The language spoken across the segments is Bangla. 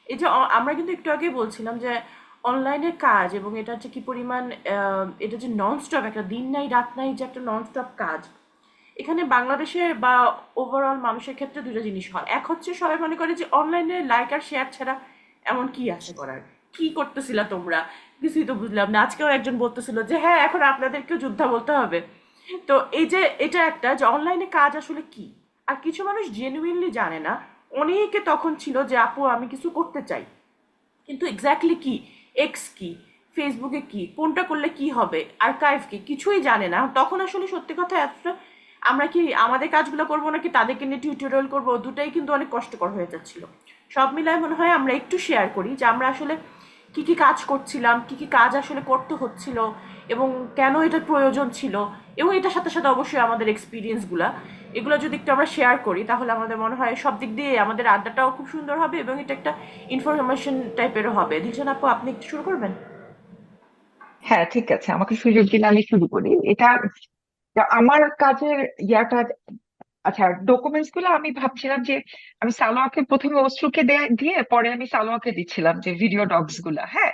এই যে আমরা কিন্তু একটু আগে বলছিলাম যে অনলাইনের কাজ এবং এটা হচ্ছে কি পরিমাণ এটা যে নন স্টপ একটা দিন নাই রাত নাই যে একটা নন স্টপ কাজ। এখানে বাংলাদেশের বা ওভারঅল মানুষের ক্ষেত্রে দুটো জিনিস হয়, এক হচ্ছে সবাই মনে করে যে অনলাইনে লাইক আর শেয়ার ছাড়া এমন কি আছে করার, কি করতেছিলা তোমরা, কিছুই তো বুঝলাম না। আজকেও একজন বলতেছিল যে হ্যাঁ এখন আপনাদেরকেও যোদ্ধা বলতে হবে। তো এই যে এটা একটা যে অনলাইনে কাজ আসলে কি। আর কিছু মানুষ জেনুইনলি জানে না। অনেকে তখন ছিল যে আপু আমি কিছু করতে চাই, কিন্তু এক্স্যাক্টলি কি, এক্স কি, ফেসবুকে কি, কোনটা করলে কি হবে, আর্কাইভ কি, কিছুই জানে না। তখন আসলে সত্যি কথা এতটা আমরা কি আমাদের কাজগুলো করবো নাকি তাদেরকে নিয়ে টিউটোরিয়াল করবো, দুটাই কিন্তু অনেক কষ্টকর হয়ে যাচ্ছিল। সব মিলায় মনে হয় আমরা একটু শেয়ার করি যে আমরা আসলে কি কি কাজ করছিলাম, কি কি কাজ আসলে করতে হচ্ছিল, এবং কেন এটার প্রয়োজন ছিল, এবং এটার সাথে সাথে অবশ্যই আমাদের এক্সপিরিয়েন্সগুলা, এগুলো যদি একটু আমরা শেয়ার করি তাহলে আমাদের মনে হয় সব দিক দিয়ে আমাদের আড্ডাটাও খুব সুন্দর হবে এবং এটা একটা ইনফরমেশন টাইপেরও হবে। দিলশান আপু, আপনি একটু শুরু করবেন? হ্যাঁ, ঠিক আছে, আমাকে সুযোগ দিলে আমি শুরু করি এটা। আমার কাজের ইয়াটা, আচ্ছা, ডকুমেন্টস গুলো আমি ভাবছিলাম যে আমি সালোয়াকে প্রথমে অশ্রুকে দিয়ে পরে আমি সালোয়াকে দিচ্ছিলাম যে ভিডিও ডগস গুলা। হ্যাঁ,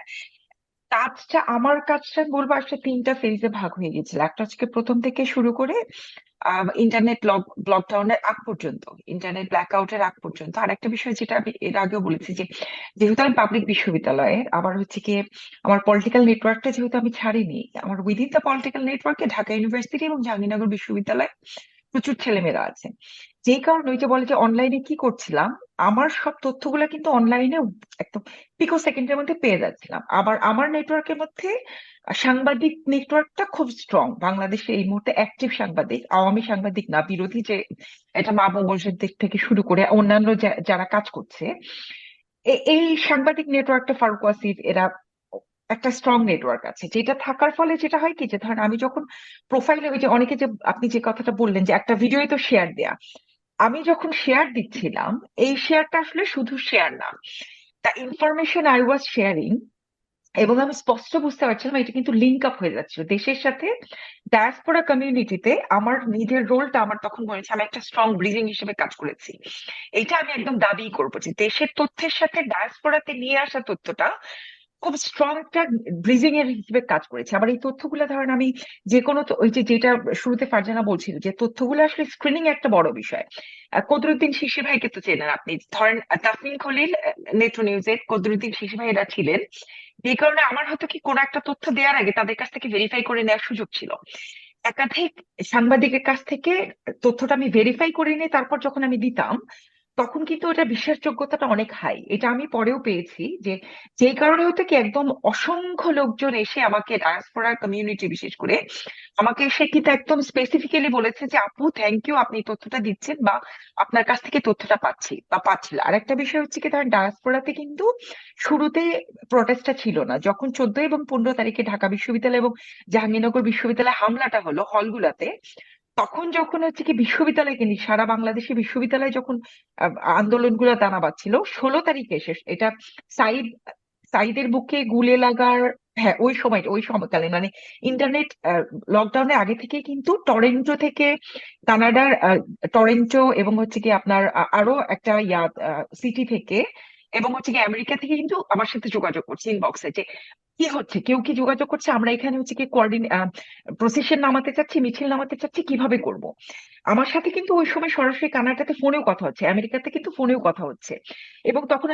আমার কাজটা আমি বলবো আসলে তিনটা ফেজে ভাগ হয়ে গেছিল। একটা হচ্ছে প্রথম থেকে শুরু করে ইন্টারনেট লকডাউনের আগ পর্যন্ত, ইন্টারনেট ব্ল্যাকআউটের আগ পর্যন্ত। আর একটা বিষয় যেটা আমি এর আগেও বলেছি যে যেহেতু আমি পাবলিক বিশ্ববিদ্যালয়ে, আবার হচ্ছে কি আমার পলিটিক্যাল নেটওয়ার্কটা যেহেতু আমি ছাড়িনি, আমার উইদিন দ্য পলিটিক্যাল নেটওয়ার্কে ঢাকা ইউনিভার্সিটি এবং জাহাঙ্গীরনগর বিশ্ববিদ্যালয়ে প্রচুর ছেলেমেয়েরা আছে। যেই কারণে ওই যে বলে যে অনলাইনে কি করছিলাম, আমার সব তথ্যগুলো কিন্তু অনলাইনে একদম পিকো সেকেন্ডের মধ্যে পেয়ে যাচ্ছিলাম। আবার আমার নেটওয়ার্কের মধ্যে সাংবাদিক নেটওয়ার্কটা খুব স্ট্রং। বাংলাদেশে এই মুহূর্তে অ্যাক্টিভ সাংবাদিক, আওয়ামী সাংবাদিক না, বিরোধী যে এটা মা বঙ্গবন্ধুর দিক থেকে শুরু করে অন্যান্য যারা কাজ করছে, এই সাংবাদিক নেটওয়ার্কটা ফারুক ওয়াসিফ এরা একটা স্ট্রং নেটওয়ার্ক আছে। যেটা থাকার ফলে যেটা হয় কি, যে ধরেন আমি যখন প্রোফাইলে, ওই যে অনেকে যে আপনি যে কথাটা বললেন যে একটা ভিডিও তো শেয়ার দেয়া, আমি যখন শেয়ার দিচ্ছিলাম, এই শেয়ারটা আসলে শুধু শেয়ার না, তা ইনফরমেশন আই ওয়াজ শেয়ারিং। এবং আমি স্পষ্ট বুঝতে পারছিলাম এটা কিন্তু লিঙ্ক আপ হয়ে যাচ্ছে দেশের সাথে। ডায়াসপোরা কমিউনিটিতে আমার নিজের রোলটা আমার তখন মনে হচ্ছে আমি একটা স্ট্রং ব্রিজিং হিসেবে কাজ করেছি। এটা আমি একদম দাবি করবো যে দেশের তথ্যের সাথে ডায়াসপোরাতে নিয়ে আসা তথ্যটা খুব স্ট্রং একটা ব্রিজিং এর হিসেবে কাজ করেছে। আবার এই তথ্যগুলো ধরেন আমি যে কোনো ওই যে যেটা শুরুতে ফারজানা বলছিল যে তথ্যগুলো আসলে স্ক্রিনিং একটা বড় বিষয়। কদরুদ্দিন শিশির ভাইকে তো চেনেন আপনি, ধরেন তাসনিম খলিল, নেট্রো নিউজে কদরুদ্দিন শিশির ভাই এরা ছিলেন। এই কারণে আমার হয়তো কি কোনো একটা তথ্য দেওয়ার আগে তাদের কাছ থেকে ভেরিফাই করে নেওয়ার সুযোগ ছিল। একাধিক সাংবাদিকের কাছ থেকে তথ্যটা আমি ভেরিফাই করে নিয়ে তারপর যখন আমি দিতাম, তখন কিন্তু এটা বিশ্বাসযোগ্যতাটা অনেক হাই। এটা আমি পরেও পেয়েছি যে যেই কারণে হতো কি একদম অসংখ্য লোকজন এসে আমাকে, ডায়াসপোরা কমিউনিটি বিশেষ করে আমাকে এসে কিন্তু একদম স্পেসিফিক্যালি বলেছে যে আপু থ্যাংক ইউ, আপনি এই তথ্যটা দিচ্ছেন বা আপনার কাছ থেকে তথ্যটা পাচ্ছি বা পাচ্ছিল। আরেকটা বিষয় হচ্ছে কি, ধরেন ডায়াসপোরাতে কিন্তু শুরুতে প্রটেস্টটা ছিল না। যখন 14 এবং 15 তারিখে ঢাকা বিশ্ববিদ্যালয় এবং জাহাঙ্গীরনগর বিশ্ববিদ্যালয়ে হামলাটা হলো হলগুলাতে, তখন যখন হচ্ছে কি বিশ্ববিদ্যালয়কে নিয়ে সারা বাংলাদেশে বিশ্ববিদ্যালয়ে যখন আন্দোলনগুলো দানা বাঁধছিল, 16 তারিখে শেষ এটা সাইদ সাইদের বুকে গুলে লাগার, হ্যাঁ ওই সময়কালে মানে ইন্টারনেট লকডাউনের আগে থেকে কিন্তু টরেন্টো থেকে, কানাডার টরেন্টো এবং হচ্ছে কি আপনার আরো একটা সিটি থেকে এবং হচ্ছে কি আমেরিকা থেকে কিন্তু আমার সাথে যোগাযোগ করছে ইনবক্সে যে কি হচ্ছে, কেউ কি যোগাযোগ করছে, আমরা এখানে হচ্ছে কি প্রসেশন নামাতে চাচ্ছি, মিছিল নামাতে চাচ্ছি, কিভাবে করব। আমার সাথে কিন্তু ওই সময় সরাসরি কানাডাতে ফোনেও কথা হচ্ছে, আমেরিকাতে কিন্তু ফোনেও কথা হচ্ছে। এবং তখন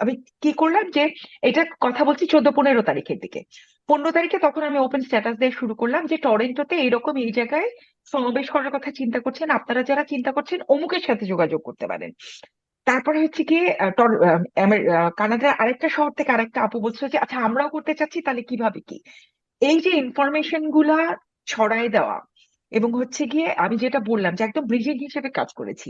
আমি কি করলাম যে এটা কথা বলছি 14-15 তারিখের দিকে। 15 তারিখে তখন আমি ওপেন স্ট্যাটাস দিয়ে শুরু করলাম যে টরেন্টোতে এরকম এই জায়গায় সমাবেশ করার কথা চিন্তা করছেন, আপনারা যারা চিন্তা করছেন অমুকের সাথে যোগাযোগ করতে পারেন। তারপরে হচ্ছে কি কানাডার আরেকটা শহর থেকে আরেকটা আপু বলছিল যে আচ্ছা আমরাও করতে চাচ্ছি, তাহলে কিভাবে কি। এই যে ইনফরমেশন গুলা ছড়ায় দেওয়া এবং হচ্ছে গিয়ে আমি যেটা বললাম যে একদম ব্রিজিং হিসেবে কাজ করেছি।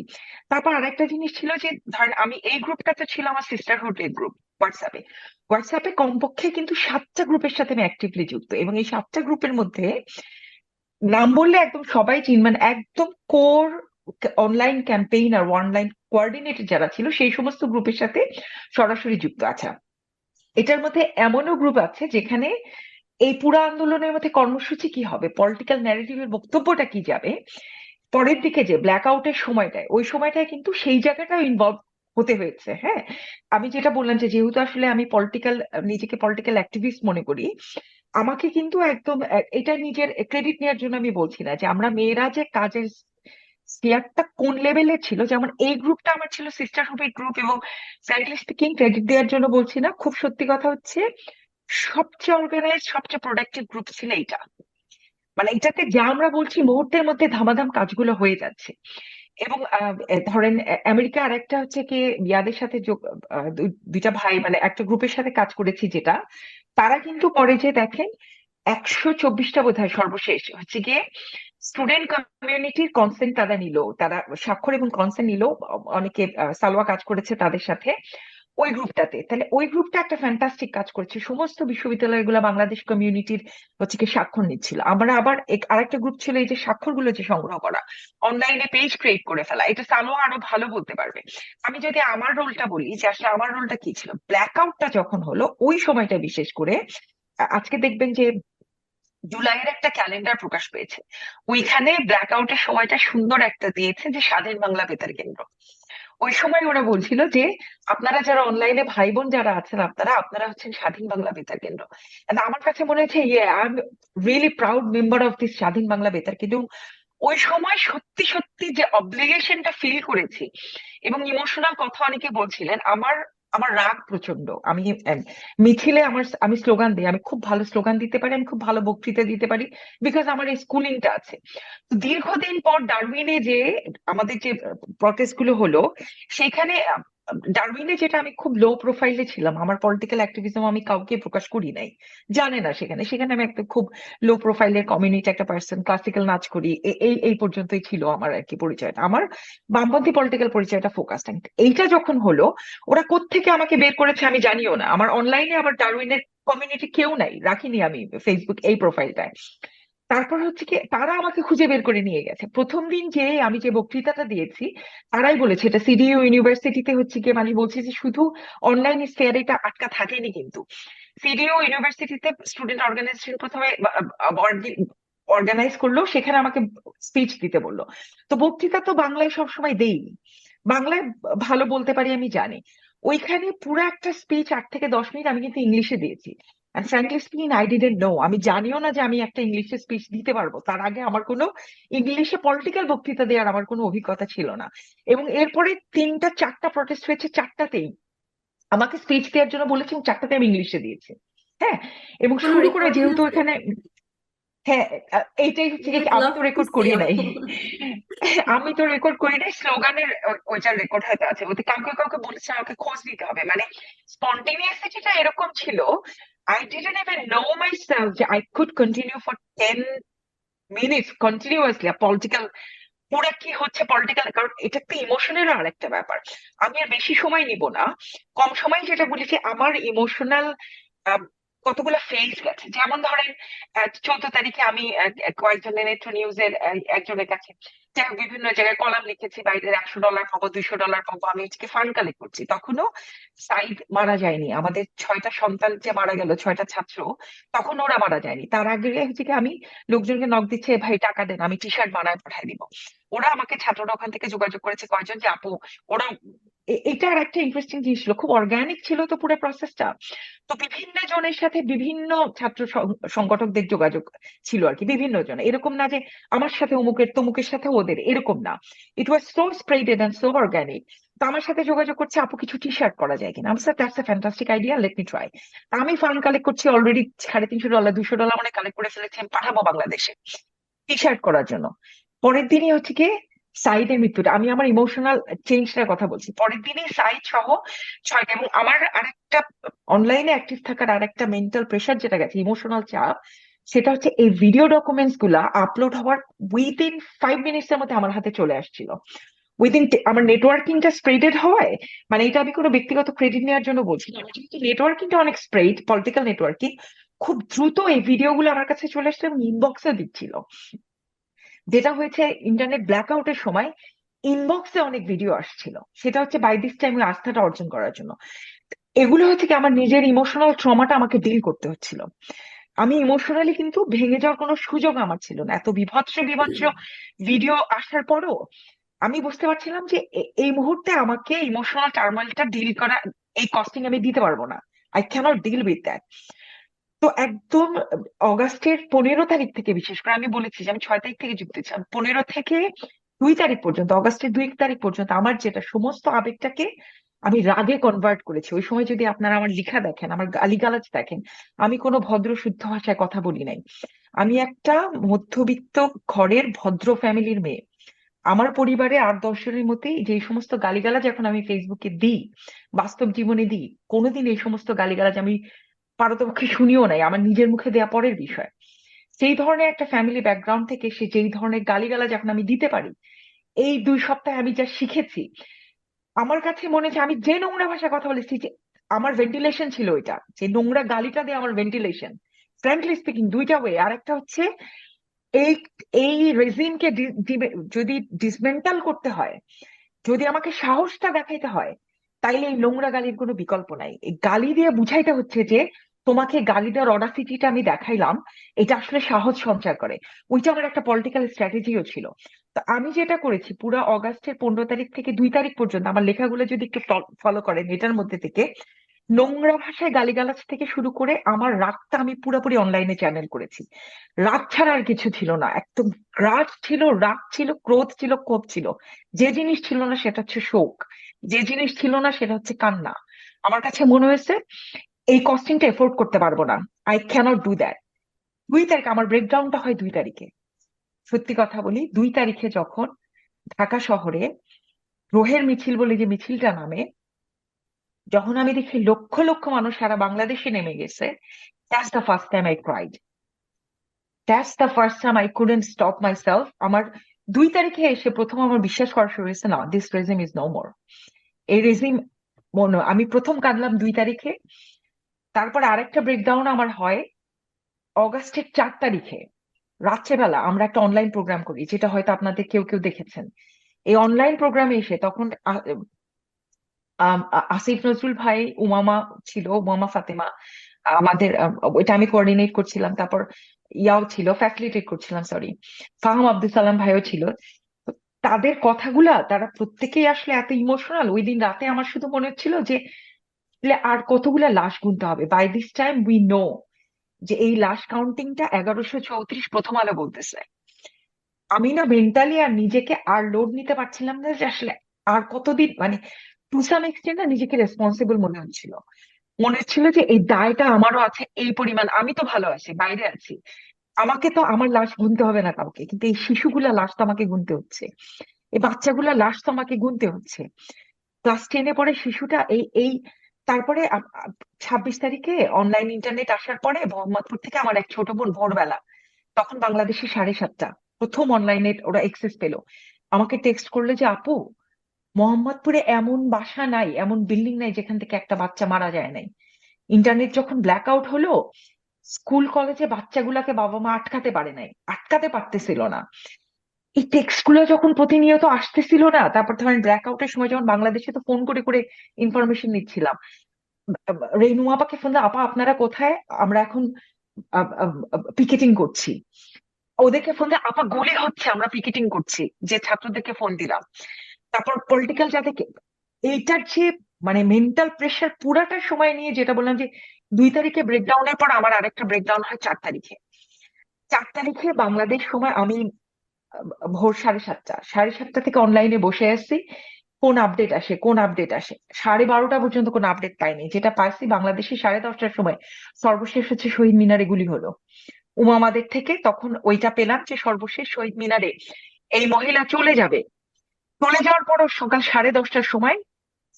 তারপর আরেকটা জিনিস ছিল যে ধরেন আমি এই গ্রুপটাতে ছিল আমার সিস্টারহুড এর গ্রুপ হোয়াটসঅ্যাপে। হোয়াটসঅ্যাপে কমপক্ষে কিন্তু 7টা গ্রুপের সাথে আমি অ্যাক্টিভলি যুক্ত, এবং এই 7টা গ্রুপের মধ্যে নাম বললে একদম সবাই মানে একদম কোর অনলাইন ক্যাম্পেইন আর অনলাইন কোঅর্ডিনেটর যারা ছিল সেই সমস্ত গ্রুপের সাথে সরাসরি যুক্ত। আচ্ছা, এটার মধ্যে এমনও গ্রুপ আছে যেখানে এই পুরো আন্দোলনের মধ্যে কর্মসূচি কি হবে, পলিটিক্যাল ন্যারেটিভের বক্তব্যটা কি যাবে, পরের দিকে যে ব্ল্যাক আউটের সময়টায়, ওই সময়টায় কিন্তু সেই জায়গাটাও ইনভলভ হতে হয়েছে। হ্যাঁ, আমি যেটা বললাম যে যেহেতু আসলে আমি পলিটিক্যাল, নিজেকে পলিটিক্যাল অ্যাক্টিভিস্ট মনে করি, আমাকে কিন্তু একদম এটা নিজের ক্রেডিট নেওয়ার জন্য আমি বলছি না, যে আমরা মেয়েরা যে কাজের স্পেয়ারটা কোন লেভেলের ছিল, যেমন এই গ্রুপটা আমার ছিল সিস্টারহুড গ্রুপ, এবং ফ্র্যাঙ্কলি স্পিকিং ক্রেডিট দেওয়ার জন্য বলছি না, খুব সত্যি কথা হচ্ছে সবচেয়ে অর্গানাইজ সবচেয়ে প্রোডাক্টিভ গ্রুপ ছিল এইটা। মানে এটাতে যা আমরা বলছি মুহূর্তের মধ্যে ধামাধাম কাজগুলো হয়ে যাচ্ছে। এবং ধরেন আমেরিকা আর একটা হচ্ছে কি ইয়াদের সাথে দুইটা ভাই মানে একটা গ্রুপের সাথে কাজ করেছি, যেটা তারা কিন্তু পরে যে দেখেন 124টা বোধহয় সর্বশেষ হচ্ছে গিয়ে স্টুডেন্ট কমিউনিটির কনসেন্ট তারা নিল, তারা স্বাক্ষর এবং কনসেন্ট নিল। অনেকে সালোয়া কাজ করেছে তাদের সাথে ওই গ্রুপটাতে। তাহলে ওই গ্রুপটা একটা ফ্যান্টাস্টিক কাজ করছে, সমস্ত বিশ্ববিদ্যালয়গুলো বাংলাদেশ কমিউনিটির হচ্ছে কি স্বাক্ষর নিচ্ছিল। আমরা আবার আরেকটা গ্রুপ ছিল এই যে স্বাক্ষরগুলো যে সংগ্রহ করা, অনলাইনে পেজ ক্রিয়েট করে ফেলা, এটা সালোয়া আরো ভালো বলতে পারবে। আমি যদি আমার রোলটা বলি, যে আসলে আমার রোলটা কি ছিল, ব্ল্যাক আউটটা যখন হলো ওই সময়টা বিশেষ করে আজকে দেখবেন যে জুলাইয়ের একটা ক্যালেন্ডার প্রকাশ পেয়েছে, ওইখানে ব্ল্যাক আউটের সময়টা সুন্দর একটা দিয়েছে যে স্বাধীন বাংলা বেতার কেন্দ্র। ওই সময় ওরা বলছিল যে আপনারা যারা অনলাইনে ভাই বোন যারা আছেন, আপনারা আপনারা হচ্ছেন স্বাধীন বাংলা বেতার কেন্দ্র। And আমার কাছে মনে হচ্ছে ইয়ে I am really proud member of this স্বাধীন বাংলা বেতার কেন্দ্র। ওই সময় সত্যি সত্যি যে অব্লিগেশনটা ফিল করেছি, এবং ইমোশনাল কথা অনেকে বলছিলেন। আমার আমার রাগ প্রচন্ড, আমি মিছিলে আমি স্লোগান দিই, আমি খুব ভালো স্লোগান দিতে পারি, আমি খুব ভালো বক্তৃতা দিতে পারি, বিকজ আমার এই স্কুলিংটা আছে। তো দীর্ঘদিন পর ডারউইনে যে আমাদের যে প্রটেস্ট গুলো হলো, সেখানে ডারউইনে যেটা আমি খুব লো প্রোফাইলে ছিলাম, আমার পলিটিক্যাল অ্যাক্টিভিজম আমি কাউকে প্রকাশ করি নাই, জানে না। সেখানে সেখানে আমি একটা খুব লো প্রোফাইলের কমিউনিটি একটা পার্সন, ক্লাসিক্যাল নাচ করি, এই এই পর্যন্তই ছিল আমার আর কি পরিচয়টা। আমার বামপন্থী পলিটিক্যাল পরিচয়টা ফোকাস। এইটা যখন হলো, ওরা কোত্থেকে আমাকে বের করেছে আমি জানিও না। আমার অনলাইনে আবার ডারউইনের কমিউনিটি কেউ নাই, রাখিনি আমি ফেসবুক এই প্রোফাইলটায়। তারপর হচ্ছে কি তারা আমাকে খুঁজে বের করে নিয়ে গেছে। প্রথম দিন যে আমি যে বক্তৃতাটা দিয়েছি, তারাই বলেছে এটা সিডিইউ ইউনিভার্সিটিতে হচ্ছে কি, মানে বলছে যে শুধু অনলাইন স্ফেয়ার এটা আটকা থাকেনি কিন্তু, সিডিইউ ইউনিভার্সিটিতে স্টুডেন্ট অর্গানাইজেশন প্রথমে অর্গানাইজ করলো, সেখানে আমাকে স্পিচ দিতে বললো। তো বক্তৃতা তো বাংলায় সবসময় দেইনি, বাংলায় ভালো বলতে পারি আমি জানি। ওইখানে পুরো একটা স্পিচ 8 থেকে 10 মিনিট আমি কিন্তু ইংলিশে দিয়েছি। And frankly speaking, I didn't know, আমি জানিও না যে আমি একটা ইংলিশে স্পিচ দিতে পারবো। তার আগে আমার কোনো ইংলিশে পলিটিক্যাল বক্তৃতা দেওয়ার আমার কোনো অভিজ্ঞতা ছিল না। এবং এরপরে 3টা 4টা প্রটেস্ট হয়েছে, 4টাতেই আমাকে স্পিচ দেওয়ার জন্য বলেছে, এবং 4টাতে আমি ইংলিশে দিয়েছি। হ্যাঁ, এবং কোনো শুরু করে রেকর্ডিং যেহেতু আছে? এখানে, হ্যাঁ, এইটাই হচ্ছে উই কি, উড আমি লাভ তো টু রেকর্ড সি। করি নাই। আমি তো রেকর্ড করি নাই, স্লোগানের ওইটার রেকর্ড হয়তো আছে, ওতে কাউকে কাউকে বলেছে আমাকে খোঁজ নিতে হবে। মানে স্পন্টেনিয়াসিটিটা এরকম ছিল, I didn't even know myself যে I could continue for 10 minutes continuously political. পুরো কি হচ্ছে পলিটিক্যাল, কারণ এটা একটা ইমোশনের আর একটা ব্যাপার। আমি আর বেশি সময় নিব না, কম সময় যেটা বলেছি, আমার ইমোশনাল কতগুলো ফেজ গেছে। যেমন ধরেন 14 তারিখে আমি কয়েকজনের নেত্র নিউজের একজনের কাছে যাই হোক বিভিন্ন জায়গায় কলাম লিখেছি, বাইরের $100 পাবো, $200 পাবো, আমি হচ্ছে ফান্ড কালেক্ট করছি। তখনও সাইদ মারা যায়নি, আমাদের 6টা সন্তান যে মারা গেল, 6টা ছাত্র, তখন ওরা মারা যায়নি। তার আগে হচ্ছে কি আমি লোকজনকে নক দিচ্ছে, ভাই টাকা দেন আমি টি শার্ট বানায় পাঠিয়ে দিব। ওরা আমাকে, ছাত্ররা ওখান থেকে যোগাযোগ করেছে কয়জন, যে আপু ওরা এটা আর একটা ইন্টারেস্টিং জিনিস ছিল, খুব অর্গানিক ছিল তো পুরো প্রসেসটা। তো বিভিন্ন জনের সাথে বিভিন্ন ছাত্র সংগঠকদের যোগাযোগ ছিল আর কি, বিভিন্ন জন, এরকম না যে আমার সাথে অমুকের তমুকের সাথে ওদের, এরকম না। It was so spreaded and so organic. তো আমার সাথে যোগাযোগ করছে, আপু কিছু টি শার্ট করা যায় কিনা। আমি sir that's a fantastic idea, let me try. আমি ফান্ড কালেক্ট করছি, অলরেডি $350 $200 মানে কালেক্ট করে ফেলেছি, আমি পাঠাবো বাংলাদেশে টি শার্ট করার জন্য। পরের দিনই হচ্ছে কি সাইদের মৃত্যুটা, আমি আমার ইমোশনাল চেঞ্জটার কথা বলছি, পরের দিনই সাইদ সহ 6টা। এবং আমার আরেকটা অনলাইনে অ্যাক্টিভ থাকার আরেকটা মেন্টাল প্রেশার যেটা গেছে, ইমোশনাল চাপ, সেটা হচ্ছে এই ভিডিও ডকুমেন্টস গুলা আপলোড হওয়ার উইদিন 5 মিনিটস এর মধ্যে আমার হাতে চলে আসছিল। উইদিন, আমার নেটওয়ার্কিংটা স্প্রেডেড হয়, মানে এটা আমি কোনো ব্যক্তিগত ক্রেডিট নেওয়ার জন্য বলছি না, আমার যেহেতু নেটওয়ার্কিংটা অনেক স্প্রেড, পলিটিক্যাল নেটওয়ার্কিং, খুব দ্রুত এই ভিডিও গুলো আমার কাছে চলে আসছে এবং ইনবক্সে দিচ্ছিল। যেটা হয়েছে ইন্টারনেট ব্ল্যাক আউটের সময় ইনবক্সে অনেক ভিডিও আসছিল, সেটা হচ্ছে বাই দিস টাইম ওই আস্থাটা অর্জন করার জন্য। এগুলো হচ্ছে কি আমার নিজের ইমোশনাল ট্রমাটা আমাকে ডিল করতে হচ্ছিল। আমি ইমোশনালি কিন্তু ভেঙে যাওয়ার কোনো সুযোগ আমার ছিল না, এত বিভৎস বিভৎস ভিডিও আসার পরও আমি বুঝতে পারছিলাম যে এই মুহূর্তে আমাকে ইমোশনাল টার্মোইলটা ডিল করা, এই কস্টিং আমি দিতে পারবো না। I can't deal with that. তো একদম অগাস্টের 15 তারিখ থেকে, বিশেষ করে আমি বলেছি যে আমি 6 তারিখ থেকে যুক্ত ছিলাম, 15 থেকে 2 তারিখ পর্যন্ত, অগাস্টের 2 তারিখ পর্যন্ত আমার যেটা সমস্ত আবেগটাকে আমি রাগে কনভার্ট করেছি। ওই সময় যদি আপনারা আমার লেখা দেখেন, আমার গালিগালাজ দেখেন, আমি কোনো ভদ্র শুদ্ধ ভাষায় কথা বলি নাই। আমি একটা মধ্যবিত্ত ঘরের ভদ্র ফ্যামিলির মেয়ে। আমার পরিবারে 8-10 জনের মধ্যেই যে সমস্ত গালিগালাজ এখন আমি ফেসবুকে দিই, বাস্তব জীবনে দিই, কোনোদিন এই সমস্ত গালিগালাজ আমি পারতপক্ষে শুনিও নাই, আমার নিজের মুখে দেয়া পরের বিষয়। সেই ধরনের একটা ফ্যামিলি ব্যাকগ্রাউন্ড থেকে সে যেই ধরনের গালিগালাজ এখন আমি দিতে পারি, এই 2 সপ্তাহে আমি যা শিখেছি, আমার কাছে মনে হচ্ছে আমি যে নোংরা ভাষায় কথা বলেছি, যে আমার ভেন্টিলেশন ছিল ওইটা, যে নোংরা গালিটা দিয়ে আমার ভেন্টিলেশন। ফ্র্যাঙ্কলি স্পিকিং, দুইটা ওয়ে। আর একটা হচ্ছে এই এই রেজিমকে যদি ডিসমেন্টাল করতে হয়, যদি আমাকে সাহসটা দেখাইতে হয়, তাইলে এই নোংরা গালির কোনো বিকল্প নাই। এই গালি দিয়ে বুঝাইতে হচ্ছে যে তোমাকে গালি দেওয়ার অডাসিটিটা আমি দেখাইলাম, এটা আসলে সাহস সঞ্চার করে। ওইটা আমার একটা পলিটিক্যাল স্ট্র্যাটেজিও ছিল। তো আমি যেটা করেছি, পুরো অগাস্টের 15 তারিখ থেকে 2 তারিখ পর্যন্ত আমার লেখাগুলো যদি একটু ফলো করেন, এটার মধ্যে থেকে নোংরা ভাষায় গালিগালাজ থেকে শুরু করে আমার রাগটা আমি পুরোপুরি অনলাইনে চ্যানেল করেছি। রাগ ছাড়া আর কিছু ছিল না, একদম রাগ ছিল, রাগ ছিল, ক্রোধ ছিল, ক্ষোভ ছিল। যে জিনিস ছিল না সেটা হচ্ছে শোক, যে জিনিস ছিল না সেটা হচ্ছে কান্না। আমার কাছে মনে হয়েছে এই কস্টিংটা এফোর্ড করতে পারবো না, আই ক্যানট ডু দ্যাট। 2 তারিখ আমার ব্রেকডাউনটা হয় 2 তারিখে। সত্যি কথা বলি, 2 তারিখে যখন ঢাকা শহরে রোহের মিছিল বলে যে মিছিলটা নামে, যখন আমি দেখি লক্ষ লক্ষ মানুষ সারা বাংলাদেশে নেমে গেছে, that's the first time I cried. That's the first time I couldn't stop my self. আমার 2 তারিখে এসে প্রথম আমার বিশ্বাস করা শুরু হয়েছে, না, this regime is no more. এই রেজিম, মনে আমি প্রথম কাঁদলাম 2 তারিখে। তারপর আরেকটা ব্রেকডাউন আমার হয় অগাস্টের 4 তারিখে। রাত্রেবেলা আমরা একটা অনলাইন প্রোগ্রাম করি, যেটা হয়তো আপনাদের কেউ কেউ দেখেছেন। এই অনলাইন প্রোগ্রামে এসে তখন আসিফ নজরুল ভাই, উমামা ছিল, উমামা ফাতেমা, আমাদের ওইটা আমি কোঅর্ডিনেট করছিলাম। তারপর ইয়াও ছিল, ফ্যাসিলিটেট করছিলাম, সরি, ফাহম আব্দুল সালাম ভাইও ছিল। তো তাদের কথাগুলা, তারা প্রত্যেকেই আসলে এত ইমোশনাল। ওই দিন রাতে আমার শুধু মনে হচ্ছিল যে আসলে আর কতগুলা লাশ গুনতে হবে, by this time we know যে এই লাশ কাউন্টিংটা 1134 প্রথম আলো বলতেছে। আমি না মেন্টালি আর নিজেকে আর লোড নিতে পারছিলাম না, যে আসলে আর কতদিন, মানে টু সাম এক্সটেন্ট না, নিজেকে রেসপন্সিবল মনে হচ্ছিল। মনে হচ্ছিল যে এই দায়টা আমারও আছে, এই পরিমাণ আমি তো ভালো আছি, বাইরে আছি, আমাকে তো আমার লাশ গুনতে হবে না কাউকে, কিন্তু এই শিশুগুলা লাশ তো আমাকে গুনতে হচ্ছে, এই বাচ্চাগুলা লাশ তো আমাকে গুনতে হচ্ছে। ক্লাস 10-এ পড়ে শিশুটা, এই এই তারপরে 26 তারিখে অনলাইন ইন্টারনেট আসার পরে মোহাম্মদপুর থেকে আমার এক ছোট বোন ভোরবেলা, তখন বাংলাদেশে 7:30, প্রথম অনলাইনে ওরা এক্সেস পেলো, আমাকে টেক্সট করলো যে আপু, মোহাম্মদপুরে এমন বাসা নাই, এমন বিল্ডিং নাই যেখান থেকে একটা বাচ্চা মারা যায় নাই। ইন্টারনেট যখন ব্ল্যাক আউট হলো, স্কুল কলেজে বাচ্চাগুলাকে বাবা মা আটকাতে পারে নাই, আটকাতে পারতেছিল না। এই টেক্সট গুলো যখন প্রতিনিয়ত আসতেছিল না, তারপর ধরেন ব্ল্যাক আউটের সময় যখন বাংলাদেশে তো ফোন করে করে ইনফরমেশন নিচ্ছিলাম, রেনু আপাকে ফোন দিয়ে, আপা আপনারা কোথায়, আমরা এখন পিকেটিং করছি। ওদেরকে ফোন দিয়ে, আপা গুলি হচ্ছে, আমরা পিকেটিং করছি, যে ছাত্রদেরকে ফোন দিলাম। তারপর পলিটিক্যাল যাদেরকে, এইটার যে মানে মেন্টাল প্রেশার পুরাটা সময় নিয়ে, যেটা বললাম যে 2 তারিখে ব্রেকডাউনের পর আমার আরেকটা ব্রেকডাউন হয় 4 তারিখে। 4 তারিখে বাংলাদেশ সময় আমি ভোর 7:30, 7:30 থেকে অনলাইনে বসে আছি, কোন আপডেট আসে, কোন আপডেট আসে। 12:30 পর্যন্ত কোন আপডেট পাইনি, যেটা পাইছি বাংলাদেশে 10:30টার সময় সর্বশেষ হচ্ছে শহীদ মিনারে গুলি হলো উমামাদের থেকে। তখন ওইটা পেলাম যে সর্বশেষ শহীদ মিনারে এই মহিলা চলে যাবে, চলে যাওয়ার পরও সকাল 10:30টার সময়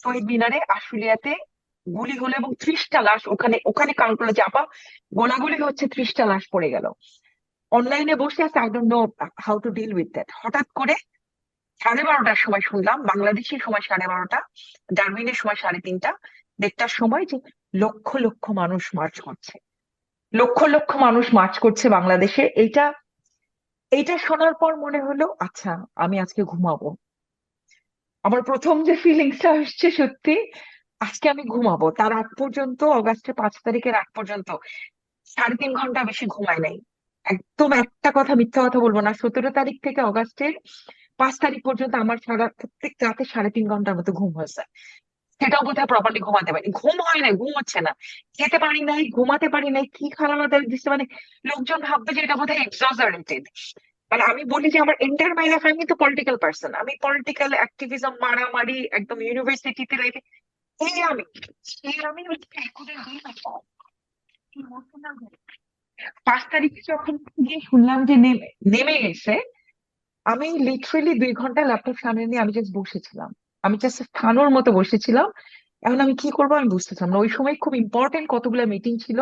শহীদ মিনারে আশুলিয়াতে গুলি হলো, এবং 30টা লাশ ওখানে ওখানে কাউন্ট করলো যে আপা গোলাগুলি হচ্ছে, 30টা লাশ পড়ে গেল। অনলাইনে বসে আছে, I don't know how to deal with that. হঠাৎ করে 12:30টার সময় শুনলাম, বাংলাদেশি সময় 12:30, ডারউইনের সময় 3:30, 1:30টার সময়, যে লক্ষ লক্ষ মানুষ মার্চ করছে, লক্ষ লক্ষ মানুষ মার্চ করছে বাংলাদেশে। এইটা এইটা শোনার পর মনে হলো আচ্ছা, আমি আজকে ঘুমাবো। আমার প্রথম যে ফিলিংসটা আসছে, সত্যি আজকে আমি ঘুমাবো। তার আগ পর্যন্ত, অগাস্টের 5 তারিখের আগ পর্যন্ত 3.5 ঘন্টা বেশি ঘুমাই নাই। একদম একটা কথা মিথ্যা কথা বলবো না, 17 তারিখ থেকে অগাস্টের 5 তারিখ পর্যন্ত আমার প্রত্যেক রাতে 3.5 ঘন্টার মতো ঘুম হয়েছে। সেটাও বোধহয় প্রপারলি ঘুমাতে পারি, ঘুম হয় না, ঘুম হচ্ছে না, খেতে পারি নাই, ঘুমাতে পারি নাই, কি খারাপ দিচ্ছে মানে। লোকজন ভাববে যে এটা বোধহয় এক্সজাজারেটেড। মানে আমি বলি যে আমার এন্টার মাই লাইফ, আমি তো পলিটিক্যাল পার্সন, আমি পলিটিক্যাল অ্যাক্টিভিজম, মারামারি একদম ইউনিভার্সিটিতে লাইফে, এই আমি এই আমি এখনো ইমোশনাল। 5 তারিখে যখন গিয়ে শুনলাম যে নেমে নেমে গেছে, আমি লিটারেলি 2 ঘন্টা ল্যাপটপ সামনে নিয়ে আমি জাস্ট বসেছিলাম। আমি জাস্ট থানোর মতো বসেছিলাম। এখন আমি কি করবো আমি বুঝতেছিলাম না। ওই সময় খুব ইম্পর্টেন্ট কতগুলো মিটিং ছিল,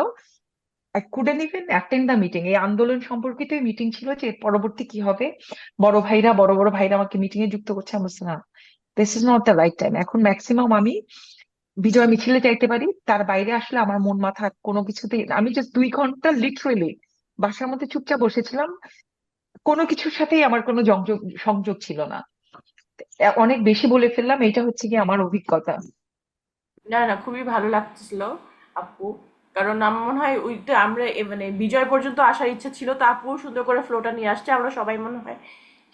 I couldn't even attend the meeting. এই আন্দোলন সম্পর্কিত মিটিং ছিল যে এর পরবর্তী কি হবে। বড় বড় ভাইরা আমাকে মিটিং এ যুক্ত করছে, আমি বলছি না, this is not the right time. এখন ম্যাক্সিমাম আমি বিজয় মিছিলে যাইতে পারি, তার বাইরে আসলে আমার মন মাথা কোনো কিছুতেই আমি জাস্ট 2 ঘন্টা লিটারেলি বাসার মধ্যে চুপচাপ বসেছিলাম। কোনো কিছুর সাথেই আমার কোনো সংযোগ সংযোগ ছিল না। অনেক বেশি বলে ফেললাম, এটা হচ্ছে কি আমার অভিজ্ঞতা। না না, খুবই ভালো লাগছিল আপু। কারণ আমার মনে হয় ওইটা আমরা মানে বিজয় পর্যন্ত আসার ইচ্ছা ছিল, তো আপু সুন্দর করে ফ্লোটা নিয়ে আসছে, আমরা সবাই মনে হয়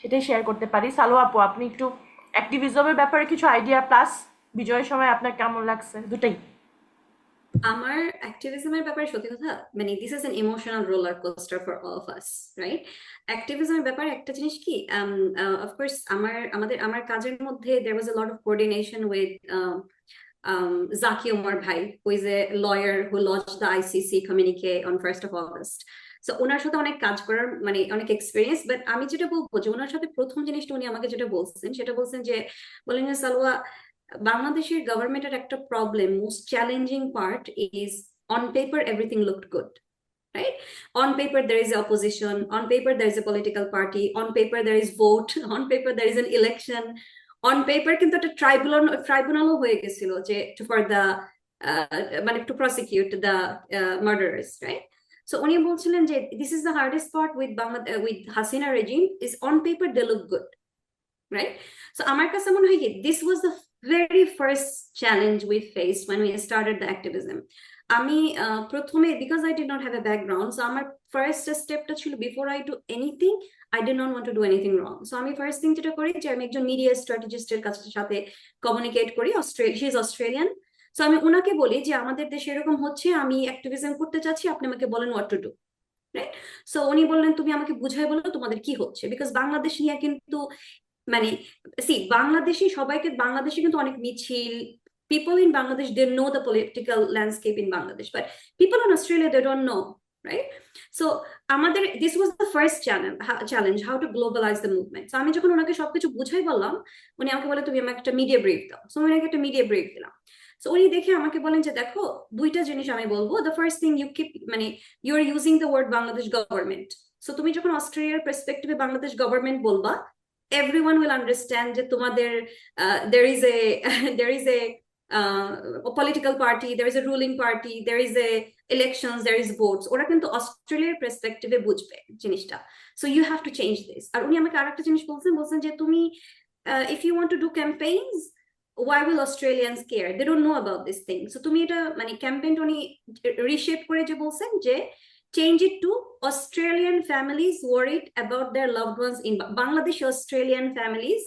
সেটাই শেয়ার করতে পারি। সালো আপু, আপনি একটু অ্যাক্টিভিজমের ব্যাপারে কিছু আইডিয়া প্লাস বিজয়ের সময় আপনার কেমন লাগছে, দুটাই। আমার অ্যাক্টিভিজমের ব্যাপারে সত্যি কথা, মানে this is an emotional roller coaster for all of us, right? অ্যাক্টিভিজমের ব্যাপারে একটা জিনিস কি, অফকোর্স আমার কাজের মধ্যে there was a lot of coordination with Zaki Omar ভাই, who is a lawyer who launched the ICC communique on 1st of August. So ওনার সাথে অনেক কাজ করার মানে অনেক এক্সপিরিয়েন্স, বাট আমি যেটা বলবো যে ওনার সাথে প্রথম জিনিসটা উনি আমাকে যেটা বলছেন সেটা বলছেন যে, বলেন যে সালোয়া, বাংলাদেশের গভর্নমেন্টের একটা problem, most challenging part is on paper everything looked good, right? On paper there is opposition, on paper there is a political party, on paper there is vote, on paper there is an election, on paper কিন্তু একটা ট্রাইব্যুনালও হয়ে গেছিল যে for the মানে to prosecute the murderers, right? So উনি বলছিলেন যে this is the hardest part with Bangladesh, with Hasina regime, is on paper they look good, right? So আমার কাছে মনে হয় কি, this was the very first challenge we faced when we started the activism. আমি প্রথমে, because I did not have a background, so আমার ফার্স্ট স্টেপটা ছিল, before I do anything I did not want to do anything wrong. So আমি ফার্স্ট থিং যেটা করি যে আমি একজন মিডিয়া স্ট্র্যাটেজিস্টের সাথে কমিউনিকেট করি, শি ইজ অস্ট্রেলিয়ান। সো আমি ওনাকে বলি যে আমাদের দেশে এরকম হচ্ছে, আমি অ্যাক্টিভিজম করতে চাচ্ছি, আপনি আমাকে বলেন what to do, right? So উনি বললেন তুমি আমাকে বুঝাই বলো তোমাদের কি হচ্ছে, বিকজ বাংলাদেশ নিয়ে কিন্তু মানে বাংলাদেশি সবাইকে, বাংলাদেশে কিন্তু অনেক মিছিল, people in Bangladesh, they know the political landscape in Bangladesh, but people in Australia, they don't know, right? So আমাদের this was the first challenge, how to globalize the movement. So আমি যখন ওনাকে সবকিছু বুঝাই বললাম, উনি আমাকে বলে তুমি আমাকে একটা মিডিয়া ব্রিফ দাও। সো আমি ওনাকে একটা মিডিয়া ব্রিফ দিলাম। সো উনি দেখে আমাকে বলেন যে দেখো, দুইটা জিনিস আমি বলবো। The first thing, you keep মানে you are using the word Bangladesh government. So তুমি যখন অস্ট্রেলিয়ার পার্সপেক্টিভে বাংলাদেশ গভর্নমেন্ট বলবা, everyone will understand যে তোমাদের there is a there is a political party, there is a ruling party, there is a elections, there is votes. ওরা কিন্তু অস্ট্রেলিয়ার পার্সপেক্টিভে বুঝবে জিনিসটা। So you have to change this. আর উনি আমাকে আরেকটা জিনিস বলছেন যে তুমি if you want to do campaigns, why will Australians care? They don't know about this thing. So তুমি এটা মানে ক্যাম্পেইন উনি রিশেপ করে যে বলছেন যে change it to Australian families worried about their loved ones in Bangladesh, Australian families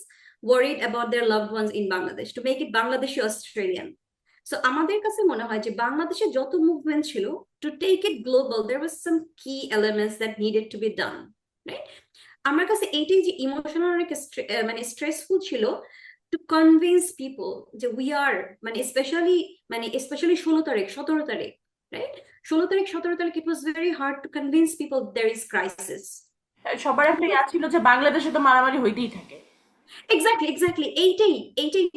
worried about their loved ones in Bangladesh, to make it Bangladeshi Australian. So আমাদের কাছে মনে হয় যে বাংলাদেশে যত মুভমেন্ট ছিল, to take it global, there was some key elements that needed to be done, right? আমার কাছে এইটাই যে ইমোশনাল অনেক মানে স্ট্রেসফুল ছিল, to convince people যে we are মানে স্পেশালি 16 তারিখ 17 তারিখ, right? 16 তারিখ 17 তারিখ, it was very hard to convince people there is crisis. সবার একটা ইয়া ছিল যে বাংলাদেশে তো মারামারি হইতেই থাকে। এক্স্যাক্টলি এইটাই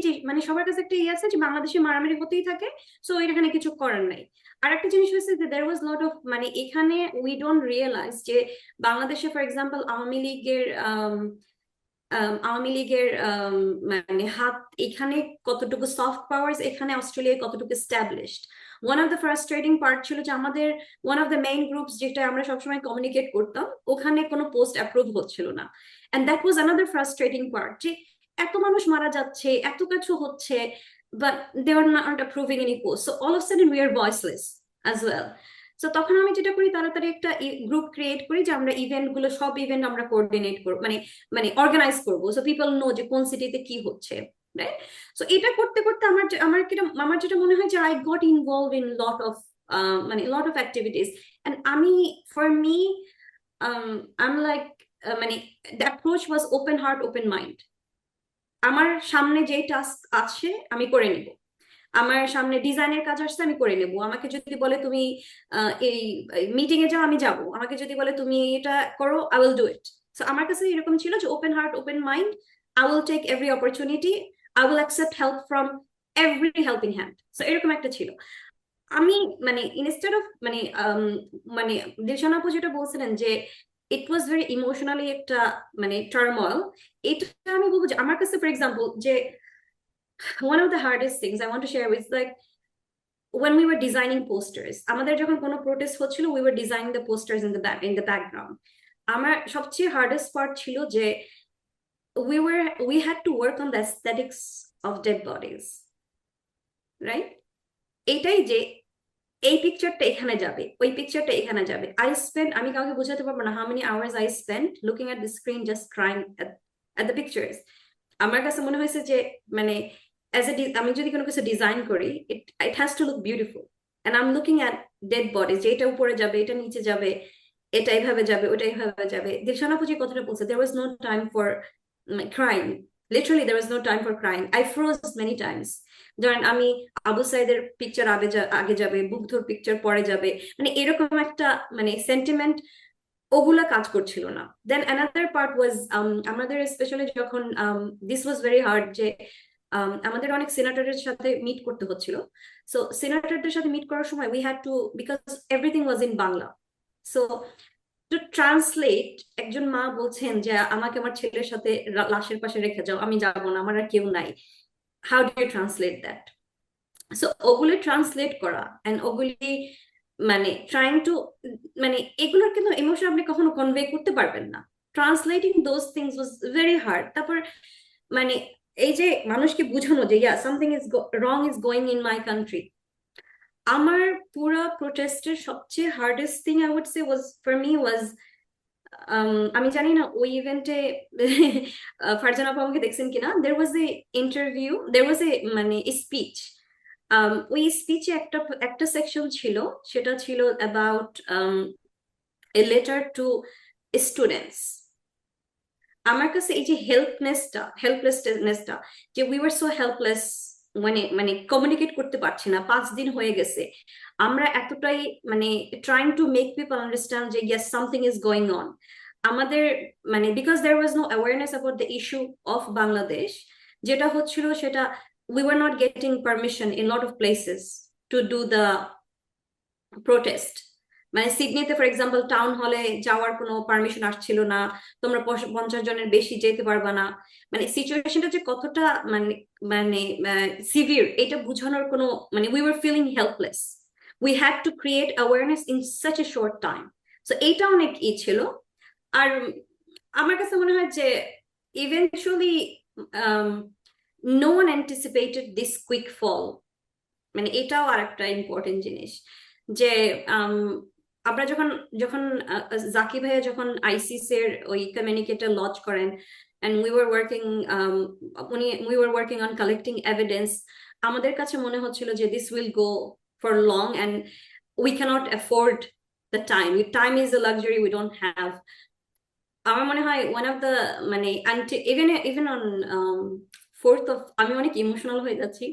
যে মানে সবার কাছে একটা ইয়ে আছে যে বাংলাদেশে মারামারি হতেই থাকে, সো এখানে কিছু করার নাই। আর একটা জিনিস হয়েছে যে there was lot of মানে এখানে we don't realize যে বাংলাদেশে ফর এক্সাম্পল আওয়ামী লীগের মানে হাত এখানে কতটুকু, সফট পাওয়ার্স এখানে অস্ট্রেলিয়ায় কতটুকু established. One of the frustrating part ছিল যে আমাদের one of the main groups যেটা আমরা সবসময় কমিউনিকেট করতাম, ওখানে কোনো পোস্ট অ্যাপ্রুভ হচ্ছিল না। And that was another frustrating part, যে এত মানুষ মারা যাচ্ছে, এত কিছু হচ্ছে, but they are not approving any post. So all of a sudden we are voiceless as well. So তখন আমি যেটা করি, তাড়াতাড়ি একটা গ্রুপ ক্রিয়েট করি যে আমরা ইভেন্ট গুলো, সব ইভেন্ট আমরা কোঅর্ডিনেট করবো, মানে মানে অর্গানাইজ করবো, সো পিপল নো যে কোন সিটিতে কি হচ্ছে, রাইট? সো এটা করতে করতে আমার যেটা মনে হয় যে I got involve in lot of মানে লট অফ অ্যাক্টিভিটিস। এন্ড আমি, for me, I am like, মানে the approach was open heart open mind. আমার সামনে যেই টাস্ক আছে আমি করে নিব, আমার সামনে ডিজাইনের কাজ আসছে আমি করে নেব, আমাকে যদি বলে তুমি এই মিটিং এ যাও আমি যাব, আমাকে যদি বলে তুমি এটা করো I will do it. So আমার কাছে এরকম ছিল যে open heart open mind, I will take every opportunity, I will accept help from every helping hand. So এরকম একটা ছিল। আমি মানে ইনস্টেড অফ মানে মানে দিলশান আপু যেটা বলছিলেন যে ইট ওয়াজ ভেরি ইমোশনালি একটা মানে টার্মোইল, এটা আমি বলবো যে আমার কাছে, ফর এক্সাম্পল, যে one of the hardest things I want to share with, like, when we were designing posters, আমাদের যখন কোনো প্রোটেস্ট হচ্ছিল, we were designing the posters in the background. আমার সবচেয়ে হার্ডেস্ট পার্ট ছিল যে we had to work on the aesthetics of dead bodies, right? এটাই যে এই পিকচারটা এখানে যাবে, ওই পিকচারটা এখানে যাবে। আমি কাউকে বোঝাতে পারবো না how many hours I spent looking at the screen just crying at the pictures. আমার কাছে মনে হয়েছে যে মানে আমি যদি কোনো কিছু ডিজাইন করি, it has to look beautiful, and I'm looking at dead bodies, যে এটা উপরে যাবে, এটা নিচে যাবে, এটা এইভাবে যাবে, ওটা এইভাবে যাবে। দিলশান আপু যে কথাটা বলছে, there was no time for crying, literally there was no time for crying. I froze many times. ধরেন আমি আবু সাইদের পিকচার আগে যাবে, বুদ্ধর পিকচার পরে যাবে, মানে এরকম একটা মানে সেন্টিমেন্ট, ওগুলা কাজ করছিল না। দেন অ্যানাদার পার্ট ওয়াজ আমাদের স্পেশালি যখন দিস ওয়াজ ভেরি হার্ড, যে আমাদের অনেক সিনেটরের সাথে মিট করতে হচ্ছিল। সো সিনেটরদের সাথে মিট করার সময় we had two, because everything was in Bangla, so to translate, একজন মা বলছেন যে আমাকে আমার ছেলের সাথে লাশের পাশে রেখে যাও, আমি যাবো না, আমার আর কেউ নাই, how do you translate that? So ওগুলি ট্রান্সলেট করা এন্ড ওগুলি মানে ট্রাইং টু, মানে এগুলোর কিন্তু ইমোশন আপনি কখনো কনভে করতে পারবেন না। Translating those things was very hard. তারপর মানে এই যে মানুষকে বুঝানো যে yeah something is wrong is going in my country. আমার পুরো প্রোটেস্টের সবচেয়ে hardest thing I would say was for me was, আমি জানি না ওই ইভেন্টে ফারজানা আপু আমাকে দেখছেন কিনা, দের ওয়াজ এ ইন্টারভিউ, দের ওয়াজ এ মানে স্পিচ। ওই স্পিচে একটা সেকশন ছিল, সেটা ছিল about a letter to students. আমার কাছে এই যে হেল্পলেসনেসটা, যে উই ওয়ার সো হেল্পলেস, মানে কমিউনিকেট করতে পারছি না, 5 দিন হয়ে গেছে, আমরা এতটাই মানে trying to make people understand যে yes something is going on. আমাদের মানে because there was no awareness about the issue of Bangladesh, যেটা হচ্ছিল সেটা we were not getting permission in a lot of places to do the protest. মানে সিডনিতে ফর এক্সাম্পল টাউন হলে যাওয়ার কোনো পারমিশন আসছিল না, তোমরা 50 জনের বেশি যেতে পারবা না, মানে সিচুয়েশনটা যে কতটা মানে মানে সিভিয়ার এটা বোঝানোর কোনো মানে we were feeling helpless, we had to create awareness in such a short time. So এইটা অনেক ছিল। আর আমার কাছে মনে হয় যে eventually no one anticipated this quick fall, মানে এটাও আরেকটা ইম্পর্টেন্ট জিনিস, যে আমরা যখন জাকি ভাইয়া যখন আইসিস এর ওই কমিউনিকেটর লঞ্চ করেন, and we were working on collecting evidence, আমাদের কাছে মনে হচ্ছিল যে this will go for long and we cannot afford the time. Time is a luxury we don't have. আমার মনে হয় one of the মানে even on 4th of, আমি অনেক ইমোশনাল হয়ে যাচ্ছি,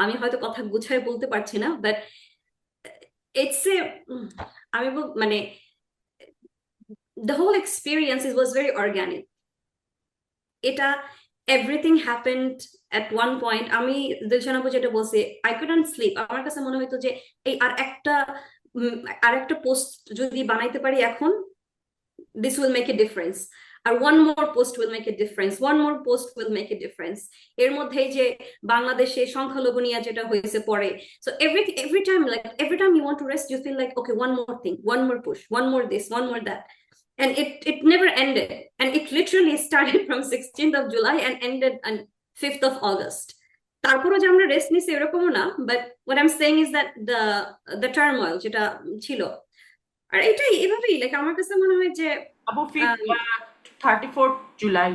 আমি হয়তো কথা গুছায় বলতে পারছি না, বাট ইটস এ আমি মানে the whole experience was very organic. এটা everything happened at one point. আমি দিলশান আপু যেটা বলছে, I couldn't sleep. আমার কাছে মনে হইতো যে এই আর একটা পোস্ট যদি বানাইতে পারি এখন, this will make a difference. R one more post will make a difference, one more post will make a difference. এর মধ্যে যে বাংলাদেশে সংখ্যালঘু নিয়ে যেটা হয়েছে পরে, so every time you want to rest, you feel like okay, one more thing, one more push, one more this, one more that, and it never ended, and it literally started from 16th of July and ended on 5th of August. তারপরও যে আমরা রেস্ট নিছি এরকমও না, but what I'm saying is that the turmoil যেটা ছিল, আর এটাই এভাবেই লাইক আমার কাছে মনে হয় যে আপু আম, 34 জুলাই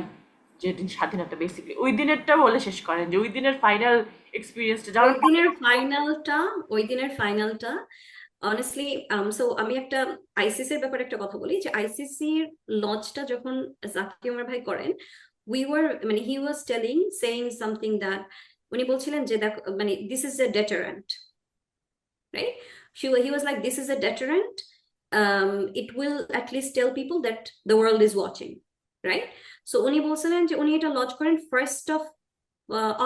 যেদিন স্বাধীনতা, বেসিক্যালি ওই দিনেরটা বলে শেষ করেন যে ওই দিনের ফাইনাল এক্সপিরিয়েন্সটা ওই যাওয়ার পরে। দিনের ফাইনালটা ওই দিনের ফাইনালটা অনেস্টলি সো আমি একটা আইসিসির ব্যাপারে একটা কথা বলি যে আইসিসির লঞ্চটা যখন জাকি উমর ভাই করেন উই ওয়ার মানে he was telling saying something that উনি বলছিলেন যে দেখো মানে this is a deterrent, right? He was like, this is a deterrent. It will at least tell people that the world is watching, right? So উনি বলছিলেন যে উনি এটা লঞ্চ করেন 1st of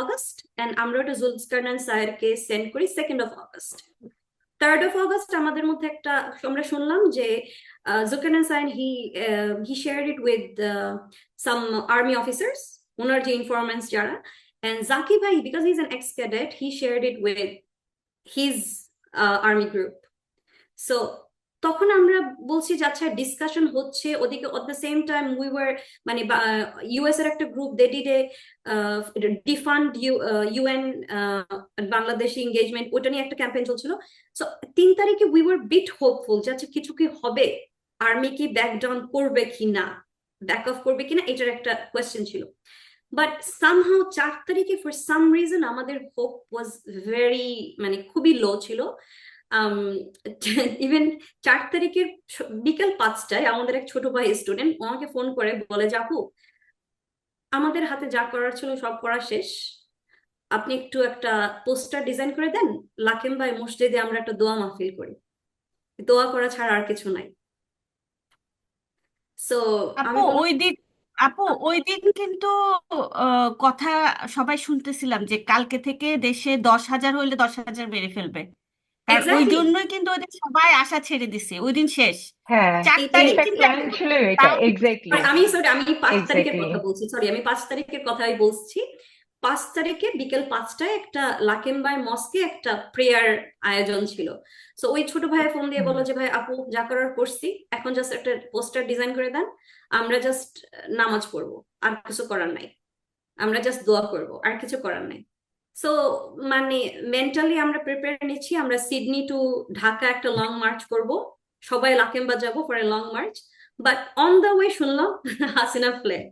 August, and আমরা ওটা জুলকারনাইন স্যারকে সেন্ড করি 2nd of August। 3rd of August আমাদের মধ্যে একটা আমরা শুনলাম যে Zulkarnain sir he shared it with some army officers, ওনার যে ইনফরমেন্টস যারা, and Zaki bhai, because he's an ex-cadet, he shared it with his army group. So তখন আমরা বলছি যে আচ্ছা ডিসকাশন হচ্ছে ওদিকে, at the same time we were মানে ইউএস এর একটা group they did a defund UN Bangladeshi engagement, ওটা নিয়ে একটা ক্যাম্পেইন চলছিল। সো 3 তারিখে উই ওয়ার বিট হোপফুল যে আচ্ছা কিছু কি হবে, আর্মি কি ব্যাক ডাউন করবে কি না, ব্যাক অফ করবে কিনা, এটার একটা কোয়েশ্চেন ছিল। বাট সামহাউ 4 তারিখে ফর সাম রিজন আমাদের হোপ ওয়াজ ভেরি মানে খুবই লো ছিল। ইভেন 4 তারিখের বিকেল 5টায় আমাদের এক ছোট ভাই স্টুডেন্ট আমাকে ফোন করে বলে যে আপু আমাদের হাতে যা করার ছিল সব করা শেষ, আপনি একটু একটা পোস্টার ডিজাইন করে দেন, লাকেম্বাই মসজিদে আমরা একটা দোয়া মাহফিল করি, দোয়া করা ছাড়া আর কিছু নাই। সো আপু আমি বললাম ওই দিন আপু ওই দিন কিন্তু কথা সবাই শুনতেছিলাম যে কালকে থেকে দেশে 10,000 হইলে 10,000 মেরে ফেলবে। কারণ ওই এক্স্যাক্টলি জন্যই কিন্তু ওই দিন সবাই আশা ছেড়ে দিছে, ওই দিন শেষ। হ্যাঁ, 4 তারিখ এটাই। ইনফ্যাক্ট কিন্তু প্ল্যান ছিল এটা, তাও এক্স্যাক্টলি আমি 5 তারিখের এক্স্যাক্টলি। কথা বলছি, সরি আমি 5 তারিখের কথাই বলছি। 5 তারিখে বিকেল 5টায় একটা লাকেম্বাই মস্কে একটা প্রেয়ার আয়োজন ছিল। সো ওই ছোট ভাই ফোন দিয়ে বললো যে ভাই আপু যা করার করছি, এখন জাস্ট একটা পোস্টার ডিজাইন করে দেন, আমরা জাস্ট নামাজ পড়বো, আর কিছু করার নাই, আমরা জাস্ট দোয়া করব, আর কিছু করার নাই। সো মানে মেন্টালি আমরা প্রিপেয়ার নিচ্ছি, আমরা সিডনি টু ঢাকা একটা লং মার্চ করব, সবাই লাকেম্বা যাবো for a long March. But on the way শুনলাম হাসিনা ফ্লেড।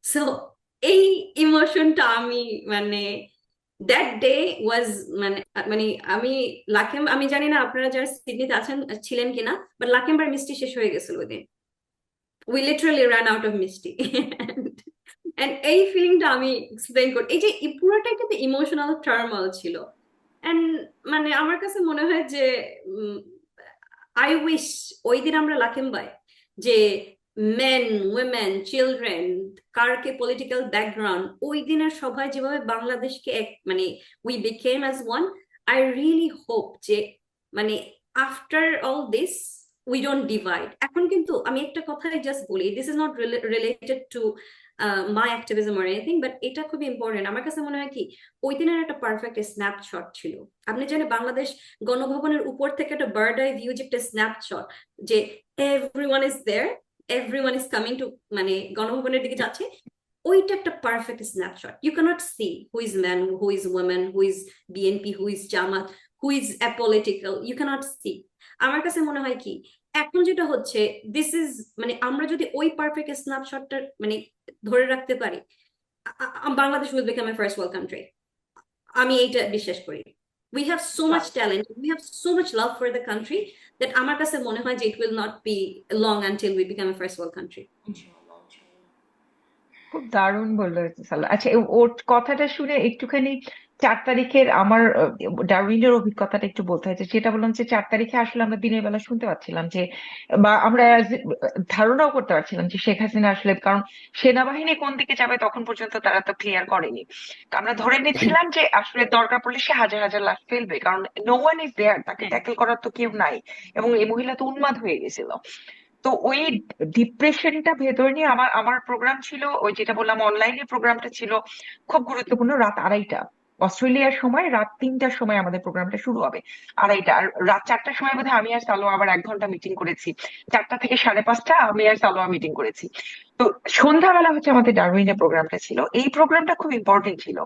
সো এই ইমোশনটা আমি মানে দ্যাট ডে ওয়াজ মানে মানে আমি আমি জানি না আপনারা যারা সিডনিতে আছেন ছিলেন কিনা, বাট লাকেম্বার মিষ্টি শেষ হয়ে গেছিল ওই দিন, we literally run out of মিষ্টি। এন্ড এই ফিলিংটা আমি এক্সপ্লেইন করি, এই যে পুরোটাই কিন্তু ইমোশনাল টার্মাল ছিল। এন্ড মানে আমার কাছে মনে হয় যে আই উইশ ওই দিন আমরা লাকেম্বাই যে মেন উইমেন চিলড্রেন কার কে পলিটিক্যাল ব্যাকগ্রাউন্ড ওই দিনের সবাই যেভাবে বাংলাদেশকে এক মানে we became as one. I really hope যে মানে after all this we don't divide. এখন কিন্তু আমি একটা কথাই জাস্ট বলি, this is not related to my activism or anything, but এটা খুবই ইম্পর্টেন্ট। আমার কাছে মনে হয় কি ওই দিনের একটা পারফেক্ট স্ন্যাপশট ছিল। আপনি জানেন বাংলাদেশ গণভবনের উপর থেকে একটা বার্ড আই ভিউ, যে একটা স্ন্যাপশট যে everyone is there, everyone is coming to মানে গণভবনের দিকে যাচ্ছে, ওইটা একটা perfect snapshot. You can't see who is man, who is women, who is BNP, who is Jamaat, who is apolitical, you can't see. আমার কাছে মনে হয় কি এখন যেটা হচ্ছে দিস ইজ মানে আমরা যদি ওই পারফেক্ট স্ন্যাপশটটা মানে ধরে রাখতে পারি, Bangladesh will become a first world country. আমি এইটা বিশ্বাস করি। We have so much talent, we have so much love for the country that আমার কাছে মনে হয় যে it will not be long until we become a first world country. ইনশাআল্লাহ, ইনশাআল্লাহ। খুব দারুণ বললো সাল্লাহ। আচ্ছা, ওর কথাটা শুনে একটুখানি 4 তারিখের আমার ডারউইনের অভিজ্ঞতাটা একটু বলতে হয়েছে। সেটা বললাম যে 4 তারিখে আসলে আমরা দিনের বেলা শুনতে পাচ্ছিলাম যে, বা আমরা ধারণাও করতে পারছিলাম যে শেখ হাসিনা আসলে, কারণ সেনাবাহিনী কোন দিকে যাবে তখন পর্যন্ত তারা তো ক্লিয়ার করেনি। তো আমরা ধরে নিচ্ছিলাম যে আসলে দরকার পড়লে সে হাজার হাজার লাশ ফেলবে, কারণ নো ওয়ান ইজ দেয়ার, তাকে ট্যাকেল করার তো কেউ নাই। এবং এই মহিলা তো উন্মাদ হয়ে গেছিল। তো ওই ডিপ্রেশনটা ভেতর নিয়ে আমার আমার প্রোগ্রাম ছিল, ওই যেটা বললাম অনলাইনে প্রোগ্রামটা ছিল খুব গুরুত্বপূর্ণ, রাত 2:30। অস্ট্রেলিয়ার সময় রাত 3টার সময় আমাদের প্রোগ্রামটা শুরু হবে, 2:30। আর রাত 4টার সময় বোধহয় আমি আর সালোয়া আবার 1 ঘন্টা মিটিং করেছি। 4টা থেকে 5:30 আমি আর সালোয়া মিটিং করেছি। তো সন্ধ্যাবেলা হচ্ছে আমাদের ডারউইনের প্রোগ্রামটা ছিল। এই প্রোগ্রামটা খুব ইম্পর্টেন্ট ছিল।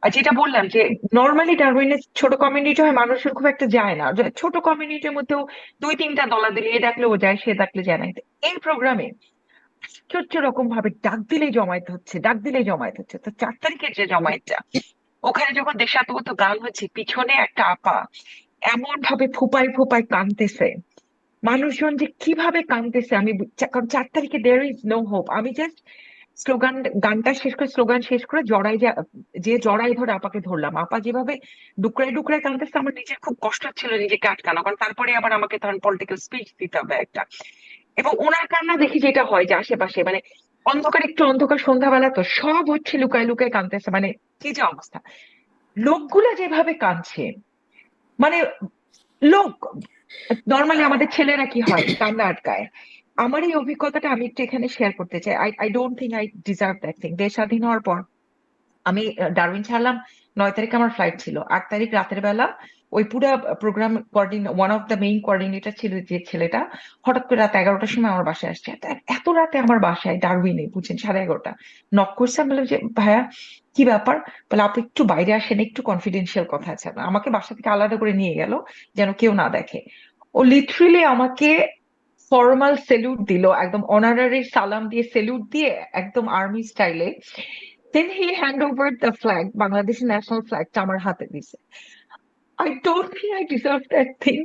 আর যেটা বললাম যে নর্মালি ডারউইনের ছোট কমিউনিটি হয়, মানুষের খুব একটা যায় না, যে ছোট কমিউনিটির মধ্যেও 2-3টা দলা দিলে, এ ডাকলে ও যায়, সে ডাকলে যায় না। কিন্তু এই প্রোগ্রামে আশ্চর্য রকম ভাবে ডাক দিলেই জমায়েত হচ্ছে, ডাক দিলেই জমায়েত হচ্ছে। তো 4 তারিখের যে জমায়েতটা, ওখানে যখন দেশাত্মবোধক গান হচ্ছে, পিছনে একটা আপা এমন ভাবে ফুপায় ফুপায় কাঁদতেছে, মানুষজন যে কিভাবে কাঁদতেছে আমি কারণ 4 তারিখে দেয়ার ইজ নো হোপ। আমি জাস্ট স্লোগান, গানটা শেষ করে, স্লোগান শেষ করে যে জড়াই ধরে আপাকে ধরলাম। আপা যেভাবে ডুকরায় ডুকরায় কাঁদতেছে, আমার নিজের খুব কষ্ট হচ্ছিল নিজেকে আটকানো, কারণ তারপরে আবার আমাকে তখন পলিটিক্যাল স্পিচ দিতে হবে একটা। এবং ওনার কান্না দেখি যেটা হয় যে আশেপাশে মানে অন্ধকার, একটু অন্ধকার, সন্ধ্যাবেলা তো সব হচ্ছে লুকায় লুকায় কাঁদতেছে, মানে কি যে অবস্থা। লোকগুলা যেভাবে কাঁদছে, মানে লোক নর্মালি আমাদের ছেলেরা কি হয়, কান্না আটকায়। আমার এই অভিজ্ঞতাটা আমি একটু এখানে শেয়ার করতে চাই। I don't think I deserve that thing. দেশ স্বাধীন হওয়ার পর আমি ডারউইন ছাড়লাম, 9 তারিখে আমার ফ্লাইট ছিল। 8 তারিখ রাতের বেলা ওই পুরো programme one of the main coordinator ছিল যে ছেলেটা, হঠাৎ করে রাত 11টার সময় আমার বাসায় আসছে। এত রাতে আমার বাসায় ডারউইনে, বুঝছেন, 11:30 নক করছে। আমি বললাম যে ভাইয়া কি ব্যাপার? বলে আপনি একটু বাইরে আসেন, একটু কনফিডেন্সিয়াল কথা আছে। আমাকে বাসা থেকে আলাদা করে নিয়ে গেল যেন কেউ না দেখে। ও লিটারেলি আমাকে ফর্মাল সেলুট দিল, একদম অনারারি সালাম দিয়ে, সেলুট দিয়ে, একদম আর্মি স্টাইলে। Then he hand over the flag, Bangladeshi national flag, টা আমার হাতে দিছে। I don't think I deserve that thing.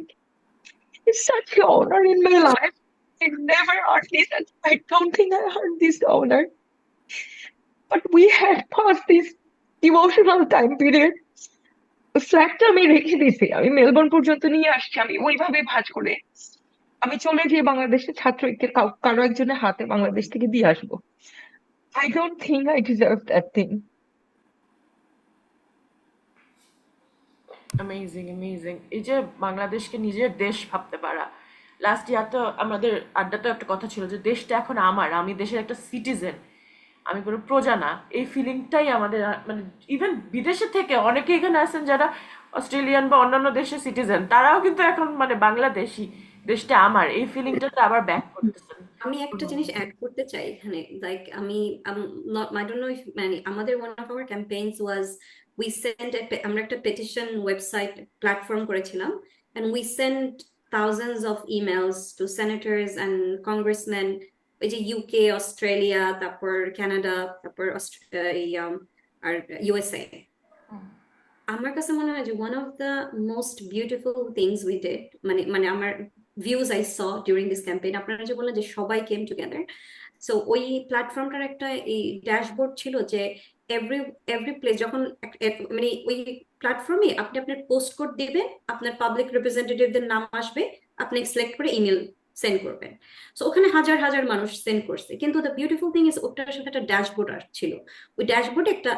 It's such an honor in my life. I never earned this, and I don't think I earned this honor. But we had passed this emotional time period. ফ্ল্যাগটা আমি রেখে দিয়েছি, আমি মেলবোর্ন পর্যন্ত নিয়ে আসছি, আমি ওইভাবে ভাঁজ করে আমি চলে গিয়ে বাংলাদেশের ছাত্র ঐক্যের কারো একজনের হাতে বাংলাদেশ থেকে দিয়ে আসবো। I don't think I deserve that thing. Amazing amazing. এই যে বাংলাদেশকে নিজের দেশ ভাবতে পারা। লাস্ট ইয়ার তো আমাদের আড্ডাতে একটা কথা ছিল যে দেশটা এখন আমার, আমি দেশের একটা সিটিজেন, আমি কোনো প্রজা না। এই ফিলিংটাই আমাদের মানে ইভেন বিদেশে থেকে অনেকে এখানে আছেন যারা অস্ট্রেলিয়ান বা অন্যান্য দেশের সিটিজেন, তারাও কিন্তু এখন মানে বাংলাদেশি, দেশটা আমার, এই ফিলিংটাতে আবার ব্যাক করতেছেন। আমি একটা জিনিস অ্যাড করতে চাই এখানে, লাইক আমি আই ডোন্ট নো ইফ মানে আমাদের one of our campaigns was we send আমরা একটা পেটিশন ওয়েবসাইট প্ল্যাটফর্ম করেছিলাম, and we send thousands of emails to senators and congressmen, ওই যে ইউকে, অস্ট্রেলিয়া, তারপর কানাডা, তারপর আর ইউএসএ। আমার কাছে মনে হয় যে one of the most beautiful things we did, মানে আমার views I saw during this campaign, আপনারা যে বললেন যে সবাই কেম টুগেদার, সো ওই প্ল্যাটফর্মটার একটা এই ড্যাশবোর্ড ছিল যে এভরি প্লেস যখন মানে ওই প্ল্যাটফর্মে আপনি আপনার পোস্ট কোড দিবেন, আপনার পাবলিক রিপ্রেজেন্টেটিভদের নাম আসবে, আপনি সিলেক্ট করে ইমেল সেন্ড করবেন। সো ওখানে হাজার হাজার মানুষ সেন্ড করছে, কিন্তু দ্য বিউটিফুল থিং ইজ ওটার সাথে একটা ড্যাশবোর্ড ছিল। ওই ড্যাশবোর্ডে একটা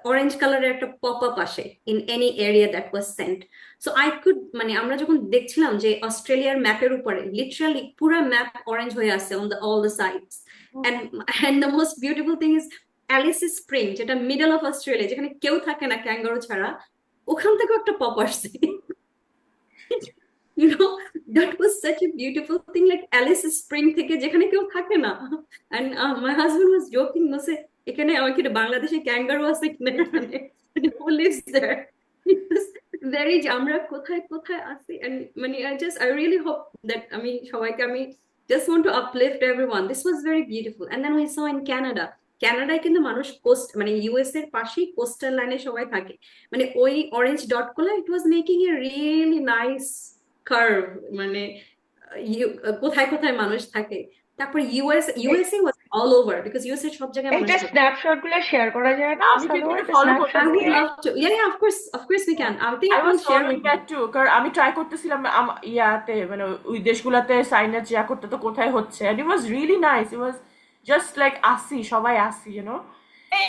অরেঞ্জ কালারের একটা পপ আপ আসে in any area that was sent. So I could মানে আমরা যখন দেখছিলাম যে অস্ট্রেলিয়ার ম্যাপের উপরে লিটারালি পুরো ম্যাপ অরেঞ্জ হয়ে আছে on the all the sides, and the most beautiful thing is Alice Spring, যেটা মিডল অফ অস্ট্রেলিয়া, যেখানে কেউ থাকে না ক্যাঙ্গারু ছাড়া, ওখান থেকেও একটা পপ আসছে। You know, that was such a beautiful thing, like Alice Spring থেকে যেখানে কেউ থাকে না, and my husband was joking, বলছে এখানে আমাকে বাংলাদেশে ক্যাঙ্গারু আছে কিনা, এখানে who lives there. It was very আমরা কোথায় কোথায় আছি, and মানে I really hope that আমি সবাইকে আমি just want to uplift everyone. This was very beautiful. And then we saw in Canada, কানাডায় কিন্তু মানুষ কোস্ট মানে ইউএস এর পাশেই কোস্টাল লাইনে সবাই থাকে, মানে ওই অরেঞ্জ ডট গুলো it was making a really nice curve, মানে কোথায় কোথায় মানুষ থাকে। তারপর USA was all over, because USA সব জায়গায় মানুষ এটা থাকে। স্ন্যাপশট গুলো শেয়ার করা যায় না? আমি কিন্তু salwar, follow snapshot I would করতেছি। দিয়ে love to. Yeah, of course we can. I think I I will was share following with you. that too, কারণ আমি ট্রাই করতেছিলাম ইয়াতে মানে ওই দেশগুলাতে সাইনেজ ইয়া করতে তো কোথায় হচ্ছে, and it was really nice, it was just like আসি, সবাই আসি, you know.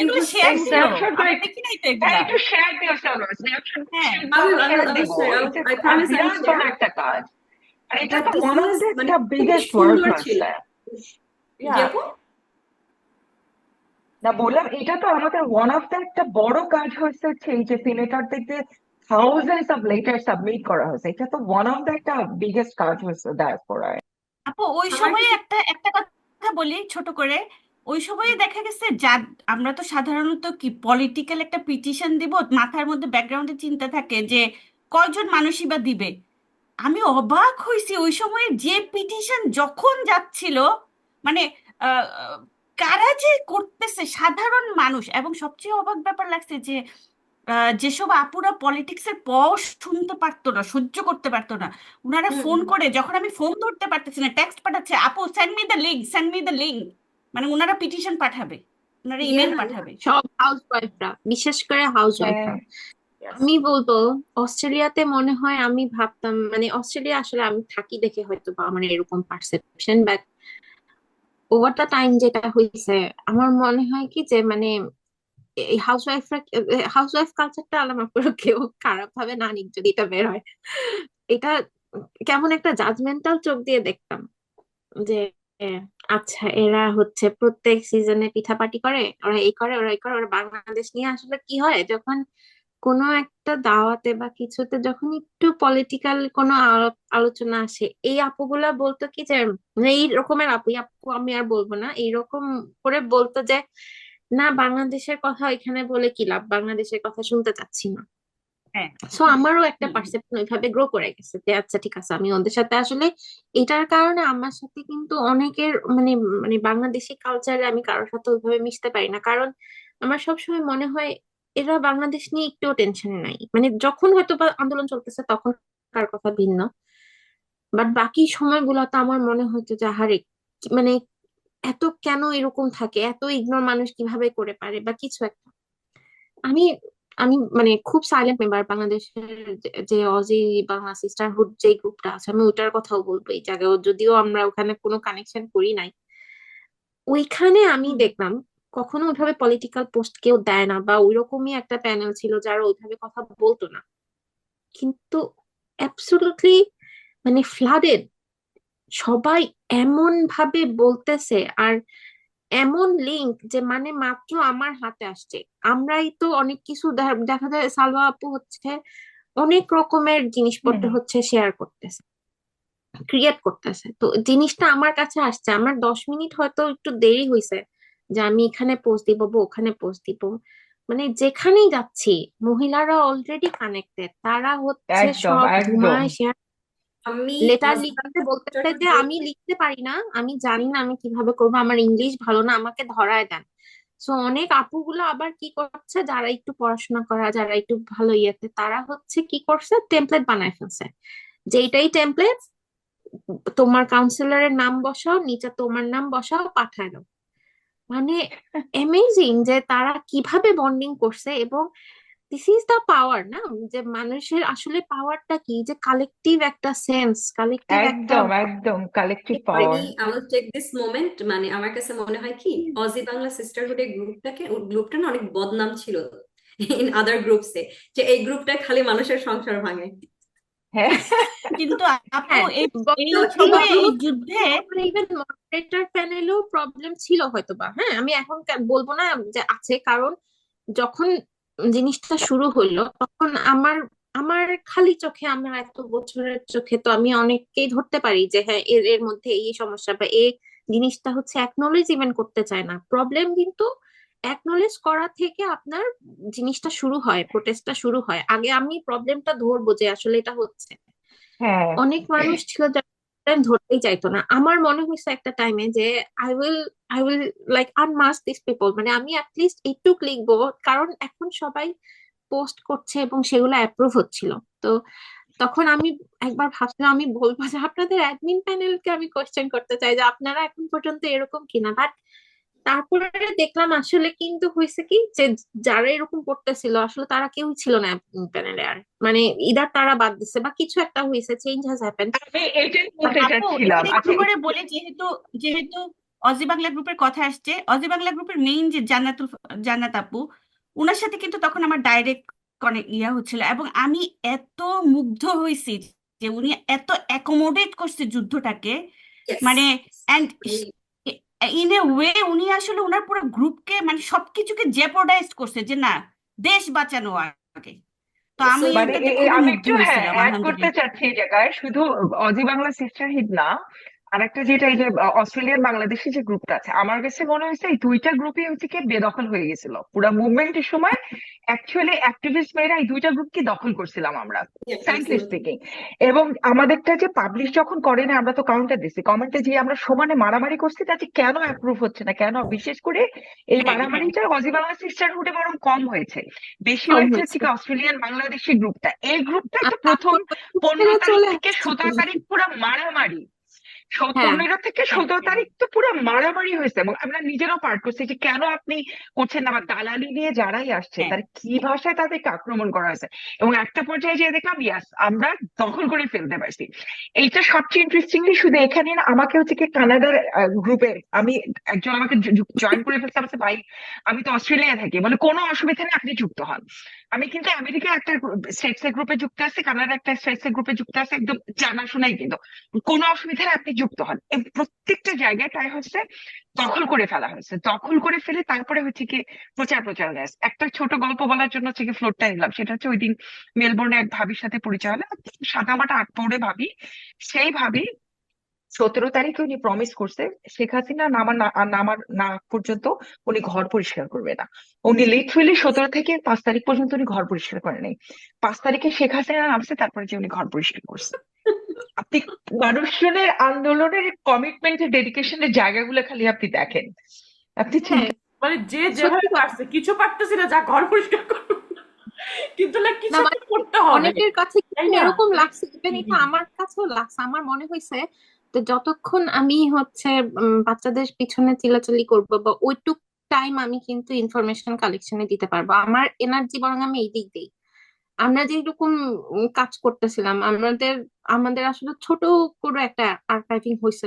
এগুলো was শেয়ার এই ছিল, স্ন্যাপশট আমি গুলো দেখি নাই তো হ্যাঁ এগুলা। একটু শেয়ার দিও সালোয়ার, স্ন্যাপশট হ্যাঁ I শেয়ার will দিব। share. I promise I will বিরাট বড় share. একটা কাজ, আর এটা But তো this ওয়ান অফ was মানে দ্য খুবই বিগেস্ট ওয়ার্ক সুন্দর ছিল। হচ্ছে। Yeah, দেখো না, বললাম এটা তো আমাদের ওয়ান অফ দ্য একটা বড় কাজ হচ্ছে এই যে সিনেটরদেরকে থাউজেন্ডস অফ লেটার সাবমিট করা হয়েছে, এটা তো ওয়ান অফ দ্য একটা বিগেস্ট কাজ হয়েছে ডায়াসপোরায়। আপু ওই আমার সময়ে কাছে একটা একটা কথা বলি ছোট করে। ওই সময়ে দেখা গেছে যা আমরা তো সাধারণত কি পলিটিক্যাল একটা পিটিশন দিব, মাথার মধ্যে ব্যাকগ্রাউন্ডে চিন্তা থাকে যে কয়জন মানুষই বা দিবে। আমি অবাক হয়েছি ওই সময়ে যে পিটিশন যখন যাচ্ছিল, মানে আহ, আহ, কারা যে করতেছে সাধারণ মানুষ। এবং সবচেয়ে অবাক ব্যাপার লাগছে যে যেসব আপুরা পলিটিক্সের শুনতে পারতো না, সহ্য করতে পারতো না, ওনারা হুম ফোন হুম। করে, যখন আমি ফোন ধরতে পারতেছি না, টেক্সট পাঠাচ্ছে, আপু send me the link, send me the link. মানে ওনারা পিটিশন পাঠাবে, ওনারা ইমেল Yeah, পাঠাবে। সব হাউসওয়াইফরা, বিশেষ করে হ্যাঁ, হাউসওয়াইফরা। Yes. আমি বলবো অস্ট্রেলিয়াতে মনে হয়, আমি ভাবতাম মানে অস্ট্রেলিয়া আসলে আমি থাকি দেখে হয়তো বা আমার এরকম perception, but over the time যেটা হয়েছে আমার মনে হয় কি যে মানে এই হাউসওয়াইফরা, হাউসওয়াইফ কালচারটা আলাদা করে কেউ খারাপ ভাবে না নিক যদি এটা বের হয়। এটা কেমন একটা জাজমেন্টাল চোখ দিয়ে দেখতাম যে আচ্ছা এরা হচ্ছে প্রত্যেক সিজনে পিঠাপাটি করে, ওরা এই করে ওরা এই করে, ওরা বাংলাদেশ নিয়ে আসলে কি হয় যখন কোনো একটা দাওয়াতে বা কিছুতে যখন একটু পলিটিক্যাল কোনো আলোচনা আসে, এই আপুগুলা বলতো কি যে মানে এই রকমের আপু, এই আপু আমি আর বলবো না, এইরকম করে বলতো যে না বাংলাদেশের কথা এখানে বলে কি লাভ, বাংলাদেশের কথা শুনতে চাচ্ছি না। হ্যাঁ। সো আমারও একটা হুম। পারসেপশন ওইভাবে গ্রো করে গেছে যে আচ্ছা ঠিক আছে, আমি ওদের সাথে আসলে এটার কারণে আমার সাথে কিন্তু অনেকের মানে মানে বাংলাদেশি কালচারে আমি কারোর সাথে ওইভাবে মিশতে পারি না, কারণ আমার সবসময় মনে হয় এরা বাংলাদেশ নিয়ে একটু টেনশনে নাই, মানে যখন হয়তো বা আন্দোলন চলতেছে তখন কার কথা ভিন্ন, বাট বাকি সময়গুলোতে আমার মনে হইতো যে আহারে মানে এত কেন এরকম থাকে, এত ইগনোর মানুষ কিভাবে করে পারে বা কিছু একটা। আমি আমি মানে খুব সাইলেন্ট মেম্বার বাংলাদেশের যে অজি বাংলা সিস্টারহুড যে গ্রুপটা আছে, আমি ওটার কথাও বলবো এই জায়গায়, যদিও আমরা ওখানে কোনো কানেকশন করি নাই। ওইখানে আমি হুম। দেখলাম কখনো ওইভাবে পলিটিক্যাল পোস্ট কেউ দেয় না, বা ওইরকমই একটা প্যানেল ছিল যারা ওইভাবে কথা বলতো না, কিন্তু অ্যাবসলিউটলি মানে ফ্লাডেড, সবাই এমন ভাবে বলতেছে, আর এমন লিংক যে মানে মাত্র আমার হাতে আসছে। আমরাই তো অনেক কিছু দেখা যায় সালওয়া আপু হচ্ছে অনেক রকমের জিনিসপত্র হুম, হচ্ছে শেয়ার করতেছে, ক্রিয়েট করতেছে, তো জিনিসটা আমার কাছে আসছে, আমার 10 মিনিট হয়তো একটু দেরি হয়েছে যে আমি এখানে পোস্ট দিব বা ওখানে পোস্ট দিব, মানে যেখানেই যাচ্ছি মহিলারা অলরেডি কানেক্টেড, তারা হচ্ছে একদম সব একদম। ধুমায় শেয়ার, আমি লেটার অজি লিখতে বাংলা বলতেছে সিস্টারহুড যে আমি গ্রুপে লিখতে পারি না, আমি জানি না আমি কিভাবে করবো, আমার ইংলিশ ভালো না, আমাকে ধরায় দেন। সো অনেক আপুগুলো আবার কি করছে, যারা একটু পড়াশোনা করা, যারা একটু ভালো ইয়েতে, তারা হচ্ছে কি করছে, টেমপ্লেট বানায় ফেলছে, যে এইটাই টেমপ্লেট, তোমার কাউন্সিলরের নাম বসাও, নিচে তোমার নাম বসাও, পাঠায় দাও। মানে অ্যামেজিং যে তারা কিভাবে বন্ডিং করছে, এবং দিস ইজ দ্য পাওয়ার না, যে মানুষের আসলে পাওয়ারটা কি, যে কালেকটিভ একটা সেন্স, কালেকটিভ একটা একদম একদম কালেকটিভ আমি power. I will take this moment, মানে আমার কাছে মনে হয় কি অজি বাংলা সিস্টারহুড এর গ্রুপটা না অনেক বদনাম ছিল ইন আদার গ্রুপসে, যে এই গ্রুপটা খালি মানুষের সংসার ভাঙে। হ্যাঁ, কিন্তু আপু হ্যাঁ, এই এই তো এই সময়ে এই গ্রুপ যুদ্ধে ইভেন মডারেটর প্যানেলেও প্রবলেম ছিল হয়তো বা, হ্যাঁ আমি এখন বলবো না যে আছে, কারণ যখন জিনিসটা শুরু হইলো তখন আমার আমার খালি চোখে, আমার এত বছরের চোখে তো আমি অনেককেই ধরতে পারি যে হ্যাঁ এর এর মধ্যে এই সমস্যা বা এই জিনিসটা হচ্ছে একনলেজ ইভেন করতে চায় না, প্রবলেম কিন্তু একনলেজ করা থেকে আপনার জিনিসটা শুরু হয়, প্রোটেস্টটা শুরু হয়, আগে আমি প্রবলেমটা ধরবো যে আসলে এটা হচ্ছে। হ্যাঁ, অনেক মানুষ ছিল যারা ধরতেই চাইতো না, আমার মনে হয়েছে একটা টাইমে যে I will like unmask this people, মানে আমি অ্যাটলিস্ট একটু লিখবো, কারণ এখন সবাই পোস্ট করছে এবং সেগুলো অ্যাপ্রুভ হচ্ছিল। তো তখন আমি একবার ভাবছিলাম আমি বলবো যে আপনাদের অ্যাডমিন প্যানেলকে আমি কোশ্চেন করতে চাই যে আপনারা এখন পর্যন্ত এরকম কিনা, বাট তারপরে দেখলাম আসলে কিন্তু হয়েছে কি যে যারা এরকম করতেছিল আসলে তারা কেউই ছিল না প্যানেলে, আর মানে ইদার তারা বাদ দিছে বা কিছু একটা হয়েছে, চেঞ্জ হ্যাজ হ্যাপেন। আমি এটাই বলতে আপু চাচ্ছিলাম। এখানে একটু আচ্ছা, করে বলি, যেহেতু যেহেতু অজি বাংলা গ্রুপের কথা আসছে, অজি বাংলা গ্রুপের মেইন যে জান্নাত আপু, ওনার সাথে কিন্তু তখন আমার ডাইরেক্ট অনেক ইয়া হচ্ছিল, এবং আমি এত মুগ্ধ হয়েছি যে উনি এত অ্যাকোমোডেট করছে যুদ্ধটাকে। ইয়েস, মানে অ্যান্ড আমি ইন এ ওয়ে উনি আসলে ওনার পুরো গ্রুপকে মানে সবকিছুকে জেপোর্ডাইজ করছে যে না, দেশ বাঁচানো আগে। তো আমি সো মানে এটাতে খুবই আমি মুগ্ধ একটু হ্যাঁ হয়েছিলাম অ্যাড করতে আলহামদুলিল্লাহ। চাচ্ছি এই জায়গায়, শুধু অজি বাংলা সিস্টারহুড না, আরেকটা যেটা এই যে অস্ট্রেলিয়ান বাংলাদেশি যে গ্রুপটা আছে, আমার কাছে মনে হয়েছে এই দুইটা গ্রুপই হচ্ছে কি বেদখল হয়ে গেছিল পুরো মুভমেন্টের সময়। অ্যাকচুয়ালি অ্যাক্টিভিস্ট মেয়েরা এই দুইটা গ্রুপকে দখল করছিলাম আমরা, yeah, ফ্র্যাঙ্কলি absolutely. স্পিকিং। এবং আমাদেরটা যে পাবলিশ যখন করে না, আমরা তো কাউন্টার দিছি, কমেন্টে যে আমরা সমানে মারামারি করছি তাতে কেন অ্যাপ্রুভ হচ্ছে না, কেন বিশেষ করে এই হ্যাঁ হ্যাঁ মারামারিটা অজি বাংলা সিস্টারহুডে বরং কম হয়েছে, বেশি কম হয়েছে হচ্ছে হয়েছে। কি অস্ট্রেলিয়ান বাংলাদেশি গ্রুপটা। এই গ্রুপটা আর তো প্রথম তারপর 15 তারিখ চলে থেকে আসছে 17 পুরো। তারিখ পুরো মারামারি, হ্যাঁ 15 থেকে হ্যাঁ 17 হ্যাঁ তারিখ তো পুরো মারামারি হয়েছে, এবং আমরা নিজেরাও পার্ট করছি যে কেন আপনি করছেন না, বা দালালি নিয়ে যারাই আসছে হ্যাঁ তার কি ভাষায় তাদেরকে আক্রমণ করা হয়েছে। এবং একটা পর্যায়ে যে দেখলাম ইয়াস আমরা দখল করে ফেলতে পারছি। এইটা সবচেয়ে ইন্টারেস্টিংলি শুধু এখানে না, আমাকে হচ্ছে কি কানাডার গ্রুপের আমি একজন আমাকে জয়েন করে ফেলতে বলছে, ভাই আমি তো অস্ট্রেলিয়া থাকি, বলে কোনো অসুবিধা নেই আপনি যুক্ত হন। আমি কিন্তু আমেরিকা একটা স্টেটস এর গ্রুপে যুক্ত আছি, কানাডা একটা স্টেটস এর গ্রুপে যুক্ত আছে, একদম জানাশোনাই কিন্তু কোনো অসুবিধা নেই আপনি যুক্ত হন। এই প্রত্যেকটা জায়গাটাই হচ্ছে দখল করে ফেলা হয়েছে, দখল করে ফেলে তারপরে হচ্ছে কি প্রচার প্রচার গ্যাস। একটা ছোট গল্প বলার জন্য হচ্ছে কি ফ্লোরটা নিলাম, সেটা হচ্ছে ওই দিন মেলবোর্নে এক ভাবির সাথে পরিচয় হলো, সাদামাটা আট পৌড়ে ভাবি। সেই ভাবি 17 তারিখে উনি প্রমিস করছে শেখ হাসিনা নামার না আগ পর্যন্ত উনি ঘর পরিষ্কার করবে না। উনি লিটারেলি 17 থেকে 5 তারিখ পর্যন্ত উনি ঘর পরিষ্কার করে নাই। 5 তারিখে শেখ হাসিনা নামছে, তারপরে যে উনি ঘর পরিষ্কার করছে। আপনি মানুষজনের আন্দোলনের কমিটমেন্টের ডেডিকেশনের জায়গাগুলো খালি আপনি দেখেন, আপনি হ্যাঁ চিন্তা মানে যে সত্যি যেভাবে কথা। পারছে, কিছু পারতেছি না, যা ঘর পরিষ্কার করো, কিন্তু like না কিছু একটা মানে করতে হবে, অনেকের কাছে তাই কিন্তু না? এরকম মানে লাগছে, ইভেন এটা আমার কাছেও লাগছে। আমার মনে হয়েছে যে যতক্ষণ আমি হচ্ছে বাচ্চাদের পিছনে চিল্লাচিল্লি করবো বা ওইটুক টাইম আমি কিন্তু ইনফরমেশন কালেকশনে দিতে পারবো, আমার এনার্জি বরং আমি এই দিক দিই। আমরা যেরকম কাজ করতেছিলাম, আমাদের আমাদের আসলে ছোট করে একটা আর্কাইভিং হয়েছে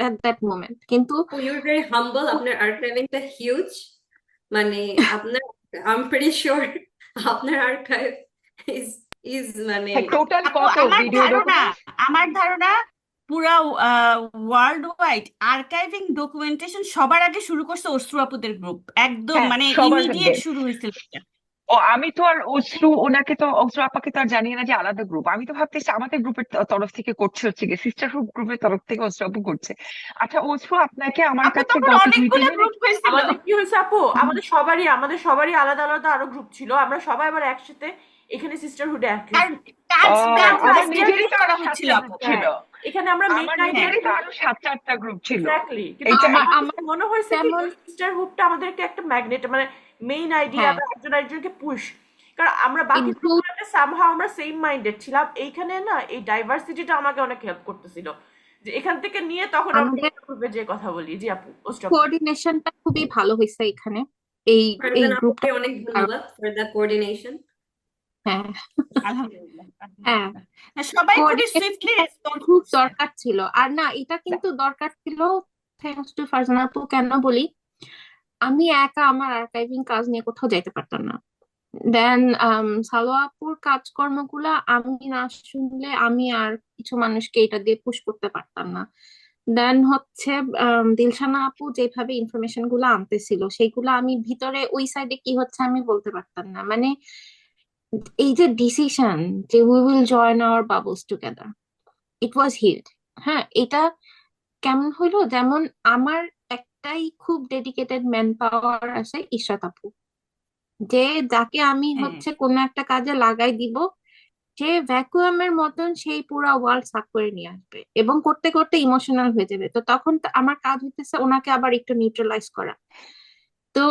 এট দ্যাট মোমেন্ট, কিন্তু Oh, you're very humble. আপনার আর্কাইভিংটা হিউজ। মানে আপনার I'm pretty sure আপনার আর্কাইভ is is মানে টোটাল আপু কত আমার ভিডিও ধারণা ডকুমেন্টস। আমার ধারণা পুরা ওয়ার্ল্ড ওয়াইড আর্কাইভিং ডকুমেন্টেশন সবার আগে শুরু করছে অশ্রু আপুদের গ্রুপ, একদম হ্যাঁ মানে সবার আগে। ইমিডিয়েট শুরু হয়েছিল এটা। ও আমি তো আর অশ্রু ওনাকে তো অশ্রু আপাকে তো আর জানি না যে আলাদা গ্রুপ, আমি তো ভাবতেছি আমাদের গ্রুপের তরফ থেকে করছে, হচ্ছে গিয়ে সিস্টারহুড গ্রুপের তরফ থেকে অশ্রু আপু করছে। আচ্ছা অশ্রু আপনাকে আমার আপু কাছে তখন গত অনেকগুলো 2 দিনে গ্রুপ হয়েছিল। আমাদের কি হয়েছে আপু, আমাদের সবারই আলাদা আলাদা আরো গ্রুপ ছিল, আমরা সবাই আবার একসাথে এখানে সিস্টারহুডে অ্যাড আর হয়েছি। কাজ কাজ আমার সিস্টারহুড, নিজেরই ডিস্ট্রিবিউট তো করা আরো হচ্ছিল 7টা আপু। গ্রুপ ছিল, হ্যাঁ, এখানে আমরা মেইন আমার আইডিয়া, নিজেরই তো আরো 7-8টা গ্রুপ ছিল। এক্স্যাক্টলি, কিন্তু এইটা আমার আমার আমার কাছে মনে হয়েছে কি যেমন সিস্টারহুডটা আমাদেরকে একটা ম্যাগনেট, মানে মেইন আইডিয়া হ্যাঁ বা একজন একজনকে পুশ, কারণ আমরা বাকি ইনক্লুড গ্রুপগুলোতে সামহাও আমরা সেম মাইন্ডেড ছিলাম, এইখানে না এই ডাইভার্সিটিটা আমাকে অনেক হেল্প করতেছিল, যে এখান থেকে নিয়ে তখন আমরা আমাদের গ্রুপে যে কথা বলি। জি আপু, ওস্টপ। কোঅর্ডিনেশনটা খুবই ভালো হয়েছে এখানে, এই এই ফারজানা গ্রুপটা। আপুকে অনেক ধন্যবাদ for the coordination. হ্যাঁ আলহামদুলিল্লাহ হ্যাঁ আলহামদুলিল্লাহ। না, সবাই খুবই সুইফটলি কোঅর্ডিনেশনটা রেসপন্স খুব করছে। দরকার ছিল। আর না, এটা কিন্তু দরকার ছিল থ্যাঙ্কস টু ফারজানা আপু। কেন বলি, আমি একা আমার আর্কাইভিং কাজ নিয়ে কোথাও যাইতে পারতাম না। দেন সালোয়া আপুর কাজকর্মগুলা আমি না শুনলে আমি আর কিছু মানুষকে এটা দিয়ে পুশ করতে পারতাম না। দেন হচ্ছে দিলশানা আপু যেভাবে ইনফরমেশন গুলো আনতেছিল সেইগুলো আমি ভিতরে ওই সাইডে কি হচ্ছে আমি বলতে পারতাম না। মানে এই যে ডিসিশন যে we will join our bubbles together, it was healed. হ্যাঁ, এটা কেমন হইলো, যেমন আমার একটাই খুব ডেডিকেটেড ম্যান পাওয়ার আছে, ইশরাত আপু, যে যাকে আমি হ্যাঁ হচ্ছে কোনো একটা কাজে লাগাই দিব, সে ভ্যাকুয়ামের মতন সেই পুরা ওয়ার্ল্ড সাফ করে নিয়ে আসবে এবং করতে করতে ইমোশনাল হয়ে যাবে। তো তখন তো আমার কাজ হইতেছে ওনাকে আবার একটু নিউট্রালাইজ করা। তো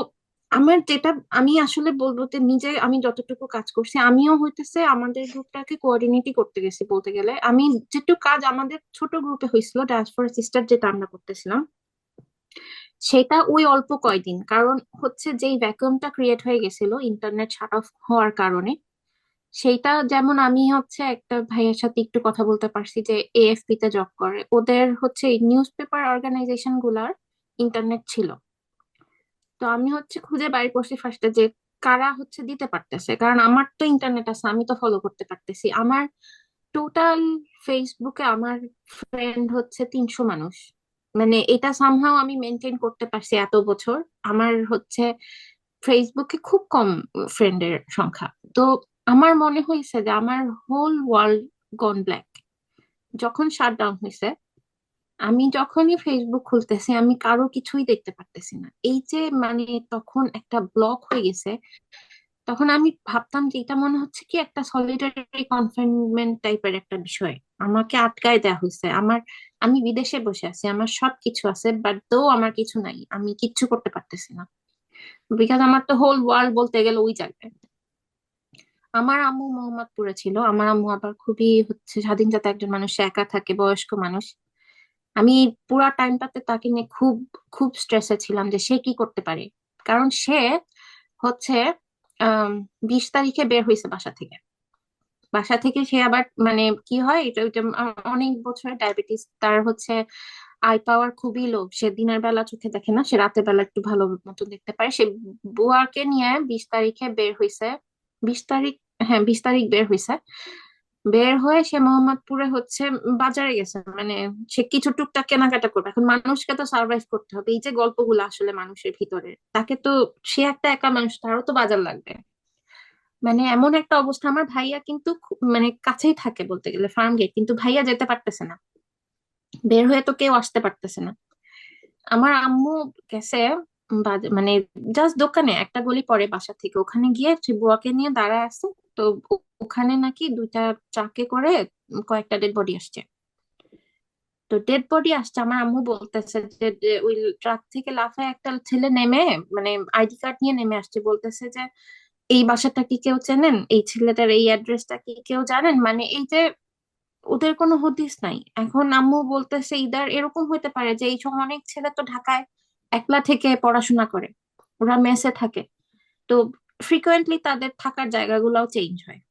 আমার যেটা আমি আসলে বলবো যে নিজে আমি যতটুকু কাজ করছি, আমিও হইতেছে আমাদের গ্রুপটাকে কোঅর্ডিনেটই করতে গেছি বলতে গেলে। আমি যেটুকু কাজ আমাদের ছোট গ্রুপে হয়েছিল ডায়াসপোরা সিস্টার যেটা আমরা করতেছিলাম, সেটা ওই অল্প কয়দিন, কারণ হচ্ছে যেই ভ্যাকুয়ামটা ক্রিয়েট হয়ে গেছিল ইন্টারনেট শাট অফ হওয়ার কারণে, সেইটা যেমন আমি হচ্ছে একটা ভাইয়ের সাথে একটু কথা বলতে পারছি যে এএফপি তে জব করে, ওদের হচ্ছে নিউজ পেপার অর্গানাইজেশন গুলার ইন্টারনেট ছিল। তো আমি হচ্ছে খুঁজে বাইর করছি ফার্স্টে যে কারা হচ্ছে দিতে পারতেছে, কারণ আমার তো ইন্টারনেট আছে, আমি তো ফলো করতে পারতেছি। আমার টোটাল ফেসবুকে আমার ফ্রেন্ড হচ্ছে 300 মানুষ, মানে এটা সামহাও আমি মেনটেন করতে পারছি এত বছর। আমার হচ্ছে ফেসবুকে খুব কম ফ্রেন্ডের সংখ্যা। তো আমার মনে হয়েছে যে আমার হোল ওয়ার্ল্ড গন ব্ল্যাক যখন শাটডাউন হয়েছে। আমি যখনই ফেসবুক খুলতেছি আমি কারো কিছুই দেখতে পারতেছি না। এই যে মানে তখন একটা ব্লক হয়ে গেছে, তখন আমি ভাবতাম যে এটা মনে হচ্ছে কি একটা সলিটারি কনফাইনমেন্ট টাইপের একটা বিষয়। আমাকে আটকায় দেওয়া হয়েছে। আমি বিদেশে বসে আছি, আমার সবকিছু আছে, বাট তো আমার কিছু নাই, আমি কিচ্ছু করতে পারতেছি না। বিকজ আমার তো হোল ওয়ার্ল্ড বলতে গেলে ওই জায়গায়। আমার আম্মু মোহাম্মদপুরে ছিল। আমার আম্মু আবার খুবই হচ্ছে স্বাধীনচেতা একজন মানুষ, সে একা থাকে, বয়স্ক মানুষ। আমি পুরা টাইমটাতে তাকে নিয়ে খুব খুব স্ট্রেসে ছিলাম যে সে কি করতে পারে। কারণ সে হচ্ছে 20 তারিখে বের হয়েছে বাসা থেকে সে আবার মানে কি হয় এটা ওইটা অনেক বছরের ডায়াবেটিস তার হচ্ছে। আই পাওয়ার খুবই লো, সে দিনের বেলা চোখে দেখে না, সে রাতের বেলা একটু ভালো মতো দেখতে পারে। সে বুয়াকে নিয়ে 20 তারিখে বের হয়েছে। 20 তারিখ, হ্যাঁ 20 তারিখ বের হয়েছে। বের হয়ে সে মোহাম্মদপুরে হচ্ছে বাজারে গেছে, মানে সে কিছু টুকটাক কেনাকাটা করবে। এখন মানুষকে তো সার্ভাইভ করতে হবে, এই যে গল্পগুলো আসলে মানুষের ভিতরে, তাকে তো, সে একটা একা মানুষ, তারও তো বাজার লাগবে। মানে এমন একটা অবস্থা। আমার ভাইয়া কিন্তু মানে কাছেই থাকে বলতে গেলে ফার্ম গেট, কিন্তু ভাইয়া যেতে পারতেছে না, বের হয়ে তো কেউ আসতে পারতেছে না। আমার আম্মু গেছে মানে জাস্ট দোকানে একটা গলি পরে বাসা থেকে, ওখানে গিয়ে সে বুয়াকে নিয়ে দাঁড়ায় আছে। তো ওখানে নাকি 2টা ট্রাকে করে কয়েকটা ডেড বডি আসছে। তো ডেড বডি আসছে, আমার আম্মু বলতেছে যে ওই ট্রাক থেকে লাফায় একটা ছেলে নেমে, মানে আইডি কার্ড নিয়ে নেমে আসছে, বলতেছে যে এই বাসাটা কি কেউ চেনেন, এই ছেলেটার এই অ্যাড্রেসটা কি কেউ জানেন। মানে এই যে ওদের কোনো হদিস নাই। এখন আম্মু বলতেছে ইদার এরকম হতে পারে যে এই সময় অনেক ছেলে তো ঢাকায় একলা থেকে পড়াশোনা করে, ওরা মেসে থাকে। তো ফ্রিকোয়েন্টলি তাদের থাকার জায়গাগুলোও চেঞ্জ হয়।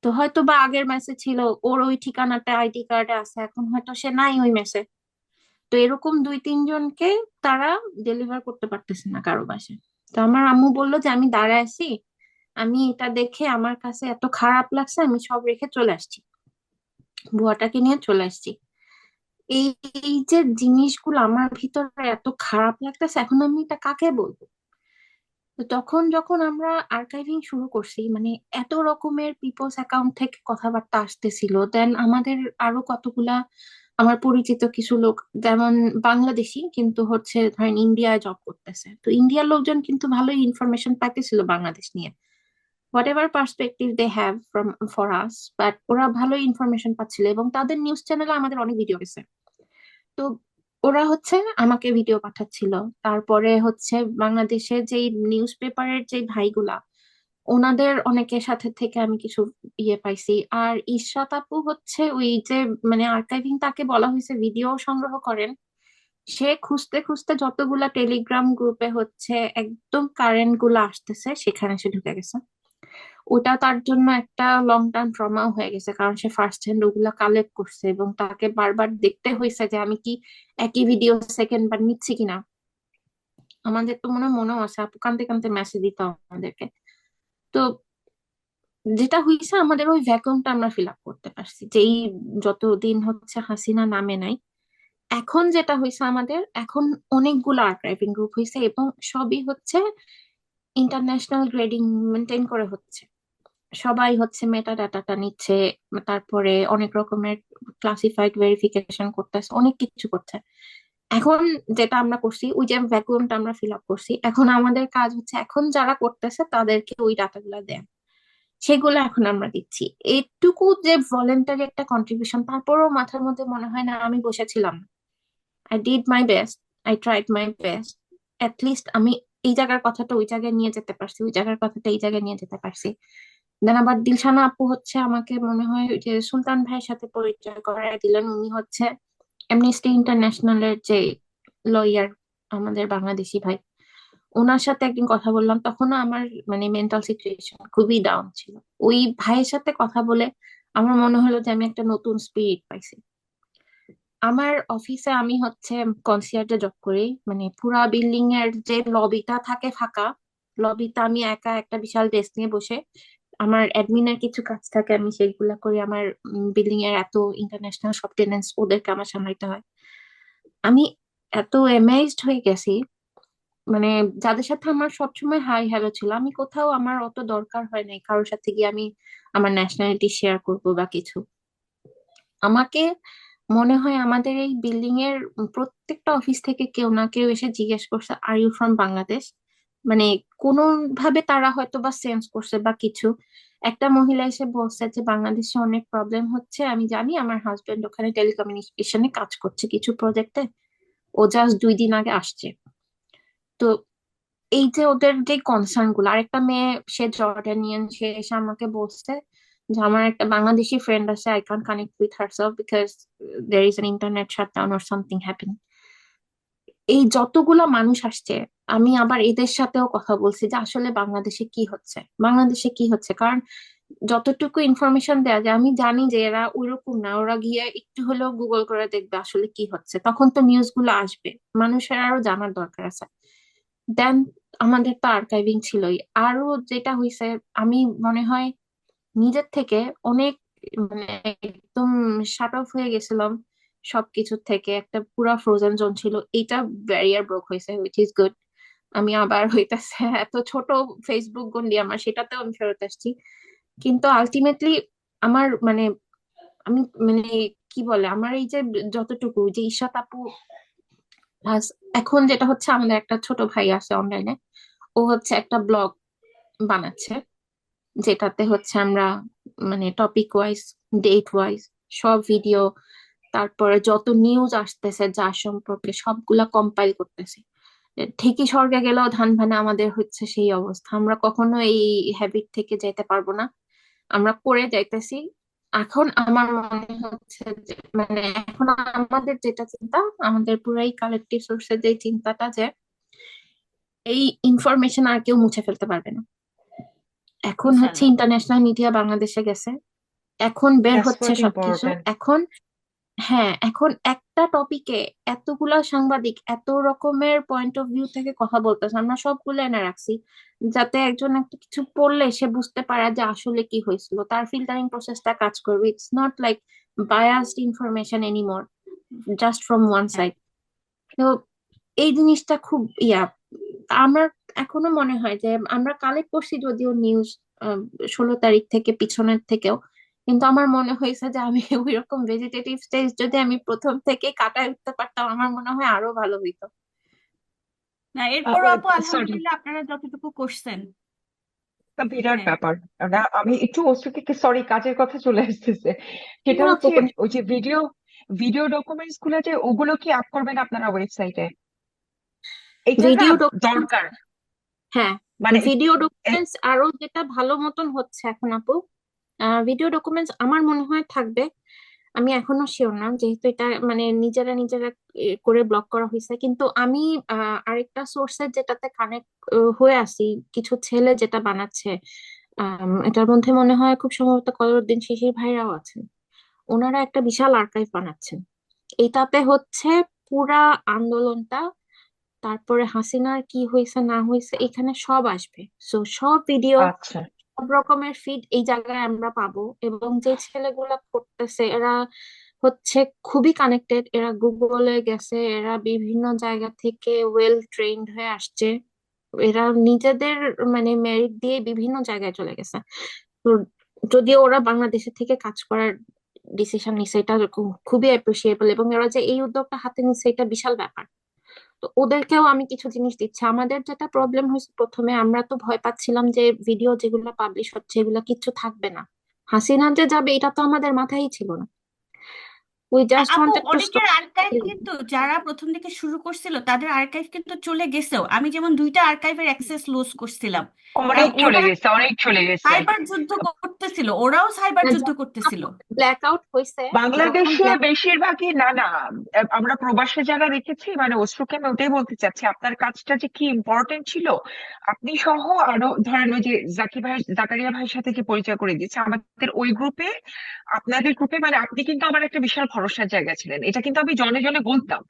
তো হয়তো বা আগের মেসে ছিল, ওর ওই ঠিকানাটা আইডি কার্ডে আছে, এখন হয়তো সে নাই ওই মেসে। তো এরকম 2-3 জনকে তারা ডেলিভার করতে পারতেছে না কারো বাসায়। তো আমার আম্মু বললো যে আমি দাঁড়ায় আছি, আমি এটা দেখে আমার কাছে এত খারাপ লাগছে, আমি সব রেখে চলে আসছি, বুয়াটাকে নিয়ে চলে আসছি। এই এই যে জিনিসগুলো আমার ভিতরে এত খারাপ লাগতেছে, এখন আমি এটা কাকে বলবো। তো তখন যখন আমরা আর্কাইভিং শুরু করছি, মানে এত রকমের পিপলস অ্যাকাউন্ট থেকে কথাবার্তা আসতেছিল, দেন আমাদের আরো কতগুলা আমার পরিচিত কিছু লোক, যেমন বাংলাদেশি কিন্তু হচ্ছে ধরেন ইন্ডিয়ায় জব করতেছে, তো ইন্ডিয়ার লোকজন কিন্তু ভালোই ইনফরমেশন পাইতেছিল বাংলাদেশ নিয়ে, whatever perspective they have from for us, but ওরা ভালো ইনফরমেশন পাচ্ছিল এবং তাদের নিউজ চ্যানেলে আমাদের অনেক ভিডিও গেছে। তো ওরা হচ্ছে আমাকে ভিডিও পাঠাচ্ছিল। তারপরে হচ্ছে বাংলাদেশের যে নিউজ পেপারের যে ভাইগুলা, ওনাদের অনেকের সাথে থেকে আমি কিছু ইয়ে পাইছি। আর ইশরাত আপু হচ্ছে ওই যে মানে আর্কাইভিং, তাকে বলা হয়েছে ভিডিও সংগ্রহ করেন, সে খুঁজতে খুঁজতে যতগুলা টেলিগ্রাম গ্রুপে হচ্ছে একদম কারেন্ট গুলা আসতেছে সেখানে সে ঢুকে গেছে। ওটা তার জন্য একটা লং টার্ম ট্রমাও হয়ে গেছে, কারণ সে ফার্স্ট হ্যান্ড ওগুলা কালেক্ট করছে এবং তাকে বারবার দেখতে হয়েছে যে আমি কি একই ভিডিও সেকেন্ড বার নিচ্ছি কিনা। আমাদের তো মনেও আছে, আপু কানতে কানতে মেসেজ দিত আমাদেরকে। তো যেটা হয়েছে, আমাদের ওই ভ্যাকুয়ামটা আমরা ফিল আপ করতে পারছি যেই যতদিন হচ্ছে হাসিনা নামে নাই। এখন যেটা হয়েছে, আমাদের এখন অনেকগুলো আর্কাইভিং গ্রুপ হয়েছে এবং সবই হচ্ছে ইন্টারন্যাশনাল গ্রেডিং মেনটেন করে হচ্ছে। সবাই হচ্ছে মেটা ডাটাটা নিচ্ছে, তারপরে অনেক রকমের ক্লাসিফাইড ভেরিফিকেশন করতেছে, অনেক কিছু করছে। এখন যেটা আমরা করছি, ওই যে ভ্যাকুয়ামটা আমরা ফিল আপ করছি, এখন আমাদের কাজ হচ্ছে এখন যারা করতেছে তাদেরকে ওই ডাটাগুলো দেন, সেগুলো এখন আমরা দিচ্ছি। এইটুকু যে ভলেন্টারি একটা কন্ট্রিবিউশন, তারপরেও মাথার মধ্যে মনে হয় না আমি বসেছিলাম। I did my best, I tried my best. List আমি এই জায়গার কথাটা ওই জায়গায় নিয়ে যেতে পারছি, ওই জায়গার কথাটা এই জায়গায় নিয়ে যেতে পারছি। দেন আবার দিলশানা আপু হচ্ছে আমাকে মনে হয় ওই যে সুলতান ভাইয়ের সাথে পরিচয় করায় দিলেন। উনি হচ্ছে অ্যামনেস্টি ইন্টারন্যাশনালের যে লয়ার, আমাদের বাংলাদেশি ভাই। ওনার সাথে একদিন কথা বললাম, তখনও আমার মানে মেন্টাল সিচুয়েশন খুবই ডাউন ছিল। ওই ভাইয়ের সাথে কথা বলে আমার মনে হলো যে আমি একটা নতুন স্পিরিট পাইছি। আমার অফিসে আমি হচ্ছে কনসিয়ার্জে জব করি, মানে পুরা বিল্ডিং এর যে লবিটা থাকে ফাঁকা, লবিতে আমি একা একটা বিশাল ডেস্ক নিয়ে বসে আমার অ্যাডমিনের কিছু কাজ থাকে, আমি সেইগুলা করি। আমার বিল্ডিং এর এত ইন্টারন্যাশনাল সব টেনেন্টস, ওদেরকে আমার সামলাইতে হয়। আমি এত এমেজড হয়ে গেছি, মানে যাদের সাথে আমার সবসময় হাই হ্যালো ছিল, আমি কোথাও আমার অত দরকার হয় নাই কারোর সাথে গিয়ে আমি আমার ন্যাশনালিটি শেয়ার করবো বা কিছু। আমাকে মনে হয় আমাদের এই বিল্ডিং এর প্রত্যেকটা অফিস থেকে কেউ না কেউ এসে জিজ্ঞেস করছে আর ইউ ফ্রম বাংলাদেশ, মানে কোনো ভাবে তারা হয়তো বা সেন্স করছে বা কিছু। একটা মহিলা এসে বলছে যে বাংলাদেশে অনেক প্রবলেম হচ্ছে, আমি জানি, আমার হাজবেন্ড ওখানে টেলিকমিউনিকেশনে কাজ করছে কিছু প্রজেক্টে, ও জাস্ট 2 দিন আগে আসছে। তো এই যে ওদের যে কনসার্ন গুলো, আরেকটা মেয়ে, সে জর্ডানিয়ান, সে এসে আমাকে বলছে যে আমার একটা বাংলাদেশি ফ্রেন্ড আছে, I can connect with herself because there is an internet shutdown or something happening. এই যতগুলো মানুষ আসছে, আমি আবার এদের সাথেও কথা বলছি যে আসলে বাংলাদেশে কি হচ্ছে, বাংলাদেশে কি হচ্ছে। কারণ যতটুকু ইনফরমেশন দেওয়া যায়, আমি জানি যে এরা ওইরকম না, ওরা গিয়ে একটু হলেও গুগল করে দেখবে আসলে কি হচ্ছে, তখন তো নিউজ গুলো আসবে, মানুষের আরো জানার দরকার আছে। দেন আমাদের তো আর্কাইভিং ছিলই। আরো যেটা হয়েছে, আমি মনে হয় নিজের থেকে অনেক, মানে একদম শাট অফ হয়ে গেছিলাম সবকিছুর থেকে, একটা পুরা ফ্রোজেন জোন ছিল, এইটা ব্যারিয়ার ব্রোক হয়েছে, হুইচ ইজ গুড। আমি আবার হইতাছে এত ছোট ফেসবুক গন্ডি আমার, সেটাতেও আমি ফেরত আসছি। কিন্তু আলটিমেটলি আমার মানে, আমি মানে কি বলে, আমার এই যে যতটুকু যে ঈশাত আপু, plus এখন যেটা হচ্ছে, আমাদের একটা ছোট ভাই আছে অনলাইনে, ও হচ্ছে একটা ব্লগ বানাচ্ছে, যেটাতে হচ্ছে আমরা মানে টপিক ওয়াইজ, ডেট ওয়াইজ সব ভিডিও, তারপরে যত নিউজ আসতেছে যার সম্পর্কে সবগুলা কম্পাইল করতেছি। ঠিকই স্বর্গে গেলেও ধান ভানে আমাদের হচ্ছে সেই অবস্থা, আমরা কখনো এই হ্যাবিট থেকে যেতে পারবো না, আমরা করে যাইতেছি। এখন আমার মনে হচ্ছে যে মানে এখন আমাদের যেটা চিন্তা, আমাদের পুরাই কালেকটিভ সোর্সের যে চিন্তাটা, যে এই ইনফরমেশন আর কেউ মুছে ফেলতে পারবে না। এখন হচ্ছে ইনশাল্লাহ। ইন্টারন্যাশনাল মিডিয়া বাংলাদেশে গেছে, এখন বের দ্যাটস হচ্ছে হোয়াট সবকিছু। ইম্পর্টেন্ট। এখন হ্যাঁ, এখন একটা টপিকে এতগুলা সাংবাদিক এত রকমের পয়েন্ট অফ ভিউ থেকে কথা বলতেছে, আমরা সবগুলো এনে রাখছি যাতে একজন একটা কিছু পড়লে সে বুঝতে পারে যে আসলে কি হয়েছিল, তার ফিল্টারিং প্রসেসটা কাজ করবে। It's not like biased information anymore, just from one হ্যাঁ। সাইড। তো এই জিনিসটা খুব আমার এখনো মনে হয় যে আমরা কালেক্ট করছি যদিও নিউজ 16 তারিখ থেকে পিছনের থেকেও, কিন্তু আমার মনে হয়েছে যে আমি ওই রকম ভেজিটেটিভ স্টেজ যদি আমি প্রথম থেকে কাটায় উঠতে পারতাম, আমার মনে হয় আরো ভালো হইতো। না, এরপরও আপু সরি, আলহামদুলিল্লাহ আপনারা যতটুকু করছেন। বিরাট হ্যাঁ। ব্যাপার। না, আমি একটু অস্ত্রকে, সরি, কাজের কথা চলে আসতেছে। সেটা কোনো হচ্ছে আপত্তি ওই যে ভিডিও ভিডিও ডকুমেন্টস গুলো, যে ওগুলো কি আপ করবেন আপনারা ওয়েবসাইটে? এটা না ভিডিও, দরকার, হ্যাঁ, মানে ভিডিও এ- ডকুমেন্টস আরো যেটা ভালো মতন হচ্ছে এখন আপু, ভিডিও ডকুমেন্টস আমার মনে হয় থাকবে। আমি এখনো শিওর না, যেহেতু এটা মানে নিজেরা নিজেরা করে ব্লক করা হয়েছে, কিন্তু আমি আরেকটা সোর্সের যেটাতে কানেক্ট হয়ে আছি, কিছু ছেলে যেটা বানাচ্ছে, এটার মধ্যে মনে হয় খুব সম্ভবত কলরুদ্দিন শিশির ভাইরাও আছেন, ওনারা একটা বিশাল আর্কাইভ বানাচ্ছেন। এটাতে হচ্ছে পুরা আন্দোলনটা, তারপরে হাসিনার কি হয়েছে না হয়েছে এখানে সব আসবে। সো সব ভিডিও, আচ্ছা, সব রকমের ফিড এই জায়গায় আমরা পাবো। এবং যে ছেলেগুলা করতেছে এরা হচ্ছে খুবই কানেক্টেড, এরা গুগলে গেছে, এরা বিভিন্ন জায়গা থেকে ওয়েল ট্রেন্ড হয়ে আসছে, এরা নিজেদের মানে মেরিট দিয়ে বিভিন্ন জায়গায় চলে গেছে। তো যদিও ওরা বাংলাদেশে থেকে কাজ করার ডিসিশন নিছে, এটা খুবই অ্যাপ্রিসিয়েবল, এবং ওরা যে এই উদ্যোগটা হাতে নিচ্ছে এটা বিশাল ব্যাপার। তো ওদেরকেও আমি কিছু জিনিস দিচ্ছি। আমাদের যেটা প্রবলেম হয়েছে প্রথমে, আমরা তো ভয় পাচ্ছিলাম যে ভিডিও যেগুলো পাবলিশ হচ্ছে এগুলো কিচ্ছু থাকবে না, হাসিনা যে যাবে এটা তো আমাদের মাথায় ছিল না। উই জাস্ট আপু ওয়ান্টেড টু অনেকের স্টপ। আর্কাইভ কিন্তু, যারা প্রথম দিকে শুরু করছিল তাদের আর্কাইভ কিন্তু চলে গেছেও। আমি যেমন 2টা আর্কাইভের অ্যাক্সেস লুজ করছিলাম, কারণ অনেক চলে ওরা গেছে, অনেক চলে গেছে। সাইবার যুদ্ধ করতেছিল, ওরাও সাইবার যুদ্ধ করতেছিল। ব্ল্যাক আউট হয়েছে, যখন বাংলাদেশে ব্ল্যাক, বেশিরভাগই, না না, আমরা প্রবাসে যারা রেখেছি, মানে অশ্রুকে আমি ওটাই বলতে চাচ্ছি, আপনার কাজটা যে কি ইম্পর্টেন্ট ছিল। আপনি সহ আরো, ধরেন ওই যে জাকি ভাই, জাকারিয়া ভাইয়ের সাথে যে পরিচয় করে দিয়েছে আমাদের ওই গ্রুপে, আপনাদের গ্রুপে, মানে আপনি কিন্তু আমার একটা বিশাল ভরসার জায়গা ছিলেন। এটা কিন্তু আমি জনে জনে বলতাম,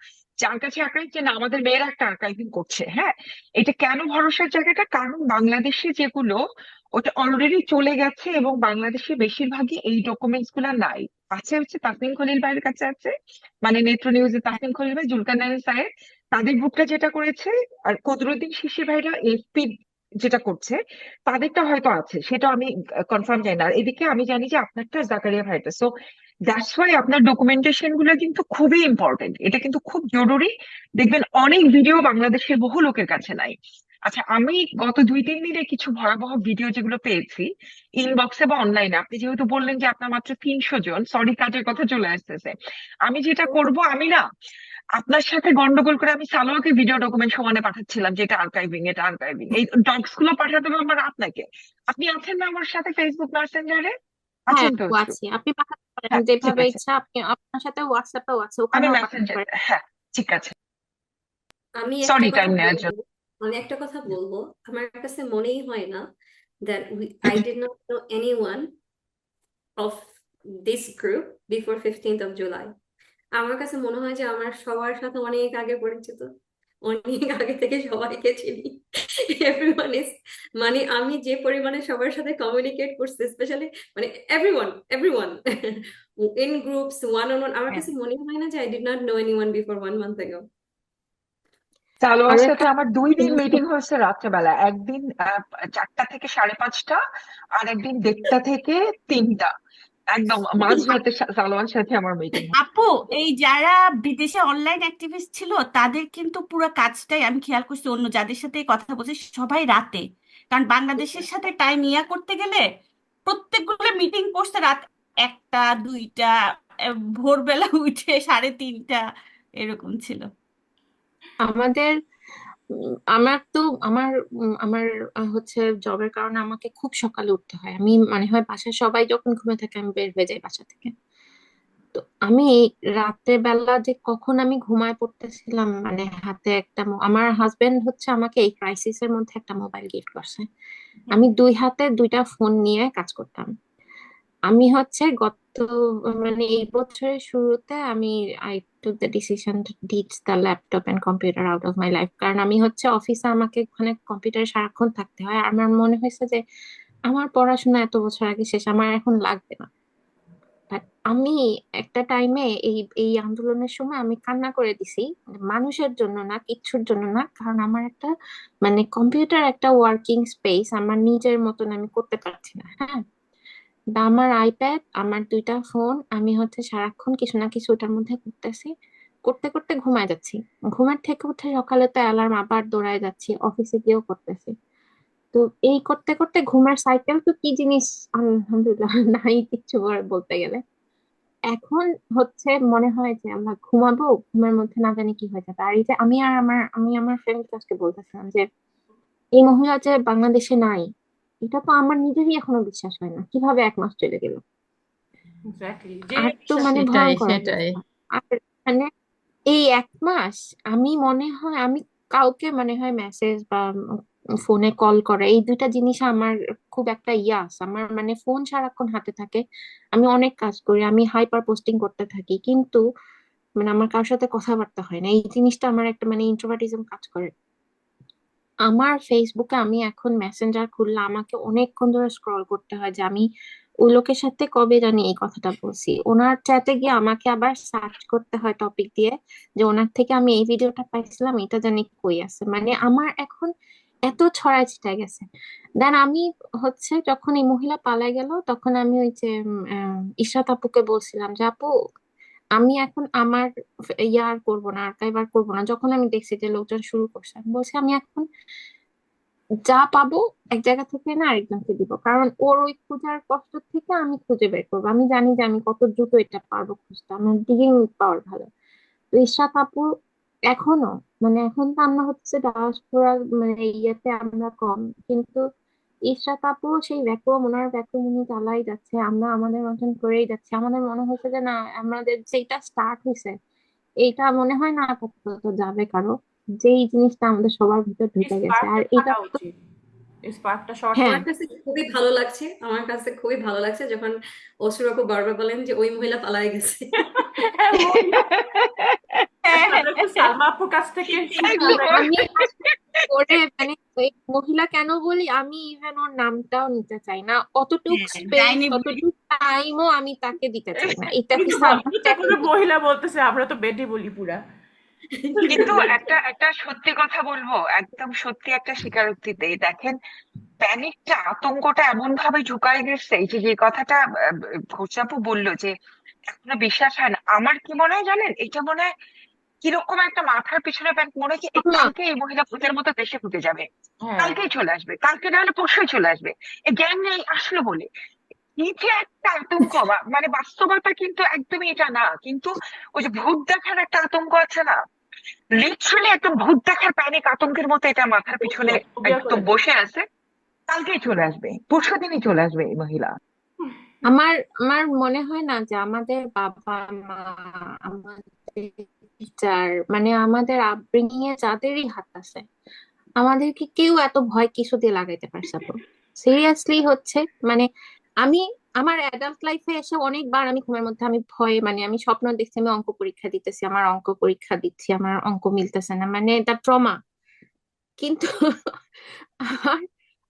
যার কাছে আর্কাইভ, যে না আমাদের মেয়েরা একটা আর্কাইভিং করছে। হ্যাঁ, এটা কেন ভরসার জায়গাটা, কারণ বাংলাদেশে যেগুলো, ওটা অলরেডি চলে গেছে এবং বাংলাদেশে বেশিরভাগই এই ডকুমেন্টস গুলা নাই। আছে হচ্ছে তাসনিম খলিল ভাইয়ের কাছে আছে, মানে নেত্র নিউজে তাসনিম খলিল ভাই, জুলকারনাইন স্যার তাদের গ্রুপটা যেটা করেছে, আর কদরুদ্দিন শিশির ভাইরা এফপি যেটা করছে, তাদেরটা হয়তো আছে, সেটা আমি কনফার্ম জানি না। আর এদিকে আমি জানি যে আপনারটা জাকারিয়া ভাইটা, সো দ্যাটস ওয়াই আপনার ডকুমেন্টেশন গুলো কিন্তু খুবই ইম্পর্টেন্ট, এটা কিন্তু খুব জরুরি। দেখবেন অনেক ভিডিও বাংলাদেশের বহু লোকের কাছে নাই। আচ্ছা, আমি গত 2-3 দিনে কিছু ভয়াবহ ভিডিও যেগুলো পেয়েছি ইনবক্সে বা অনলাইনে, আপনি যেহেতু বললেন যে আপনার মাত্র 300 জন, সরি কাজের কথা চলে আসতেছে, আমি যেটা করব, আমি না আপনার সাথে গন্ডগোল করে আমি সালোয়ারকে ভিডিও ডকুমেন্ট সমানে পাঠাচ্ছিলাম যে এটা আর্কাইভিং, এটা আর্কাইভিং, এই ডক্স গুলো পাঠাতে হবে আমার আপনাকে। আপনি আছেন না আমার সাথে ফেসবুক মেসেঞ্জারে? হ্যাঁ আছেন তো? আপু, আছি। আপনি পাঠাতে পারেন হ্যাঁ, ঠিক যেভাবে আছে, ইচ্ছা। আপনি আপনার সাথে হোয়াটসঅ্যাপেও আছে, আমি ওখানেও পাঠাতে মেসেঞ্জার, পারেন। হ্যাঁ, ঠিক আছে। আমি একটা সরি কথা টাইম নেওয়ার বলবো, জন্য। আমি একটা কথা বলবো, আমার কাছে মনেই হয় না that I did not know anyone of this group before 15th of July. আমার কাছে মনে হয় যে আমার সবার সাথে অনেক আগে পরিচিত, অনেক আগে থেকে সবাইকে চিনি। এভরিওয়ান ইজ, মানে আমি যে পরিমাণে সবার সাথে কমিউনিকেট করছি, স্পেশালি মানে everyone in groups, one on one, আমার হ্যাঁ, কাছে মনে হয় না যে I did not know anyone before 1 month ago. Salwar আরো সাথে একটা আমার 2 দিন মিটিং হয়েছে রাত্রেবেলা, একদিন 4টা থেকে 5:30, আর একদিন 1:30 থেকে 3টা, একদম মাঝরাতে সালোয়ার সাথে আমার মিটিং। আপু, এই যারা বিদেশে অনলাইন অ্যাক্টিভিস্ট ছিল তাদের কিন্তু পুরো কাজটাই আমি খেয়াল করছি, অন্য যাদের সাথে কথা বলছি সবাই রাতে, কারণ বাংলাদেশের সাথে টাইম ইয়া করতে গেলে প্রত্যেকগুলো মিটিং করছে রাত 1টা 2টা, ভোরবেলা উঠে 3:30 এরকম ছিল। আমাদের আমার তো আমার আমার হচ্ছে জবের কারণে আমাকে খুব সকালে উঠতে হয়। আমি মানে হয় বাসায় সবাই যখন ঘুমে থাকে আমি বের হয়ে যাই বাসা থেকে। তো আমি রাতের বেলা যে কখন আমি ঘুমায় পড়তেছিলাম, মানে হাতে একটা আমার হাজবেন্ড হচ্ছে আমাকে এই ক্রাইসিসের মধ্যে একটা মোবাইল গিফট করছে। আমি 2 হাতে 2টা ফোন নিয়ে কাজ করতাম। আমি হচ্ছে মানে এই বছরের শুরুতে আমি I took the decision to ditch the laptop and computer out of my life, কারণ আমি হচ্ছে অফিসে আমাকে ওখানে কম্পিউটারে সারাক্ষণ থাকতে হয়। আমার মনে হয়েছে যে আমার পড়াশোনা এত বছর আগে শেষ, আমার এখন লাগবে না। But আমি একটা টাইমে এই এই আন্দোলনের সময় আমি কান্না করে দিছি, মানুষের জন্য না, কিচ্ছুর জন্য না, কারণ আমার একটা মানে কম্পিউটার একটা ওয়ার্কিং স্পেস আমার নিজের মতন আমি করতে পারছি না। হ্যাঁ, বা আমার আইপ্যাড, আমার 2টা ফোন, আমি হচ্ছে সারাক্ষণ কিছু না কিছু ওটার মধ্যে করতেছি, করতে করতে ঘুমায় যাচ্ছি। ঘুমের থেকে উঠে সকালে তো অ্যালার্ম আবার দৌড়ায় যাচ্ছি, অফিসে গিয়েও করতেছি। তো এই করতে করতে ঘুমের সাইকেল তো কি জিনিস, আলহামদুলিল্লাহ নাই কিচ্ছু বলতে গেলে। এখন হচ্ছে মনে হয় যে আমরা ঘুমাবো, ঘুমের মধ্যে না জানি কি হয়ে যাবে। আর এই যে আমি আমার ফ্রেন্ড কাছকে বলতেছিলাম যে এই মহিলা যে বাংলাদেশে নাই, এটা তো আমার নিজেরই এখনো বিশ্বাস হয় না, কিভাবে 1 মাস চলে গেল। এক্স্যাক্টলি, যে আর তো বিশ্বাস মানে সেটাই ভয়ঙ্কর সেটাই অবস্থা। আর মানে এই 1 মাস আমি মনে হয় আমি কাউকে মনে হয় মেসেজ বা ফোনে কল করা, এই 2টা জিনিস আমার খুব একটা ইয়া আছে। আমার মানে ফোন সারাক্ষণ হাতে থাকে, আমি অনেক কাজ করি, আমি হাইপার পোস্টিং করতে থাকি, কিন্তু মানে আমার কারোর সাথে কথাবার্তা হয় না। এই জিনিসটা আমার একটা মানে ইন্ট্রোভার্টিজম কাজ করে। আমার ফেসবুকে আমি এখন মেসেঞ্জার খুললে আমাকে অনেকক্ষণ ধরে স্ক্রল করতে হয় যে আমি ওই লোকের সাথে কবে জানি এই কথাটা বলছি, ওনার চ্যাটে গিয়ে আমাকে আবার সার্চ করতে হয় টপিক দিয়ে যে ওনার থেকে আমি এই ভিডিওটা পাইছিলাম, এটা জানি কই আছে। মানে আমার এখন এত ছড়ায় ছিটায় গেছে। দেন আমি হচ্ছে যখন এই মহিলা পালাই গেল, তখন আমি ওই যে ইশরাত আপুকে বলছিলাম যে আপু আমি এখন আমার ইয়ার করবো না, আর্কাইভ আর করবো না। যখন আমি দেখছি যে লোকজন শুরু করছে, আমি বলছি আমি এখন যা পাবো এক জায়গা থেকে না আরেকজনকে দিব, কারণ ওর ওই খোঁজার কষ্ট থেকে আমি খুঁজে বের করবো। আমি জানি যে আমি কত দ্রুত এটা পারবো খুঁজতে, আমার ডিগিং পাওয়ার ভালো। তো ইশরাত আপু এখনো, মানে এখন তো আমরা হচ্ছে ডায়াসপোরা মানে ইয়েতে আমরা কম, কিন্তু ইশরাত আপু সেই ভ্যাকুয়াম, ওনার ভ্যাকুয়াম উনি চালাই যাচ্ছে, আমরা আমাদের মতন করেই যাচ্ছি। আমাদের মনে হচ্ছে যে না, আমাদের যেটা স্টার্ট হয়েছে এইটা মনে হয় না আপাতত যাবে কারো, যেই জিনিসটা আমাদের সবার ভিতর ঢুকে গেছে। আর স্পার্কটা এটা থাকা তো উচিত, স্পার্কটা শর্ট হ্যাঁ আমার কাছে খুবই ভালো লাগছে, আমার কাছে খুবই ভালো লাগছে যখন অসুর আপু বারবার বলেন যে ওই মহিলা পালায় গেছে। হ্যাঁ, মহিলা, হ্যাঁ, আমরা একটু সালমা আপুর কাছ থেকে আমি শুনতে চাই। আমি ওরে মানে ওই মহিলা কেন বলি, আমি ইভেন ওর নামটাও নিতে চাই না। অতটুক স্পেস, যাইনি বলি। অতটুক টাইমও আমি তাকে দিতে চাই না। এটা কি ভদ্রতা করে মহিলা বলতেছে, আমরা তো বেটে বলি পুরা। কিন্তু একটা একটা সত্যি কথা বলবো, একদম সত্যি একটা স্বীকারোক্তি দেই, দেখেন প্যানিকটা, আতঙ্কটা এমন ভাবে ঢুকায় গেছে, এই যে যে কথাটা ঘোষাপু বললো যে এখনো বিশ্বাস হয় না, আমার কি মনে হয় জানেন, এটা মনে হয় কিরকম একটা মাথার পিছনে ব্যাংক, মনে হয় কি এই না, কালকে এই মহিলা ভূতের মতো দেশে ঢুকে যাবে, হ্যাঁ, কালকেই চলে আসবে, কালকে না হলে পরশুই চলে আসবে, এই জ্ঞান নেই আসলো বলে। এই যে একটা আতঙ্ক, মানে বাস্তবতা কিন্তু একদমই এটা না, কিন্তু ওই যে ভূত দেখার একটা আতঙ্ক আছে না, লিটারালি একদম ভূত দেখার প্যানিক আতঙ্কের মতো এটা মাথার পিছনে ফোবিয়া করে একদম দেয়। বসে আছে, কালকেই চলে আসবে, পরশু দিনই চলে আসবে এই মহিলা। আমার আমার মনে হয় না যে আমাদের বাবা মা, আমাদের টিচার, মানে আমাদের আপব্রিঙ্গিং এ যাদেরই হাত আছে, আমাদেরকে কেউ এত ভয় কিছু দিয়ে লাগাইতে পারছে তো সিরিয়াসলি হচ্ছে। মানে আমি আমার অ্যাডাল্ট লাইফে এসে অনেকবার আমি ঘুমের মধ্যে আমি ভয়ে, মানে আমি স্বপ্ন দেখছি আমি অঙ্ক পরীক্ষা দিতেছি, আমার অঙ্ক পরীক্ষা দিচ্ছি, আমার অঙ্ক মিলতেছে না, মানে এটা ট্রমা। কিন্তু আমার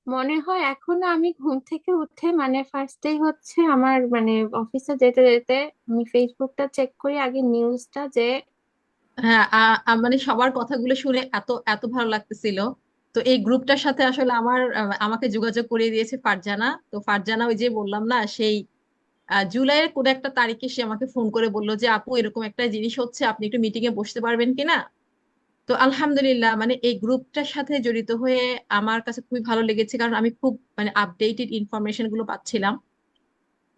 মনে হয় এখন আমি ঘুম থেকে উঠে মানে ফার্স্টেই হচ্ছে আমার মানে অফিসে যেতে যেতে আমি ফেসবুকটা চেক করি আগে, নিউজটা যে হ্যাঁ, মানে সবার কথাগুলো শুনে এত এত ভালো লাগতেছিল। তো এই গ্রুপটার সাথে আসলে আমাকে যোগাযোগ করিয়ে দিয়েছে ফারজানা। তো ফারজানা ওই যে বললাম না, সেই জুলাইয়ের কোন একটা তারিখে সে আমাকে ফোন করে বললো যে আপু এরকম একটা জিনিস হচ্ছে, আপনি একটু মিটিং এ বসতে পারবেন কিনা। তো আলহামদুলিল্লাহ, মানে এই গ্রুপটার সাথে জড়িত হয়ে আমার কাছে খুবই ভালো লেগেছে, কারণ আমি খুব মানে আপডেটেড ইনফরমেশন গুলো পাচ্ছিলাম।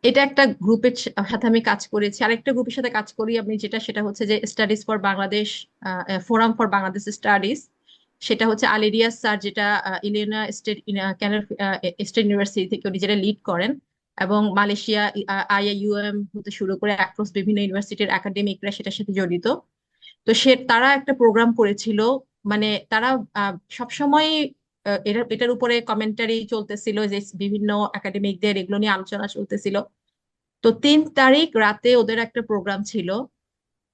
এটা একটা গ্রুপের সাথে আমি কাজ করেছি, আরেকটা গ্রুপের সাথে কাজ করি আমি, সেটা হচ্ছে যে studies for Bangladesh, forum for Bangladesh studies. সেটা হচ্ছে আলিরিয়াস স্যার, যেটা ইলিনয় স্টেট স্টেট ইউনিভার্সিটি থেকে উনি যেটা লিড করেন, এবং মালয়েশিয়া আইআইইউএম হতে শুরু করে অ্যাক্রস বিভিন্ন ইউনিভার্সিটির একাডেমিকরা সেটার সাথে জড়িত। তো তারা একটা প্রোগ্রাম করেছিল, মানে তারা সবসময় এটার উপরে কমেন্টারি চলতেছিল, যে বিভিন্ন একাডেমিকদের এগুলো নিয়ে আলোচনা চলতেছিল। তো 3 তারিখ রাতে ওদের একটা প্রোগ্রাম ছিল,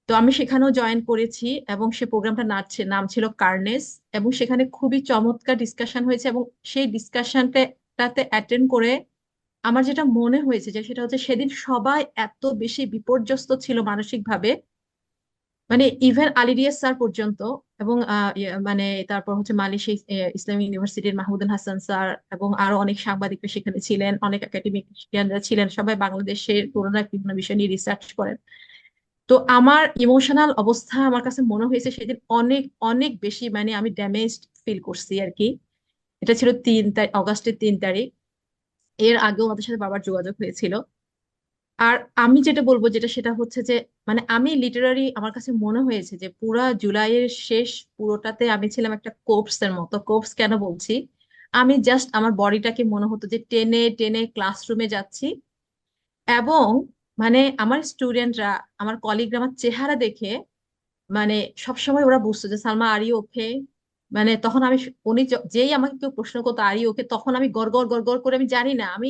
তো আমি সেখানেও জয়েন করেছি, এবং সে প্রোগ্রামটা নাম ছিল কার্নেস। এবং সেখানে খুবই চমৎকার ডিসকাশন হয়েছে, এবং সেই ডিসকাশনটাতে অ্যাটেন্ড করে আমার যেটা মনে হয়েছে যে সেটা হচ্ছে সেদিন সবাই এত বেশি বিপর্যস্ত ছিল মানসিকভাবে, মানে ইভেন আলিরিয়াস স্যার পর্যন্ত, এবং মানে তারপর হচ্ছে মালয়েশিয়া ইসলামী ইউনিভার্সিটির মাহমুদুল হাসান স্যার, এবং আরো অনেক সাংবাদিকরা সেখানে ছিলেন, অনেক একাডেমিকরা ছিলেন, সবাই বাংলাদেশের করোনা বিভিন্ন বিষয় নিয়ে রিসার্চ করেন। তো আমার ইমোশনাল অবস্থা আমার কাছে মনে হয়েছে সেদিন অনেক অনেক বেশি, মানে আমি ড্যামেজড ফিল করছি আর কি। এটা ছিল অগাস্টের 3 তারিখ। এর আগেও আমাদের সাথে বাবার যোগাযোগ হয়েছিল। আর আমি যেটা বলবো সেটা হচ্ছে যে, মানে আমি লিটারারি আমার কাছে মনে হয়েছে যে পুরা জুলাইয়ের শেষ পুরোটাতে আমি ছিলাম একটা কোর্পস এর মতো। কোর্পস কেন বলছি, আমি জাস্ট আমার বডিটাকে মনে হতো যে টেনে টেনে ক্লাসরুমে যাচ্ছি, এবং মানে আমার স্টুডেন্টরা, আমার কলিগরা আমার চেহারা দেখে মানে সবসময় ওরা বুঝতো যে সালমা আর ইউ ওকে। মানে তখন আমি উনি যেই আমাকে কেউ প্রশ্ন করতো আর ইউ ওকে, তখন আমি গড়গড় গড়গড় করে, আমি জানি না, আমি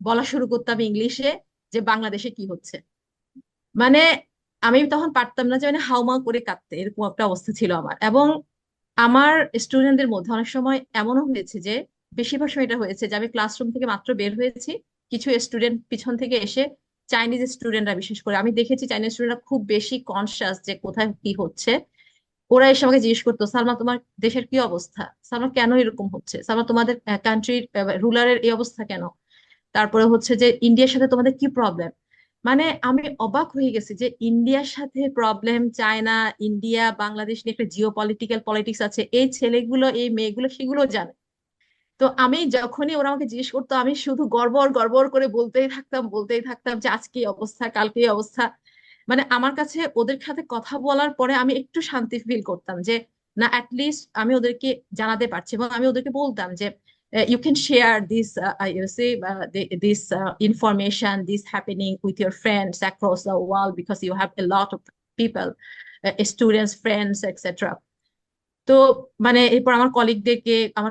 বলা শুরু করতাম ইংলিশে যে বাংলাদেশে কি হচ্ছে। মানে আমি তখন পারতাম না যে মানে হাউমাউ করে কাঁদতে, এরকম একটা অবস্থা ছিল আমার। এবং আমার স্টুডেন্টদের মধ্যে অনেক সময় এমনও হয়েছে যে, বেশিরভাগ সময় এটা হয়েছে যে আমি ক্লাসরুম থেকে মাত্র বের হয়েছি, কিছু স্টুডেন্ট পিছন থেকে এসে, চাইনিজ স্টুডেন্টরা বিশেষ করে, আমি দেখেছি চাইনিজ স্টুডেন্টরা খুব বেশি কনসাস যে কোথায় কি হচ্ছে। ওরা এসে আমাকে জিজ্ঞেস করতো, সালমা তোমার দেশের কি অবস্থা, সালমা কেন এরকম হচ্ছে, সালমা তোমাদের কান্ট্রির রুলারের এই অবস্থা কেন, তারপরে হচ্ছে যে ইন্ডিয়ার সাথে তোমাদের কি প্রবলেম। মানে আমি অবাক হয়ে গেছি যে ইন্ডিয়ার সাথে প্রবলেম, চায়না, ইন্ডিয়া, বাংলাদেশ নিয়ে একটা জিও পলিটিক্যাল পলিটিক্স আছে, এই ছেলেগুলো এই মেয়েগুলো সেগুলো জানে। তো আমি যখনই ওরা আমাকে জিজ্ঞেস করতো, আমি শুধু গড়বড় গড়বড় করে বলতেই থাকতাম যে আজকে এই অবস্থা, কালকে এই অবস্থা। মানে আমার কাছে ওদের সাথে কথা বলার পরে আমি একটু শান্তি ফিল করতাম যে না, অ্যাটলিস্ট আমি ওদেরকে জানাতে পারছি। এবং আমি ওদেরকে বলতাম যে you can share this information, this happening with your friends across the world, because you have a lot of people, students, friends, etc. তো মানে এরপর আমার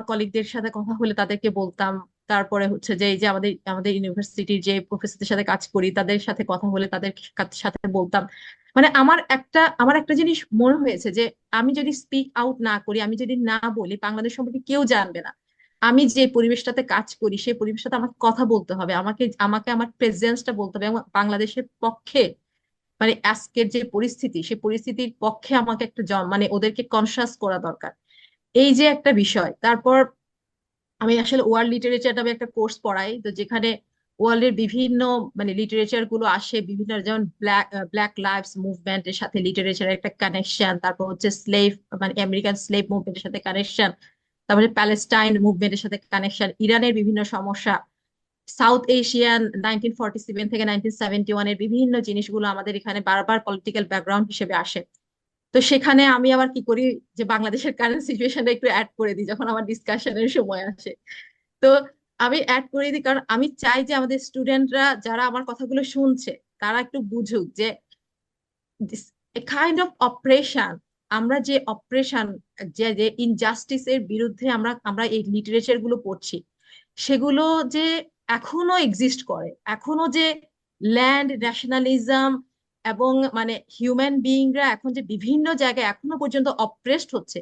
কলিগদের সাথে কথা হলে তাদেরকে বলতাম। তারপরে হচ্ছে যে এই যে আমাদের আমাদের ইউনিভার্সিটির যে প্রফেসরদের সাথে কাজ করি, তাদের সাথে কথা হলে তাদের সাথে বলতাম। মানে আমার একটা জিনিস মনে হয়েছে যে আমি যদি স্পিক আউট না করি, আমি যদি না বলি, বাংলাদেশ সম্পর্কে কেউ জানবে না। আমি যে পরিবেশটাতে কাজ করি সেই পরিবেশটাতে আমাকে কথা বলতে হবে, আমাকে আমাকে আমার প্রেজেন্সটা বলতে হবে, এবং বাংলাদেশের পক্ষে মানে আজকের যে পরিস্থিতি সেই পরিস্থিতির পক্ষে আমাকে একটা মানে ওদেরকে কনসাস করা দরকার, এই যে একটা বিষয়। তারপর আমি আসলে ওয়ার্ল্ড লিটারেচার নামে একটা কোর্স পড়াই, তো যেখানে ওয়ার্ল্ডের বিভিন্ন মানে লিটারেচার গুলো আসে বিভিন্ন, যেমন ব্ল্যাক লাইভস মুভমেন্টের সাথে লিটারেচারের একটা কানেকশন, তারপর হচ্ছে স্লেভ মানে আমেরিকান স্লেভ মুভমেন্টের সাথে কানেকশন, তারপরে প্যালেস্টাইন মুভমেন্টের সাথে কানেকশন, ইরানের বিভিন্ন সমস্যা, সাউথ এশিয়ান 1947 থেকে 1971 এর বিভিন্ন জিনিসগুলো আমাদের এখানে বারবার পলিটিক্যাল ব্যাকগ্রাউন্ড হিসেবে আসে। তো সেখানে আমি আবার কি করি, যে বাংলাদেশের কারেন্ট সিচুয়েশনটা একটু অ্যাড করে দিই যখন আমার ডিসকাশনের সময় আসে। তো আমি অ্যাড করে দিই কারণ আমি চাই যে আমাদের স্টুডেন্টরা যারা আমার কথাগুলো শুনছে তারা একটু বুঝুক যে কাইন্ড অফ অপারেশন, আমরা যে অপারেশন, যে যে ইনজাস্টিসের বিরুদ্ধে আমরা আমরা এই লিটারেচার গুলো পড়ছি সেগুলো যে এখনো এক্সিস্ট করে, এখনো যে ল্যান্ড ন্যাশনালিজম এবং মানে হিউম্যান বিইংরা এখন যে বিভিন্ন জায়গায় এখনো পর্যন্ত অপ্রেসড হচ্ছে,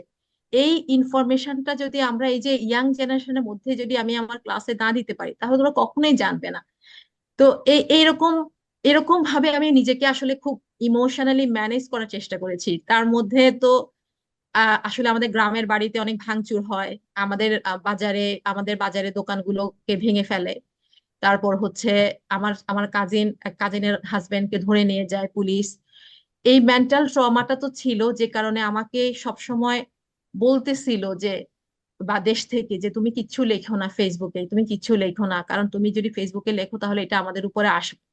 এই ইনফরমেশনটা যদি আমরা এই যে ইয়াং জেনারেশনের মধ্যে যদি আমি আমার ক্লাসে না দিতে পারি তাহলে তোরা কখনোই জানবে না। তো এইরকম এরকম ভাবে আমি নিজেকে আসলে খুব ইমোশনালি ম্যানেজ করার চেষ্টা করেছি। তার মধ্যে তো আসলে আমাদের গ্রামের বাড়িতে অনেক ভাঙচুর হয়, আমাদের বাজারে আমাদের বাজারে দোকানগুলোকে ভেঙে ফেলে, তারপর হচ্ছে আমার আমার কাজিনের হাজবেন্ডকে ধরে নিয়ে যায় পুলিশ। এই মেন্টাল ট্রমাটা তো ছিল, যে কারণে আমাকে সব সময় বলতেছিল যে বা দেশ থেকে যে তুমি কিচ্ছু লেখো না ফেসবুকে, তুমি কিচ্ছু লেখো না, কারণ তুমি যদি ফেসবুকে লেখো তাহলে এটা আমাদের উপরে আসবে।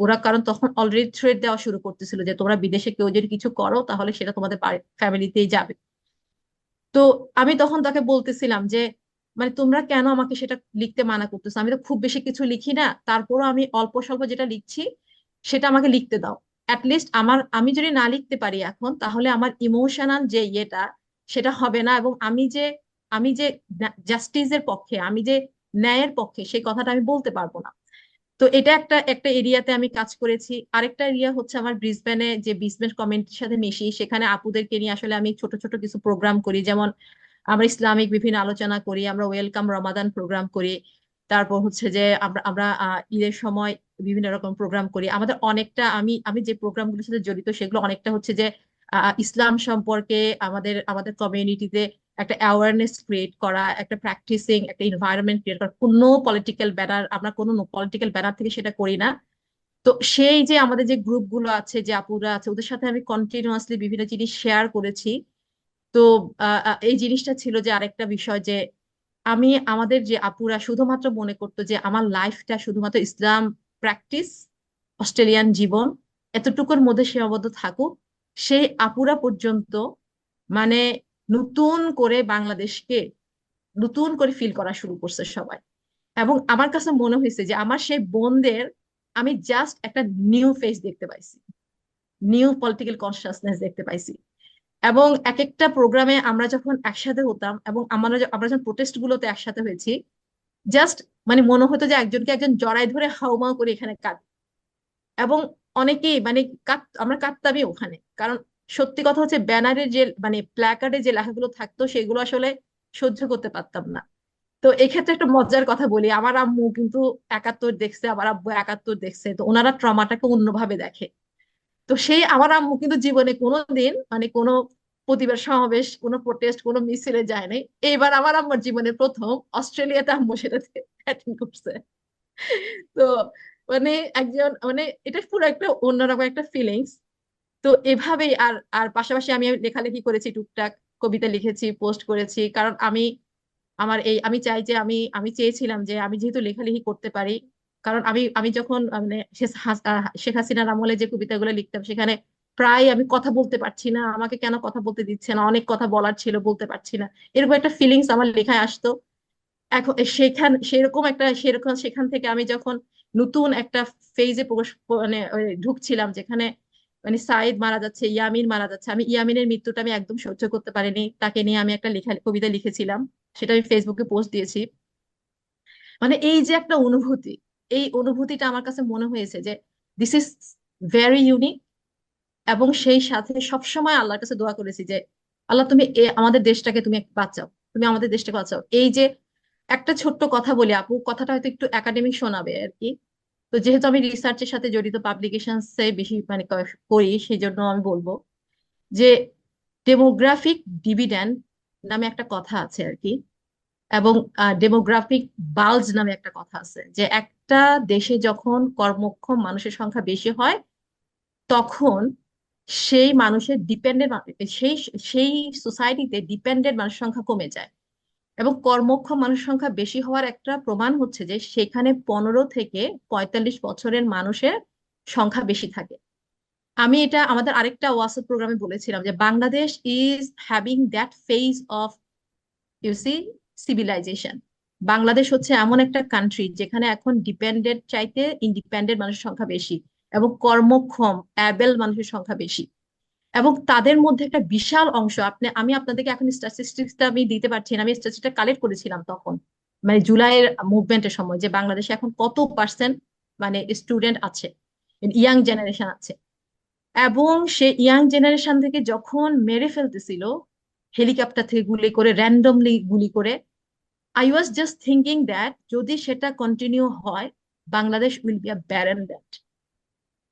ওরা কারণ তখন অলরেডি থ্রেট দেওয়া শুরু করতেছিল যে তোমরা বিদেশে কেউ যদি কিছু করো তাহলে সেটা তোমাদের ফ্যামিলিতেই যাবে। তো আমি তখন তাকে বলতেছিলাম যে মানে তোমরা কেন আমাকে সেটা লিখতে মানা করতেছো, আমি তো খুব বেশি কিছু লিখি না, তারপরও আমি অল্প স্বল্প যেটা লিখছি সেটা আমাকে লিখতে দাও। লিস্ট আমি যদি না লিখতে পারি এখন তাহলে আমার ইমোশনাল যে ইয়েটা সেটা হবে না, এবং আমি যে জাস্টিসের পক্ষে, আমি যে ন্যায়ের পক্ষে সেই কথাটা আমি বলতে পারবো না। তো এটা একটা একটা এরিয়াতে আমি কাজ করেছি। আরেকটা এরিয়া হচ্ছে আমার ব্রিসবেনে, যে ব্রিসবেন কমিউনিটির সাথে মিশি, সেখানে আপুদেরকে নিয়ে আসলে আমি ছোট ছোট কিছু প্রোগ্রাম করি, যেমন আমরা ইসলামিক বিভিন্ন আলোচনা করি, আমরা ওয়েলকাম রমাদান প্রোগ্রাম করি, তারপর হচ্ছে যে আমরা আমরা ঈদের সময় বিভিন্ন রকম প্রোগ্রাম করি। আমাদের অনেকটা আমি আমি যে প্রোগ্রামগুলোর সাথে জড়িত সেগুলো অনেকটা হচ্ছে যে ইসলাম সম্পর্কে আমাদের আমাদের কমিউনিটিতে একটা অ্যাওয়ারনেস ক্রিয়েট করা, একটা প্র্যাকটিসিং একটা এনভায়রনমেন্ট ক্রিয়েট করা। কোনো পলিটিক্যাল ব্যানার, আমরা কোনো পলিটিক্যাল ব্যানার থেকে সেটা করি না। তো সেই যে আমাদের যে গ্রুপগুলো আছে, যে আপুরা আছে, ওদের সাথে আমি কন্টিনিউয়াসলি বিভিন্ন জিনিস শেয়ার করেছি। তো এই জিনিসটা ছিল যে আরেকটা বিষয় যে আমাদের যে আপুরা শুধুমাত্র মনে করতো যে আমার লাইফটা শুধুমাত্র ইসলাম প্র্যাকটিস, অস্ট্রেলিয়ান জীবন এতটুকুর মধ্যে সীমাবদ্ধ থাকুক, সেই আপুরা পর্যন্ত মানে নতুন করে বাংলাদেশকে নতুন করে ফিল করা শুরু করছে সবাই। এবং আমার কাছে মনে হয়েছে যে আমার সেই বোনদের আমি জাস্ট একটা নিউ ফেস দেখতে পাইছি, নিউ পলিটিক্যাল কনসিয়াসনেস দেখতে পাইছি। এবং এক একটা প্রোগ্রামে আমরা যখন একসাথে হতাম এবং আমরা যখন প্রোটেস্ট গুলোতে একসাথে হয়েছি, জাস্ট মানে মনে হতো যে একজনকে একজন জড়াই ধরে হাউমাউ করে এখানে কাঁদ। এবং অনেকেই মানে আমরা কাঁদতামই ওখানে, কারণ সত্যি কথা হচ্ছে ব্যানারের যে মানে প্ল্যাকার্ডে যে লেখাগুলো থাকতো সেগুলো আসলে সহ্য করতে পারতাম না। তো এক্ষেত্রে একটা মজার কথা বলি, আমার আম্মু কিন্তু 71 দেখছে, আমার আব্বু 71 দেখছে, তো ওনারা ট্রমাটাকে অন্যভাবে দেখে। তো সেই আমার আম্মু কিন্তু জীবনে কোনোদিন মানে কোনো প্রতিবাদ সমাবেশ, কোনো প্রোটেস্ট, কোনো মিছিলে যায় নাই। এইবার আমার আম্মুর জীবনে প্রথম অস্ট্রেলিয়াতে আম্মু সেটাতে অ্যাটেন্ড করছে। তো মানে একজন মানে এটা পুরো একটা অন্যরকম একটা ফিলিংস। তো এভাবেই আর আর পাশাপাশি আমি লেখালেখি করেছি, টুকটাক কবিতা লিখেছি, পোস্ট করেছি, কারণ আমি চাই যে আমি চেয়েছিলাম যে আমি যেহেতু লেখালেখি করতে পারি, কারণ আমি আমি যখন মানে শেখ হাসিনার আমলে যে কবিতাগুলো লিখতাম সেখানে প্রায় আমি কথা বলতে পারছি না, আমাকে কেন কথা বলতে দিচ্ছে না, অনেক কথা বলার ছিল বলতে পারছি না, এরকম একটা ফিলিংস আমার লেখায় আসতো। এখন সেখান থেকে আমি যখন নতুন একটা ফেজে প্রবেশ মানে ঢুকছিলাম, যেখানে মানে সাইদ মারা যাচ্ছে, ইয়ামিন মারা যাচ্ছে, আমি ইয়ামিনের মৃত্যুটা আমি একদম সহ্য করতে পারিনি, তাকে নিয়ে আমি একটা কবিতা লিখেছিলাম, সেটা আমি ফেসবুকে পোস্ট দিয়েছি। মানে এই যে একটা অনুভূতি, এই অনুভূতিটা আমার কাছে মনে হয়েছে যে দিস ইজ ভেরি ইউনিক। এবং সেই সাথে সবসময় আল্লাহর কাছে দোয়া করেছি যে আল্লাহ তুমি আমাদের দেশটাকে তুমি বাঁচাও, তুমি আমাদের দেশটাকে বাঁচাও। এই যে একটা ছোট্ট কথা বলি আপু, কথাটা হয়তো একটু একাডেমিক শোনাবে আর কি। তো যেহেতু আমি রিসার্চের সাথে জড়িত, পাবলিকেশনসে বেশি মানে করি, সেই জন্য আমি বলবো যে ডেমোগ্রাফিক ডিভিডেন্ড নামে একটা কথা আছে আর কি, এবং ডেমোগ্রাফিক বাল্জ নামে একটা কথা আছে, যে একটা দেশে যখন কর্মক্ষম মানুষের সংখ্যা বেশি হয় তখন সেই মানুষের ডিপেন্ডেন্ট সেই সেই সোসাইটিতে ডিপেন্ডেন্ট মানুষের সংখ্যা কমে যায়। এবং কর্মক্ষম মানুষের সংখ্যা বেশি হওয়ার একটা প্রমাণ হচ্ছে যে সেখানে 15 থেকে 45 বছরের মানুষের সংখ্যা বেশি থাকে। আমি এটা আমাদের আরেকটা ওয়াসা প্রোগ্রামে বলেছিলাম যে Bangladesh is having that phase of ইউসি সিভিলাইজেশন। বাংলাদেশ হচ্ছে এমন একটা কান্ট্রি যেখানে এখন ডিপেন্ডেন্ট চাইতে ইন্ডিপেন্ডেন্ট মানুষের সংখ্যা বেশি, এবং কর্মক্ষম অ্যাবেল মানুষের সংখ্যা বেশি। এবং তাদের মধ্যে একটা বিশাল অংশ, আমি আপনাদেরকে এখন স্ট্যাটিস্টিক্সটা আমি দিতে পারছি না, আমি স্ট্যাটিস্টিক্সটা কালেক্ট করেছিলাম তখন, মানে জুলাইয়ের মুভমেন্টের সময়, যে বাংলাদেশে এখন কত পার্সেন্ট মানে স্টুডেন্ট আছে, ইয়াং জেনারেশন আছে। এবং সে ইয়াং জেনারেশন থেকে যখন মেরে ফেলতেছিল হেলিকপ্টার থেকে গুলি করে, র্যান্ডমলি গুলি করে, I was just thinking that যদি সেটা কন্টিনিউ হয়, Bangladesh will be a barren land.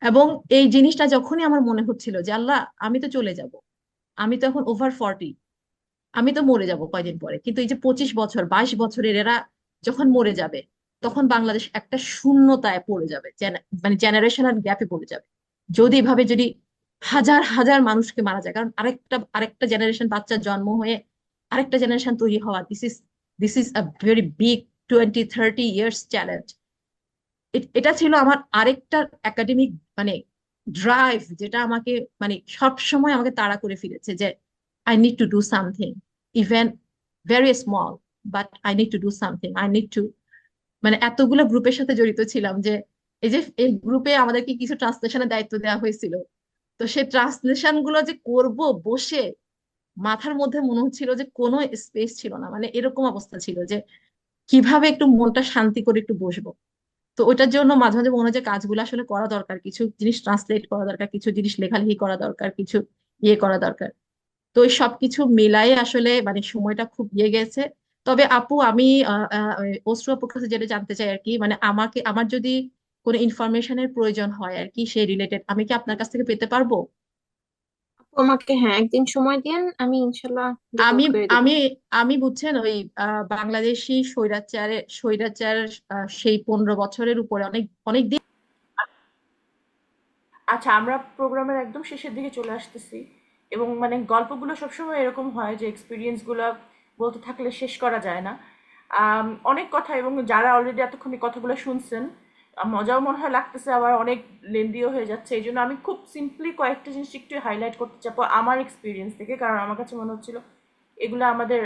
এবং এই জিনিসটা যখনই আমার মনে হচ্ছিল যে আল্লাহ, আমি তো চলে যাব, আমি তো এখন ওভার 40, আমি তো মরে যাব কয়দিন পরে, কিন্তু এই যে 25 বছর 22 বছরের এরা যখন মরে যাবে, তখন বাংলাদেশ একটা শূন্যতায় পড়ে যাবে, মানে জেনারেশনাল গ্যাপে পড়ে যাবে। যদি এভাবে যদি হাজার হাজার মানুষকে মারা যায়, কারণ আরেকটা আরেকটা জেনারেশন বাচ্চার জন্ম হয়ে আরেকটা জেনারেশন তৈরি হওয়া, this is a very big 20-30 years challenge. এটা ছিল আমার আরেকটা একাডেমিক মানে ড্রাইভ, যেটা আমাকে মানে সব সময় আমাকে তাড়া করে ফিরেছে, যে I need to do something, even very small, but I need to do something, I need to. মানে এতগুলো গ্রুপের সাথে জড়িত ছিলাম যে এই গ্রুপে আমাদেরকে কিছু ট্রান্সলেশনের দায়িত্ব দেওয়া হয়েছিল। তো সেই ট্রান্সলেশন গুলো যে করব বসে, মাথার মধ্যে মনে হচ্ছিল যে কোনো স্পেস ছিল না, মানে এরকম অবস্থা ছিল যে কিভাবে একটু মনটা শান্তি করে একটু বসবো। তো ওইটার জন্য মাঝে মাঝে মনে হয় যে কাজগুলো আসলে করা দরকার, কিছু জিনিস ট্রান্সলেট করা দরকার, কিছু জিনিস লেখালেখি করা দরকার, কিছু করা দরকার। তো এই সবকিছু মিলাই আসলে মানে সময়টা খুব গেছে। তবে আপু আমি অশ্রু আপুর কাছে যেটা জানতে চাই আর কি, মানে আমার যদি কোনো ইনফরমেশনের প্রয়োজন হয় আর কি সেই রিলেটেড, আমি কি আপনার কাছ থেকে পেতে পারবো? আপু আমাকে হ্যাঁ একদিন সময় দিন, আমি ইনশাল্লাহ গেট আমি আউট করে দিব। আমি আমি বুঝছেন ওই বাংলাদেশি স্বৈরাচার সেই 15 বছরের উপরে অনেক অনেক দিন। আচ্ছা, আমরা প্রোগ্রামের একদম শেষের দিকে চলে আসতেছি, এবং মানে গল্পগুলো সবসময় এরকম হয় যে এক্সপিরিয়েন্সগুলো বলতে থাকলে শেষ করা যায় না। অনেক কথা, এবং যারা অলরেডি এতক্ষণ এই কথাগুলো শুনছেন, মজাও মনে হয় লাগতেছে, আবার অনেক লেন্দিও হয়ে যাচ্ছে। এই জন্য আমি খুব সিম্পলি কয়েকটা জিনিস একটু হাইলাইট করতে চাবো আমার এক্সপিরিয়েন্স থেকে, কারণ আমার কাছে মনে হচ্ছিল এগুলো আমাদের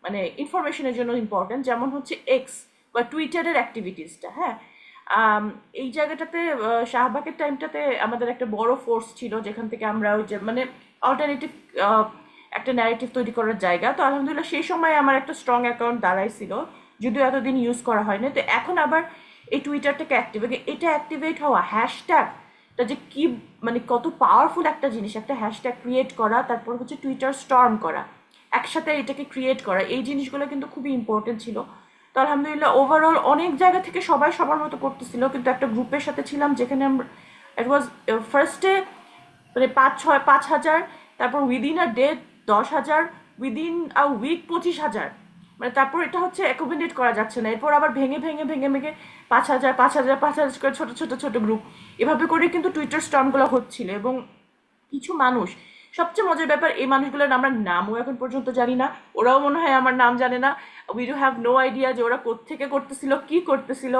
মানে ইনফরমেশনের জন্য ইম্পর্টেন্ট। যেমন হচ্ছে এক্স বা টুইটারের অ্যাক্টিভিটিসটা, হ্যাঁ। এই জায়গাটাতে শাহবাগের টাইমটাতে আমাদের একটা বড় ফোর্স ছিল, যেখান থেকে আমরা ওই যে মানে অল্টারনেটিভ একটা ন্যারেটিভ তৈরি করার জায়গা। তো আলহামদুলিল্লাহ সেই সময় আমার একটা স্ট্রং অ্যাকাউন্ট দাঁড়াইছিল, যদিও এতদিন ইউজ করা হয়নি। তো এখন আবার এই টুইটারটাকে এটা অ্যাক্টিভেট হওয়া, হ্যাশট্যাগটা যে কি মানে কত পাওয়ারফুল একটা জিনিস, একটা হ্যাশট্যাগ ক্রিয়েট করা, তারপর হচ্ছে টুইটার স্টর্ম করা, একসাথে এটাকে ক্রিয়েট করা, এই জিনিসগুলো কিন্তু খুবই ইম্পর্টেন্ট ছিল। তো আলহামদুলিল্লাহ ওভারঅল অনেক জায়গা থেকে সবাই সবার মতো করতেছিল, কিন্তু একটা গ্রুপের সাথে ছিলাম যেখানে আমরা ইট ওয়াজ ফার্স্টে মানে 5,000, তারপর within a day 10,000, within a week 25,000, মানে তারপর এটা হচ্ছে অ্যাকোমোডেট করা যাচ্ছে না, এরপর আবার ভেঙে ভেঙে ভেঙে ভেঙে 5,000 5,000 5,000 করে ছোট ছোট ছোট গ্রুপ, এভাবে করে কিন্তু টুইটার স্টর্মগুলো হচ্ছিল। এবং কিছু মানুষ, সবচেয়ে মজার ব্যাপার, এই মানুষগুলোর আমরা নামও এখন পর্যন্ত জানি না, ওরাও মনে হয় আমার নাম জানে না। We do have no idea যে ওরা কোত্থেকে করতেছিল, কি করতেছিল,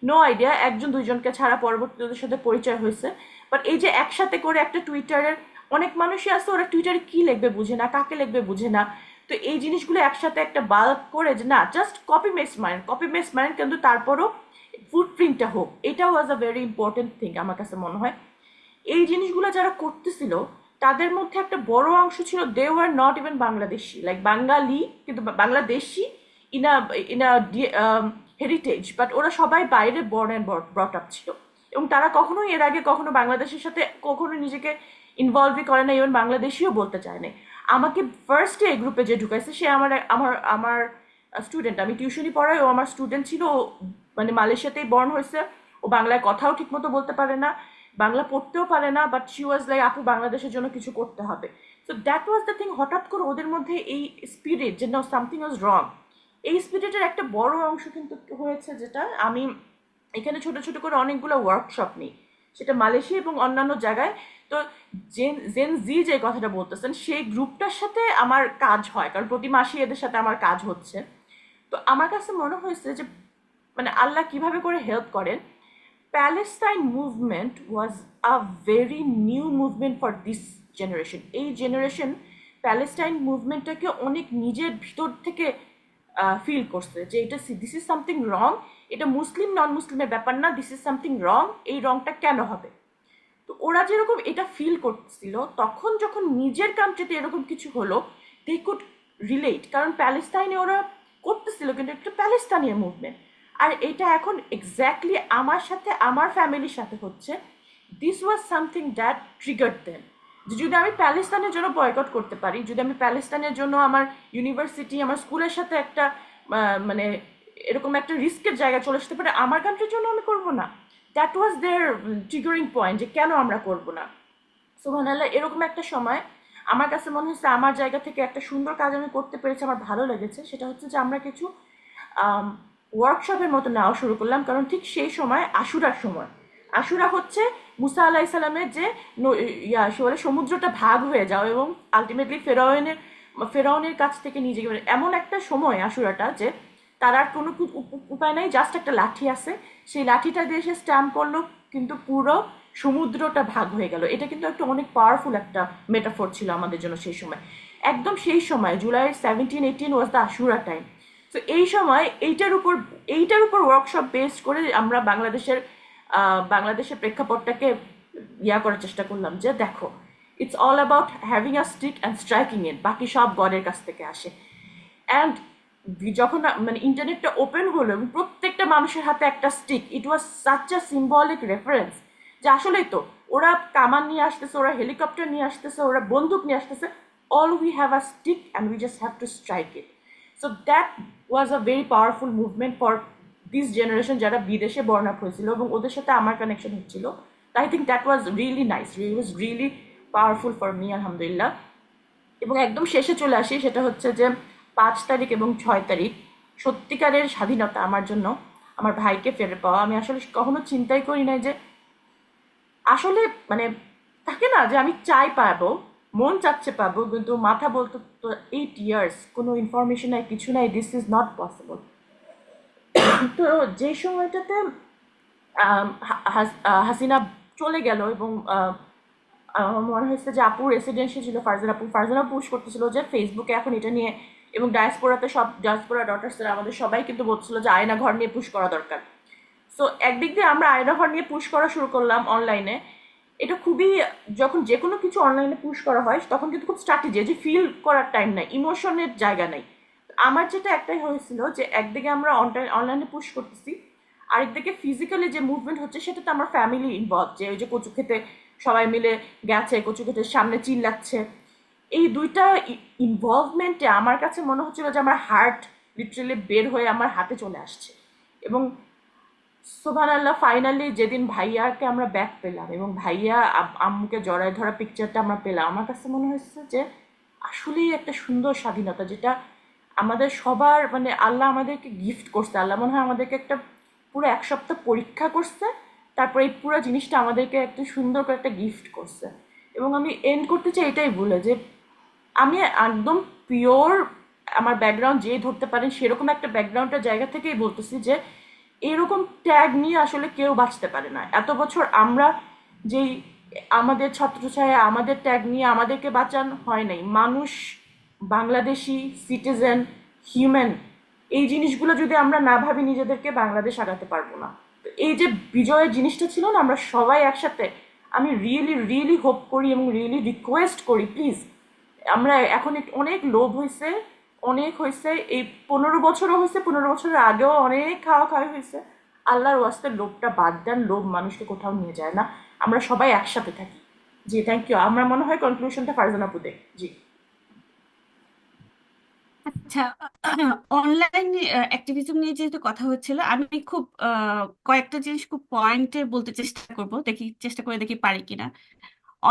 নো আইডিয়া। একজন দুইজনকে ছাড়া পরবর্তীতে ওদের সাথে পরিচয় হয়েছে। বাট এই যে একসাথে করে একটা টুইটারের অনেক মানুষই আছে, ওরা টুইটারে কি লিখবে বুঝে না, কাকে লিখবে বুঝে না। তো এই জিনিসগুলো একসাথে একটা বাল্ক করে যে না, জাস্ট কপি মেস মারেন, কিন্তু তারপরও ফুটপ্রিন্টটা হোক, এটা ওয়াজ আ ভেরি ইম্পর্টেন্ট থিং আমার কাছে মনে হয়। এই জিনিসগুলো যারা করতেছিল তাদের মধ্যে একটা বড় অংশ ছিল they were not even Bangladeshi, like Bengali কিন্তু Bangladeshi in a heritage, but ওরা সবাই বাইরে বর্ন অ্যান্ড ব্রট আপ ছিল, এবং তারা কখনোই এর আগে কখনো বাংলাদেশের সাথে কখনো নিজেকে ইনভলভই করে না, ইভেন বাংলাদেশিও বলতে চায় না। আমাকে ফার্স্টে এই গ্রুপে যে ঢুকাইছে সে আমার আমার আমার স্টুডেন্ট, আমি টিউশনি পড়াই, ও আমার স্টুডেন্ট ছিল, ও মানে মালয়েশিয়াতেই বর্ন হয়েছে, ও বাংলায় কথাও ঠিকমতো বলতে পারে না, বাংলা পড়তেও পারে না, বাট শি ওয়াজ লাইক আপু বাংলাদেশের জন্য কিছু করতে হবে। So that was the thing, হঠাৎ করে ওদের মধ্যে এই স্পিরিট যে নো সামথিং ওয়াজ রং, এই স্পিরিটের একটা বড় অংশ কিন্তু হয়েছে, যেটা আমি এখানে ছোট ছোট করে অনেকগুলো ওয়ার্কশপ নিই, সেটা মালয়েশিয়া এবং অন্যান্য জায়গায়। তো জেন জেন জি যে কথাটা বলতেছেন, সেই গ্রুপটার সাথে আমার কাজ হয়, কারণ প্রতি মাসে এদের সাথে আমার কাজ হচ্ছে। তো আমার কাছে মনে হয়েছে যে মানে আল্লাহ কিভাবে করে হেল্প করেন। Palestine movement was a very new movement for this generation. এই জেনারেশন প্যালেস্টাইন মুভমেন্টটাকে অনেক নিজের ভিতর থেকে ফিল করছে যে এটা দিস ইজ সামথিং রং, এটা মুসলিম নন মুসলিমের ব্যাপার না, দিস ইজ সামথিং রং, এই রংটা কেন হবে। তো ওরা যেরকম এটা ফিল করছিল, তখন যখন নিজের কান্ট্রিতে এরকম কিছু হলো, দে কুড রিলেট, কারণ প্যালেস্টাইনে ওরা করতেছিল কিন্তু একটা প্যালেস্টাইনিয়ান মুভমেন্ট, আর এটা এখন এক্স্যাক্টলি আমার সাথে আমার ফ্যামিলির সাথে হচ্ছে। This was something that triggered them, যে যদি আমি প্যালেস্তানের জন্য বয়কট করতে পারি, যদি আমি প্যালেস্তানের জন্য আমার ইউনিভার্সিটি আমার স্কুলের সাথে একটা মানে এরকম একটা রিস্কের জায়গায় চলে আসতে পারে, আমার কান্ট্রির জন্য আমি করবো না। That was their triggering point, যে কেন আমরা করবো না। সুবহানাল্লাহ, এরকম একটা সময় আমার কাছে মনে হচ্ছে আমার জায়গা থেকে একটা সুন্দর কাজ আমি করতে পেরেছি, আমার ভালো লেগেছে। সেটা হচ্ছে যে আমরা কিছু ওয়ার্কশপের মতো নেওয়া শুরু করলাম, কারণ ঠিক সেই সময় আশুরার সময়, আশুরা হচ্ছে মুসা আলাহ ইসলামের যে সে বলে সমুদ্রটা ভাগ হয়ে যাও এবং আলটিমেটলি ফেরাউনের কাছ থেকে নিজেকে, এমন একটা সময় আশুরাটা যে তার আর কোনো উপায় নাই, জাস্ট একটা লাঠি আছে, সেই লাঠিটা দিয়ে সে স্ট্যাম্প করলো, কিন্তু পুরো সমুদ্রটা ভাগ হয়ে গেল। এটা কিন্তু একটা অনেক পাওয়ারফুল একটা মেটাফোর ছিল আমাদের জন্য সেই সময়। একদম সেই সময় July 17-18 was the Ashura time. তো এই সময় এইটার উপর ওয়ার্কশপ বেস করে আমরা বাংলাদেশের প্রেক্ষাপটটাকে করার চেষ্টা করলাম, যে দেখো it's all about having a stick and striking it, বাকি সব গডের কাছ থেকে আসে। অ্যান্ড যখন মানে ইন্টারনেটটা ওপেন হলো এবং প্রত্যেকটা মানুষের হাতে একটা stick, it was such a symbolic reference, যে আসলেই তো ওরা কামান নিয়ে আসতেছে, ওরা হেলিকপ্টার নিয়ে আসতেছে, ওরা বন্দুক নিয়ে আসতেছে, all we have a stick and we just have to strike it. So that was a very powerful movement for this generation, যারা বিদেশে বর্ণ আপ হয়েছিল এবং ওদের সাথে আমার কানেকশন হচ্ছিল। I think that was really nice, it was really powerful for me, আলহামদুলিল্লাহ। এবং একদম শেষে চলে আসি, সেটা হচ্ছে যে 5 তারিখ এবং 6 তারিখ সত্যিকারের স্বাধীনতা আমার জন্য, আমার ভাইকে ফেরত পাওয়া। আমি আসলে কখনো চিন্তাই করি নাই যে আসলে মানে থাকে না যে আমি চাই পাবো, মন চাচ্ছে পাবো, কিন্তু মাথা বলতো তো 8 ইয়ার্স কোনো ইনফরমেশন নাই, কিছু নাই, দিস ইজ নট পসিবল। তো যে সময়টাতে হাসিনা চলে গেল এবং আমার মনে হয়েছে যে আপুর রেসিডেন্সি ছিল ফারজানা পুশ করতেছিল যে ফেসবুকে এখন এটা নিয়ে, এবং ডায়াসপোরাতে সব ডায়াসপোরা ডটার্সরা আমাদের সবাই কিন্তু বলছিল যে আয়না ঘর নিয়ে পুশ করা দরকার। সো একদিক দিয়ে আমরা আয়না ঘর নিয়ে পুশ করা শুরু করলাম অনলাইনে। এটা খুবই, যখন যে কোনো কিছু অনলাইনে পুশ করা হয় তখন কিন্তু খুব স্ট্র্যাটেজি, যে ফিল করার টাইম নাই, ইমোশনের জায়গা নাই। আমার যেটা একটাই হয়েছিল যে একদিকে আমরা অনলাইনে পুশ করতেছি, আরেকদিকে ফিজিক্যালি যে মুভমেন্ট হচ্ছে সেটাতে আমার ফ্যামিলি ইনভলভ, যে ওই যে কচু খেতে সবাই মিলে গেছে, কচু খেতে সামনে চিল্লাচ্ছে, এই দুইটা ইনভলভমেন্টে আমার কাছে মনে হচ্ছিল যে আমার হার্ট লিটারালি বের হয়ে আমার হাতে চলে আসছে। এবং সুবহানাল্লাহ, ফাইনালি যেদিন ভাইয়াকে আমরা ব্যাক পেলাম এবং ভাইয়া আম্মুকে জড়ায় ধরা পিকচারটা আমরা পেলাম, আমার কাছে মনে হয়েছে যে আসলেই একটা সুন্দর স্বাধীনতা, যেটা আমাদের সবার মানে আল্লাহ আমাদেরকে গিফট করছে। আল্লাহ মনে হয় আমাদেরকে একটা পুরো 1 সপ্তাহ পরীক্ষা করছে, তারপরে এই পুরো জিনিসটা আমাদেরকে একটা সুন্দর করে একটা গিফট করছে। এবং আমি এন্ড করতে চাই এটাই বলে যে আমি একদম পিওর, আমার ব্যাকগ্রাউন্ড যে ধরতে পারেন সেরকম একটা ব্যাকগ্রাউন্ডের জায়গা থেকেই বলতেছি যে এরকম ট্যাগ নিয়ে আসলে কেউ বাঁচতে পারে না। এত বছর আমরা যেই আমাদের ছত্রছায়া, আমাদের ট্যাগ নিয়ে আমাদেরকে বাঁচান হয় নাই। মানুষ, বাংলাদেশি, সিটিজেন, হিউম্যান, এই জিনিসগুলো যদি আমরা না ভাবি নিজেদেরকে, বাংলাদেশ আগাতে পারবো না। তো এই যে বিজয়ের জিনিসটা ছিল না, আমরা সবাই একসাথে, আমি রিয়েলি রিয়েলি হোপ করি এবং রিয়েলি রিকোয়েস্ট করি, প্লিজ, আমরা এখন অনেক লোভ হয়েছে, অনেক হয়েছে, এই 15 বছরও হয়েছে, 15 বছরের আগেও অনেক খাওয়া হয়েছে। আল্লাহর ওয়াস্তে লোভটা বাদ দেন, লোভ মানুষকে কোথাও নিয়ে যায় না, আমরা সবাই একসাথে থাকি। জি, থ্যাংক ইউ। আমার মনে হয় কনক্লুশনটা ফারজানা আপু দেয়। জি। আচ্ছা, আচ্ছা, অনলাইন অ্যাক্টিভিজম নিয়ে যেহেতু কথা হচ্ছিল, আমি খুব কয়েকটা জিনিস খুব পয়েন্টে বলতে চেষ্টা করব, চেষ্টা করে দেখি পারি কিনা।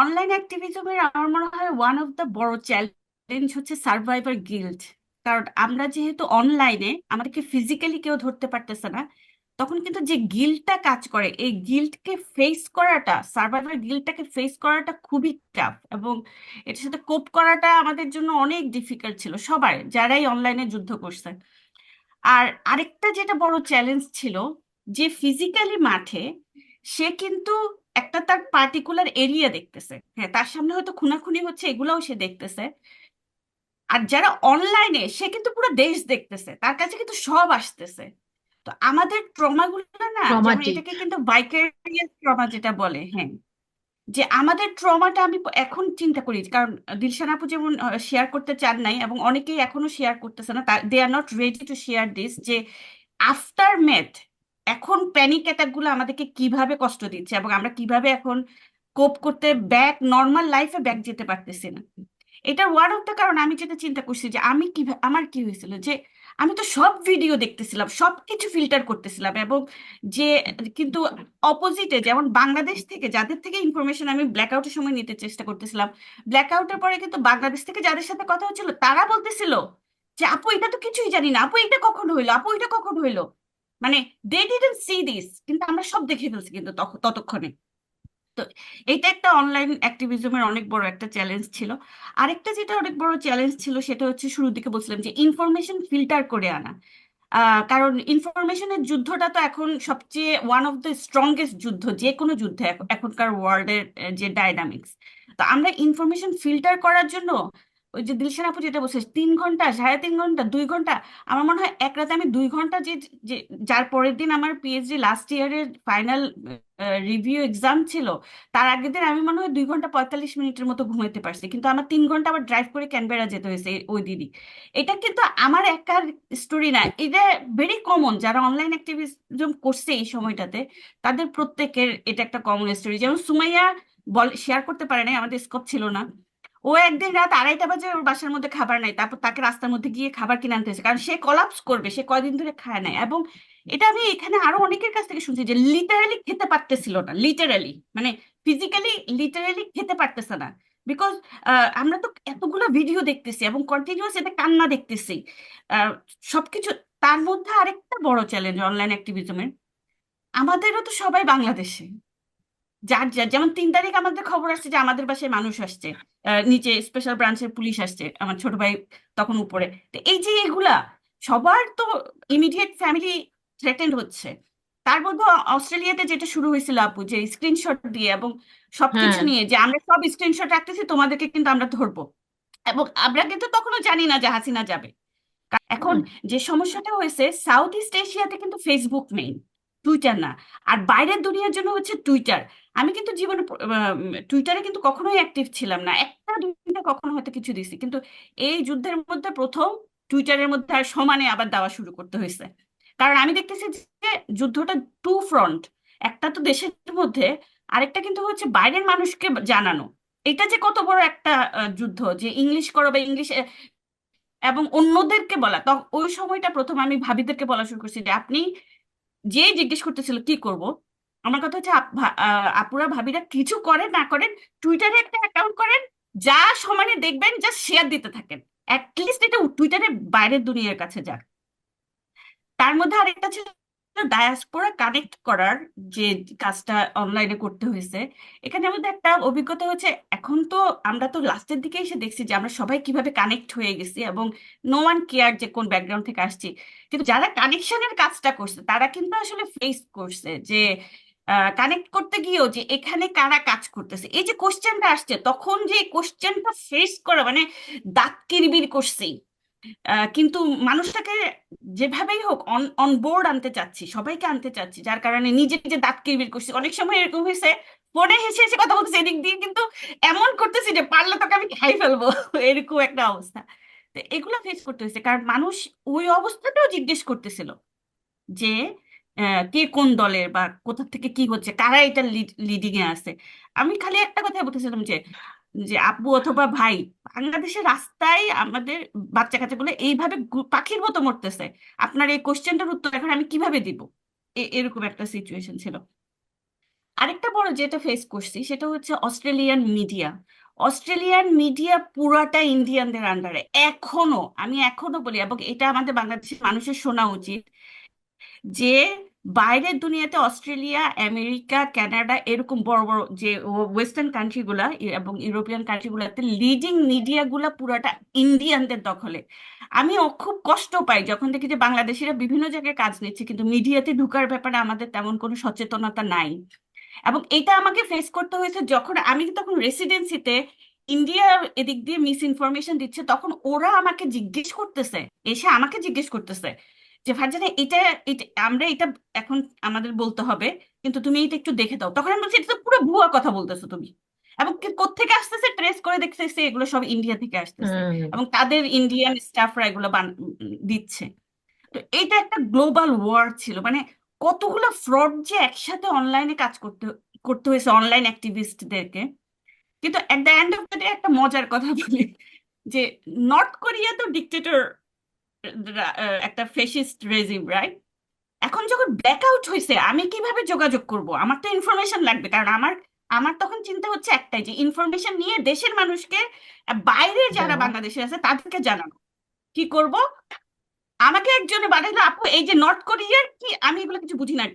অনলাইন অ্যাক্টিভিজমের আমার মনে হয় ওয়ান অফ দ্য বড় চ্যালেঞ্জ হচ্ছে সার্ভাইভার গিল্ট। কারণ আমরা যেহেতু অনলাইনে, আমাদেরকে ফিজিক্যালি কেউ ধরতে পারতেছে না, তখন কিন্তু যে গিল্টটা কাজ করে, এই গিল্টকে ফেস করাটা, সার্ভাইভার গিল্টটাকে ফেস করাটা খুবই টাফ, এবং এটার সাথে কোপ করাটা আমাদের জন্য অনেক ডিফিকাল্ট ছিল সবার, যারাই অনলাইনে যুদ্ধ করছে। আর আরেকটা যেটা বড় চ্যালেঞ্জ ছিল, যে ফিজিক্যালি মাঠে সে কিন্তু একটা তার পার্টিকুলার এরিয়া দেখতেছে, হ্যাঁ, তার সামনে হয়তো খুনাখুনি হচ্ছে, এগুলাও সে দেখতেছে। আর যারা অনলাইনে, সে কিন্তু পুরো দেশ দেখতেছে, তার কাছে কিন্তু সব আসতেছে। তো আমাদের ট্রমাগুলো না, যেমন ট্রমাটিক। এটাকে কিন্তু ভাইকারিয়াস ট্রমা যেটা বলে, হ্যাঁ, যে আমাদের ট্রমাটা আমি এখন চিন্তা করি, কারণ দিলশান আপু যেমন শেয়ার করতে চান নাই, এবং অনেকেই এখনো শেয়ার করতেছে না, they are not ready to share this, যে আফটার ম্যাথ এখন প্যানিক অ্যাটাক গুলো আমাদেরকে কিভাবে কষ্ট দিচ্ছে, এবং আমরা কিভাবে এখন কোপ করতে ব্যাক নর্মাল লাইফে ব্যাক যেতে পারতেছি না। এটা ওয়ান অফ দ্য কারণ। আমি যেটা চিন্তা করছি যে আমি কিভাবে, আমার কি হয়েছিল, যে আমি তো সব ভিডিও দেখতেছিলাম, সবকিছু ফিল্টার করতেছিলাম, এবং যে কিন্তু অপোজিটে যেমন বাংলাদেশ থেকে যাদের থেকে ইনফরমেশন আমি ব্ল্যাকআউটের সময় নিতে চেষ্টা করতেছিলাম, ব্ল্যাকআউটের পরে কিন্তু বাংলাদেশ থেকে যাদের সাথে কথা হচ্ছিল তারা বলতেছিল যে আপু এটা তো কিছুই জানি না, আপু এটা কখন হইলো, আপু এটা কখন হইলো। মানে দে ডিডন্ট সি দিস, কিন্তু আমরা সব দেখে ফেলছি কিন্তু ততক্ষণে। তো এটা একটা অনলাইন অ্যাক্টিভিজমের অনেক বড় একটা চ্যালেঞ্জ ছিল। আরেকটা যেটা অনেক বড় চ্যালেঞ্জ ছিল, সেটা হচ্ছে শুরুর দিকে বলছিলাম যে ইনফরমেশন ফিল্টার করে আনা। কারণ ইনফরমেশনের যুদ্ধটা তো এখন সবচেয়ে ওয়ান অফ দ্য স্ট্রংগেস্ট যুদ্ধ, যে কোনো যুদ্ধে এখনকার ওয়ার্ল্ডের যে ডাইনামিক্স। তো আমরা ইনফরমেশন ফিল্টার করার জন্য, ওই যে দিলশান আপু যেটা বলছে, 3 ঘন্টা, সাড়ে 3 ঘন্টা, 2 ঘন্টা, আমার মনে হয় এক রাতে আমি 2 ঘন্টা যে- যার পরের দিন আমার পিএইচডি লাস্ট ইয়ারের ফাইনাল রিভিউ এক্সাম ছিল, তার আগের দিন আমি মনে হয় 2 ঘন্টা 45 মিনিটের মতো ঘুমাইতে পারছি, কিন্তু আমার 3 ঘন্টা আবার ড্রাইভ করে ক্যানবেরা যেতে হয়েছে ওই দিনই। এটা কিন্তু আমার একার স্টোরি না, এটা ভেরি কমন, যারা অনলাইন অ্যাক্টিভিজম করছে এই সময়টাতে, তাদের প্রত্যেকের এটা একটা কমন স্টোরি। যেমন সুমাইয়া শেয়ার করতে পারে নাই, আমাদের স্কোপ ছিল না। ও একদিন রাত 2:30 বাজে ওর বাসার মধ্যে খাবার নাই, তারপর তাকে রাস্তার মধ্যে গিয়ে খাবার কিনে আনতে হয়েছে, কারণ সে কলাপস করবে, সে কয়দিন ধরে খায় নাই। এবং এটা আমি এখানে আরো অনেকের কাছ থেকে শুনছি যে লিটারালি খেতে পারতেছিল না, লিটারালি মানে ফিজিক্যালি লিটারালি খেতে পারতেছে না। বিকজ আমরা তো এতগুলো ভিডিও দেখতেছি এবং কন্টিনিউয়াস এতে কান্না দেখতেছি, আহ, সবকিছু। তার মধ্যে আরেকটা বড় চ্যালেঞ্জ অনলাইন অ্যাক্টিভিজমের, আমাদেরও তো সবাই বাংলাদেশে, যার যার যেমন 3 তারিখ আমাদের খবর আসছে যে আমাদের বাসায় মানুষ আসছে, নিচে স্পেশাল ব্রাঞ্চের পুলিশ আসছে, আমার ছোট ভাই তখন উপরে। তো এই যে এগুলা, সবার তো ইমিডিয়েট ফ্যামিলি থ্রেটেন্ড হচ্ছে। তার মধ্যে অস্ট্রেলিয়াতে যেটা শুরু হয়েছিল আপু, যে স্ক্রিনশট দিয়ে এবং সবকিছু হ্যাঁ। নিয়ে, যে আমরা সব স্ক্রিনশট রাখতেছি, তোমাদেরকে কিন্তু আমরা ধরবো, এবং আমরা কিন্তু তখনও জানি না যে হাসিনা যাবে। এখন হুম। যে সমস্যাটা হয়েছে, সাউথ ইস্ট এশিয়াতে কিন্তু ফেসবুক মেইন, টুইটার না। আর বাইরের দুনিয়ার জন্য হচ্ছে টুইটার। আমি কিন্তু জীবনে টুইটারে কিন্তু কখনোই অ্যাক্টিভ ছিলাম না, একটা দুইটা কখনো হয়তো কিছু দিছি, কিন্তু এই যুদ্ধের মধ্যে প্রথম টুইটারের মধ্যে আর সমানে আবার দেওয়া শুরু করতে হয়েছে। কারণ আমি দেখতেছি যে যুদ্ধটা টু ফ্রন্ট, একটা তো দেশের মধ্যে, আরেকটা কিন্তু হচ্ছে বাইরের মানুষকে জানানো। এটা যে কত বড় একটা যুদ্ধ, যে ইংলিশ করো বা ইংলিশ, এবং অন্যদেরকে বলা। তো ওই সময়টা প্রথম আমি ভাবিদেরকে বলা শুরু করছি যে আপনি, যে জিজ্ঞেস করতেছিল কি করব, আমার কথা হচ্ছে আপুরা ভাবিরা কিছু করেন না করেন, টুইটারে একটা অ্যাকাউন্ট করেন, যা সমানে দেখবেন, জাস্ট শেয়ার দিতে থাকেন, অ্যাটলিস্ট এটা টুইটারে বাইরের দুনিয়ার কাছে যাক। তার মধ্যে আরেকটা ছিল ডায়াসপোরা কানেক্ট করার যে কাজটা অনলাইনে করতে হয়েছে। এখানে আমাদের একটা অভিজ্ঞতা হচ্ছে, এখন তো আমরা তো লাস্টের দিকে এসে দেখছি যে আমরা সবাই কিভাবে কানেক্ট হয়ে গেছি, এবং নো ওয়ান কেয়ার যে কোন ব্যাকগ্রাউন্ড থেকে আসছি। কিন্তু যারা কানেকশনের কাজটা করছে তারা কিন্তু আসলে ফেস করছে যে কানেক্ট করতে গিয়েও যে এখানে কারা কাজ করতেছে, এই যে কোশ্চেনটা আসছে, তখন যে কোশ্চেনটা ফেস করা মানে দাঁত কিরবির করছে। কিন্তু মানুষটাকে যেভাবেই হোক অন অন বোর্ড আনতে চাচ্ছি, সবাইকে আনতে চাচ্ছি, যার কারণে নিজে নিজে দাঁত কিরবির করছি। অনেক সময় এরকম হয়েছে, ফোনে হেসে হেসে কথা বলতেছি এদিক দিয়ে, কিন্তু এমন করতেছি যে পারলে তোকে আমি খাই ফেলবো এরকম একটা অবস্থা। তো এগুলো ফেস করতে হয়েছে, কারণ মানুষ ওই অবস্থাতেও জিজ্ঞেস করতেছিল যে কে কোন দলের, বা কোথা থেকে কি হচ্ছে, কারা এটা লিডিং এ আছে। আমি খালি একটা কথা বলতেছিলাম যে যে আপু অথবা ভাই, বাংলাদেশের রাস্তায় আমাদের বাচ্চা কাচ্চাগুলো এইভাবে পাখির মতো মরতেছে, আপনার এই কোশ্চেনটার উত্তর এখন আমি কিভাবে দিব? এরকম একটা সিচুয়েশন ছিল। আরেকটা বড় যেটা ফেস করছি সেটা হচ্ছে অস্ট্রেলিয়ান মিডিয়া। অস্ট্রেলিয়ান মিডিয়া পুরাটা ইন্ডিয়ানদের আন্ডারে এখনো। আমি এখনো বলি, এবং এটা আমাদের বাংলাদেশের মানুষের শোনা উচিত, যে বাইরের দুনিয়াতে অস্ট্রেলিয়া, আমেরিকা, কানাডা এরকম বড় বড় যে ওয়েস্টার্ন কান্ট্রি গুলা এবং ইউরোপিয়ান কান্ট্রি গুলাতে লিডিং মিডিয়া গুলা পুরাটা ইন্ডিয়ানদের দখলে। আমি খুব কষ্ট পাই যখন দেখি যে বাংলাদেশিরা বিভিন্ন জায়গায় কাজ নিচ্ছে কিন্তু মিডিয়াতে ঢুকার ব্যাপারে আমাদের তেমন কোনো সচেতনতা নাই। এবং এটা আমাকে ফেস করতে হয়েছে যখন আমি তখন রেসিডেন্সিতে ইন্ডিয়া এদিক দিয়ে মিস ইনফরমেশন দিচ্ছে, তখন ওরা আমাকে জিজ্ঞেস করতেছে, এসে আমাকে জিজ্ঞেস করতেছে যে ফারজানা এটা আমরা এটা এখন আমাদের বলতে হবে, কিন্তু তুমি এটা একটু দেখে দাও। তখন আমি বলছি এটা তো পুরো ভুয়া কথা বলতেছো তুমি, এবং কোত্থেকে আসতেছে ট্রেস করে দেখতেছে এগুলো সব ইন্ডিয়া থেকে আসতেছে, এবং তাদের ইন্ডিয়ান স্টাফরা এগুলো দিচ্ছে। তো এটা একটা গ্লোবাল ওয়ার ছিল, মানে কতগুলো ফ্রড যে একসাথে অনলাইনে কাজ করতে করতে হয়েছে অনলাইন অ্যাক্টিভিস্টদেরকে। কিন্তু at the end of the day একটা মজার কথা বলি, যে নর্থ কোরিয়া তো ডিক্টেটর, একটা ফেসিস্ট রেজিম, রাইট? এখন যখন ব্ল্যাকআউট হয়েছে আমি কিভাবে যোগাযোগ করব? আমার তো ইনফরমেশন লাগবে, কারণ আমার আমার তখন চিন্তা হচ্ছে একটাই, যে ইনফরমেশন নিয়ে দেশের মানুষকে, বাইরে যারা দেওয়া। বাংলাদেশে আছে তাদেরকে জানানো। কি করব? আমাকে একজনে বানাইলো, আপু এই যে নর্থ কোরিয়ার কি, আমি এগুলো কিছু বুঝি না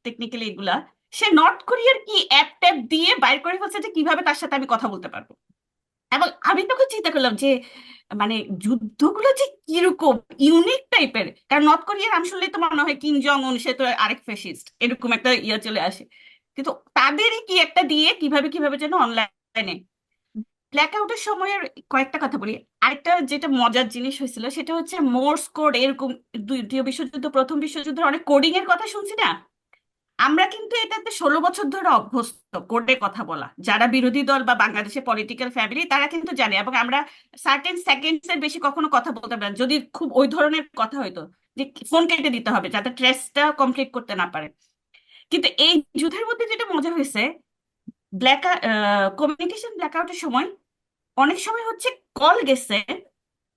টেকনিক্যালি এগুলা, সে নর্থ কোরিয়ার কি অ্যাপ ট্যাপ দিয়ে বাইর করে ফেলছে যে কিভাবে তার সাথে আমি কথা বলতে পারবো। এবং আমি তখন চিন্তা করলাম যে মানে যুদ্ধগুলো যে কিরকম ইউনিক টাইপের, কারণ নর্থ কোরিয়ার নাম শুনলেই তো মনে হয় কিম জং উন, সে তো আরেক ফ্যাসিস্ট, এরকম একটা ইয়ে চলে আসে। কিন্তু তাদেরই কি একটা দিয়ে কিভাবে কিভাবে যেন অনলাইনে ব্ল্যাকআউটের সময়ের কয়েকটা কথা বলি। আরেকটা যেটা মজার জিনিস হয়েছিল সেটা হচ্ছে মোর্স কোড, এরকম দ্বিতীয় বিশ্বযুদ্ধ প্রথম বিশ্বযুদ্ধের অনেক কোডিং এর কথা শুনছি না আমরা, কিন্তু এটাতে 16 বছর ধরে অভ্যস্ত কোডে কথা বলা। যারা বিরোধী দল বা বাংলাদেশের পলিটিক্যাল ফ্যামিলি তারা কিন্তু জানে, এবং আমরা সার্টেন সেকেন্ডস এর বেশি কখনো কথা বলতে পারি না, যদি খুব ওই ধরনের কথা হইতো যে ফোন কেটে দিতে হবে যাতে ট্রেসটা কমপ্লিট করতে না পারে। কিন্তু এই যুদ্ধের মধ্যে যেটা মজা হয়েছে, ব্ল্যাক কমিউনিকেশন ব্ল্যাকআউটের সময় অনেক সময় হচ্ছে কল গেছে,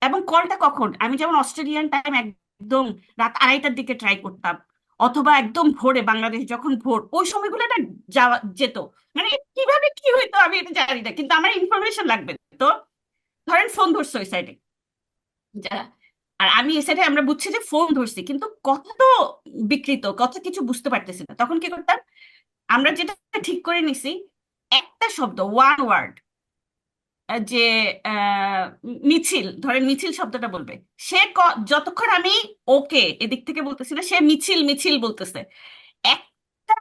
এবং কলটা কখন, আমি যেমন অস্ট্রেলিয়ান টাইম একদম রাত 2:30টার দিকে ট্রাই করতাম, অথবা একদম ভোরে বাংলাদেশ যখন ভোর, ওই সময়গুলো এটা যাওয়া যেত। মানে কিভাবে কি হইতো আমি এটা জানি না, কিন্তু আমার ইনফরমেশন লাগবে। তো ধরেন ফোন ধরছে ওই সাইডে যারা, আর আমি এই সাইডে, আমরা বুঝছি যে ফোন ধরছি কিন্তু কথা তো বিকৃত, কথা কিছু বুঝতে পারতেছি না, তখন কি করতাম? আমরা যেটা ঠিক করে নিছি, একটা শব্দ, ওয়ান ওয়ার্ড, যে মিছিল, ধরেন মিছিল শব্দটা বলবে, সে যতক্ষণ আমি ওকে এদিক থেকে বলতেছি না, সে মিছিল মিছিল বলতেছে। একটা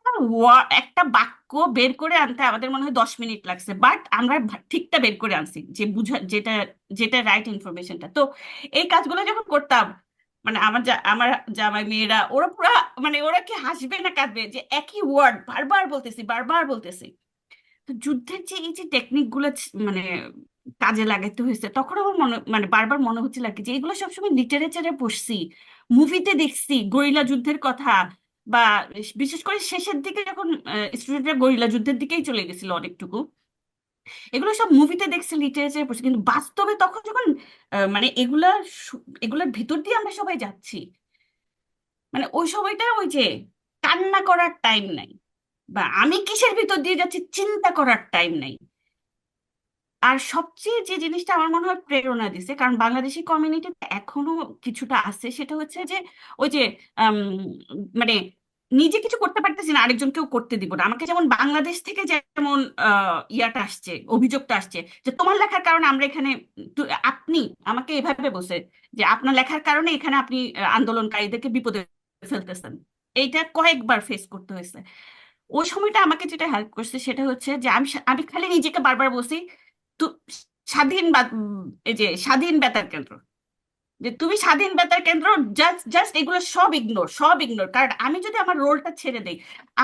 একটা বাক্য বের করে আনতে আমাদের মনে হয় 10 মিনিট লাগছে, বাট আমরা ঠিকটা বের করে আনছি, যে বুঝা যেটা যেটা রাইট ইনফরমেশনটা। তো এই কাজগুলো যখন করতাম, মানে আমার জামাই মেয়েরা ওরা পুরা, মানে ওরা কি হাসবে না কাঁদবে যে একই ওয়ার্ড বারবার বলতেছি বারবার বলতেছি। তো যুদ্ধের যে এই যে টেকনিক গুলো মানে কাজে লাগাতে হয়েছে, তখন আমার মনে, মানে বারবার মনে হচ্ছিল আর কি, যে এগুলো সবসময় লিটারেচারে পড়ছি, মুভিতে দেখছি গরিলা যুদ্ধের কথা, বা বিশেষ করে শেষের দিকে যখন স্টুডেন্টরা গরিলা যুদ্ধের দিকেই চলে গেছিল অনেকটুকু, এগুলো সব মুভিতে দেখছি লিটারেচারে পড়ছি, কিন্তু বাস্তবে তখন যখন মানে এগুলার ভিতর দিয়ে আমরা সবাই যাচ্ছি, মানে ওই সময়টা ওই যে কান্না করার টাইম নাই, বা আমি কিসের ভিতর দিয়ে যাচ্ছি চিন্তা করার টাইম নাই। আর সবচেয়ে যে জিনিসটা আমার মনে হয় প্রেরণা দিছে, কারণ বাংলাদেশি কমিউনিটিতে এখনো কিছুটা আছে, সেটা হচ্ছে যে ওই যে আম, মানে নিজে কিছু করতে পারতেছি না আরেকজনকেও করতে দিব না। আমাকে যেমন বাংলাদেশ থেকে যেমন ইয়াটা আসছে, অভিযোগটা আসছে যে তোমার লেখার কারণে আমরা এখানে, আপনি আমাকে এভাবে বলছে যে আপনার লেখার কারণে এখানে আপনি আন্দোলনকারীদেরকে বিপদে ফেলতেছেন। এইটা কয়েকবার ফেস করতে হয়েছে। ওই সময়টা আমাকে যেটা হেল্প করছে সেটা হচ্ছে যে আমি খালি নিজেকে বারবার বলছি, তু স্বাধীন এই যে স্বাধীন বেতার কেন্দ্র, যে তুমি স্বাধীন বেতার কেন্দ্র, জাস্ট জাস্ট এগুলো সব ইগনোর, সব ইগনোর। কারণ আমি যদি আমার রোলটা ছেড়ে দেই,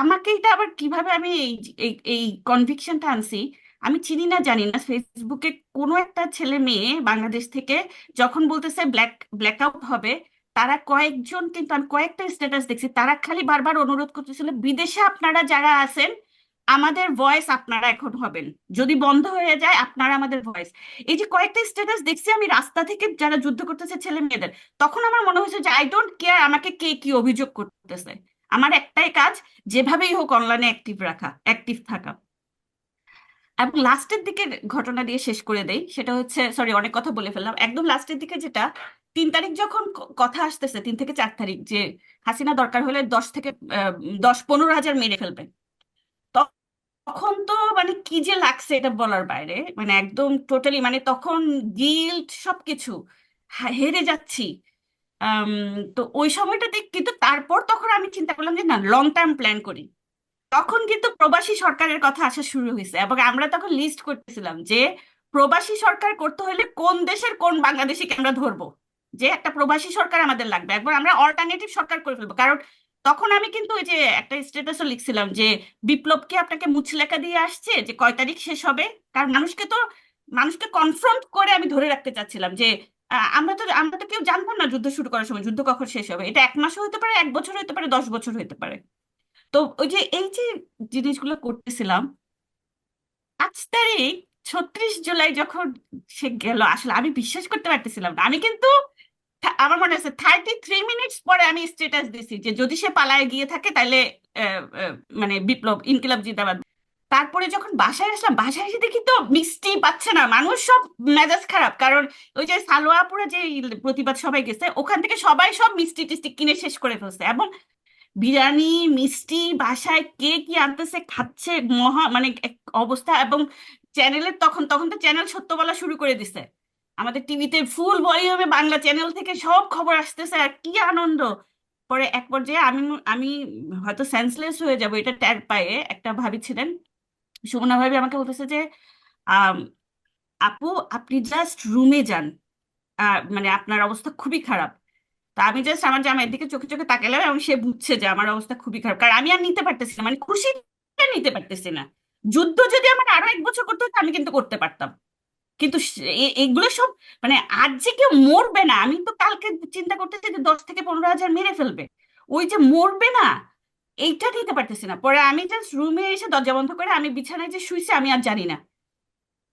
আমাকে এটা আবার কিভাবে আমি এই এই এই কনভিকশনটা আনছি, আমি চিনি না জানি না, ফেসবুকে কোনো একটা ছেলে মেয়ে বাংলাদেশ থেকে যখন বলতেছে ব্ল্যাকআউট হবে, তারা কয়েকজন, কিন্তু আমি কয়েকটা স্ট্যাটাস দেখছি, তারা খালি বারবার অনুরোধ করতেছিল বিদেশে আপনারা যারা আছেন আমাদের ভয়েস আপনারা এখন হবেন, যদি বন্ধ হয়ে যায় আপনারা আমাদের ভয়েস। এই যে কয়েকটা স্ট্যাটাস দেখছি আমি রাস্তা থেকে যারা যুদ্ধ করতেছে ছেলে মেয়েদের, তখন আমার মনে হয়েছে যে আই ডোন্ট কেয়ার আমাকে কে কি অভিযোগ করতেছে, আমার একটাই কাজ যেভাবেই হোক অনলাইনে অ্যাক্টিভ থাকা। এবং লাস্টের দিকে ঘটনা দিয়ে শেষ করে দেই, সেটা হচ্ছে, সরি অনেক কথা বলে ফেললাম, একদম লাস্টের দিকে যেটা 3 তারিখ যখন কথা আসতেছে, 3 থেকে 4 তারিখ, যে হাসিনা দরকার হলে 10-15 হাজার মেরে ফেলবে, তখন তো মানে কি যে লাগছে এটা বলার বাইরে, মানে একদম টোটালি, মানে তখন গিল্ট সবকিছু হেরে যাচ্ছি। আম, তো ওই সময়টাতে কিন্তু তারপর তখন আমি চিন্তা করলাম যে না, লং টার্ম প্ল্যান করি। তখন কিন্তু প্রবাসী সরকারের কথা আসা শুরু হয়েছে, এবং আমরা তখন লিস্ট করতেছিলাম যে প্রবাসী সরকার করতে হলে কোন দেশের কোন বাংলাদেশিকে আমরা ধরবো, যে একটা প্রবাসী সরকার আমাদের লাগবে, একবার আমরা অল্টারনেটিভ সরকার করে ফেলবো। কারণ তখন আমি কিন্তু ওই যে একটা স্ট্যাটাসও লিখছিলাম যে বিপ্লব কি আপনাকে মুচলেকা দিয়ে আসছে যে কয় তারিখ শেষ হবে। কারণ মানুষকে কনফ্রন্ট করে আমি ধরে রাখতে চাচ্ছিলাম যে আমরা তো কেউ জানবো না যুদ্ধ শুরু করার সময় যুদ্ধ কখন শেষ হবে, এটা 1 মাসও হতে পারে, 1 বছর হতে পারে, 10 বছর হতে পারে। তো ওই যে এই যে জিনিসগুলো করতেছিলাম, 5 তারিখ 36 জুলাই যখন সে গেল, আসলে আমি বিশ্বাস করতে পারতেছিলাম না। আমি কিন্তু আমার মনে আছে 33 মিনিটস পরে আমি স্ট্যাটাস দিছি যে যদি সে পালায় গিয়ে থাকে তাহলে মানে বিপ্লব ইনকিলাব জিন্দাবাদ। তারপরে যখন বাসায় আসলাম, বাসায় এসে দেখি তো মিষ্টি পাচ্ছে না, মানুষ সব মেজাজ খারাপ। কারণ ওই যে সালোয়ারপুরে যে প্রতিবাদ সবাই গেছে, ওখান থেকে সবাই সব মিষ্টি টিষ্টি কিনে শেষ করে ফেলছে, এবং বিরিয়ানি মিষ্টি বাসায় কে কি আনতেছে খাচ্ছে, মহা মানে এক অবস্থা। এবং চ্যানেলের তখন তখন তো চ্যানেল সত্য বলা শুরু করে দিছে, আমাদের টিভিতে ফুল ভলিউমে বাংলা চ্যানেল থেকে সব খবর আসতেছে, আর কি আনন্দ। পরে এক পর্যায়ে আমি আমি হয়তো সেন্সলেস হয়ে যাব এটা টের পায়ে, একটা ভাবি ছিলেন, সুমনা ভাবি, আমাকে বলতেছে যে আম, আপু আপনি জাস্ট রুমে যান, মানে আপনার অবস্থা খুবই খারাপ। তা আমি জাস্ট আমার জামাইয়ের দিকে চোখে চোখে তাকালাম, এবং সে বুঝছে যে আমার অবস্থা খুবই খারাপ। কারণ আমি আর নিতে পারতেছি না, মানে খুশিটা নিতে পারতেছি না। যুদ্ধ যদি আমার আরো 1 বছর করতে হতো আমি কিন্তু করতে পারতাম, কিন্তু এগুলো সব মানে আজ যে কেউ মরবে না, আমি তো কালকে চিন্তা করতেছি যে 10 থেকে 15 হাজার মেরে ফেলবে, ওই যে মরবে না এইটা নিতে পারতেছি না। পরে আমি জাস্ট রুমে এসে দরজা বন্ধ করে আমি বিছানায় যে শুইছি আমি আর জানি না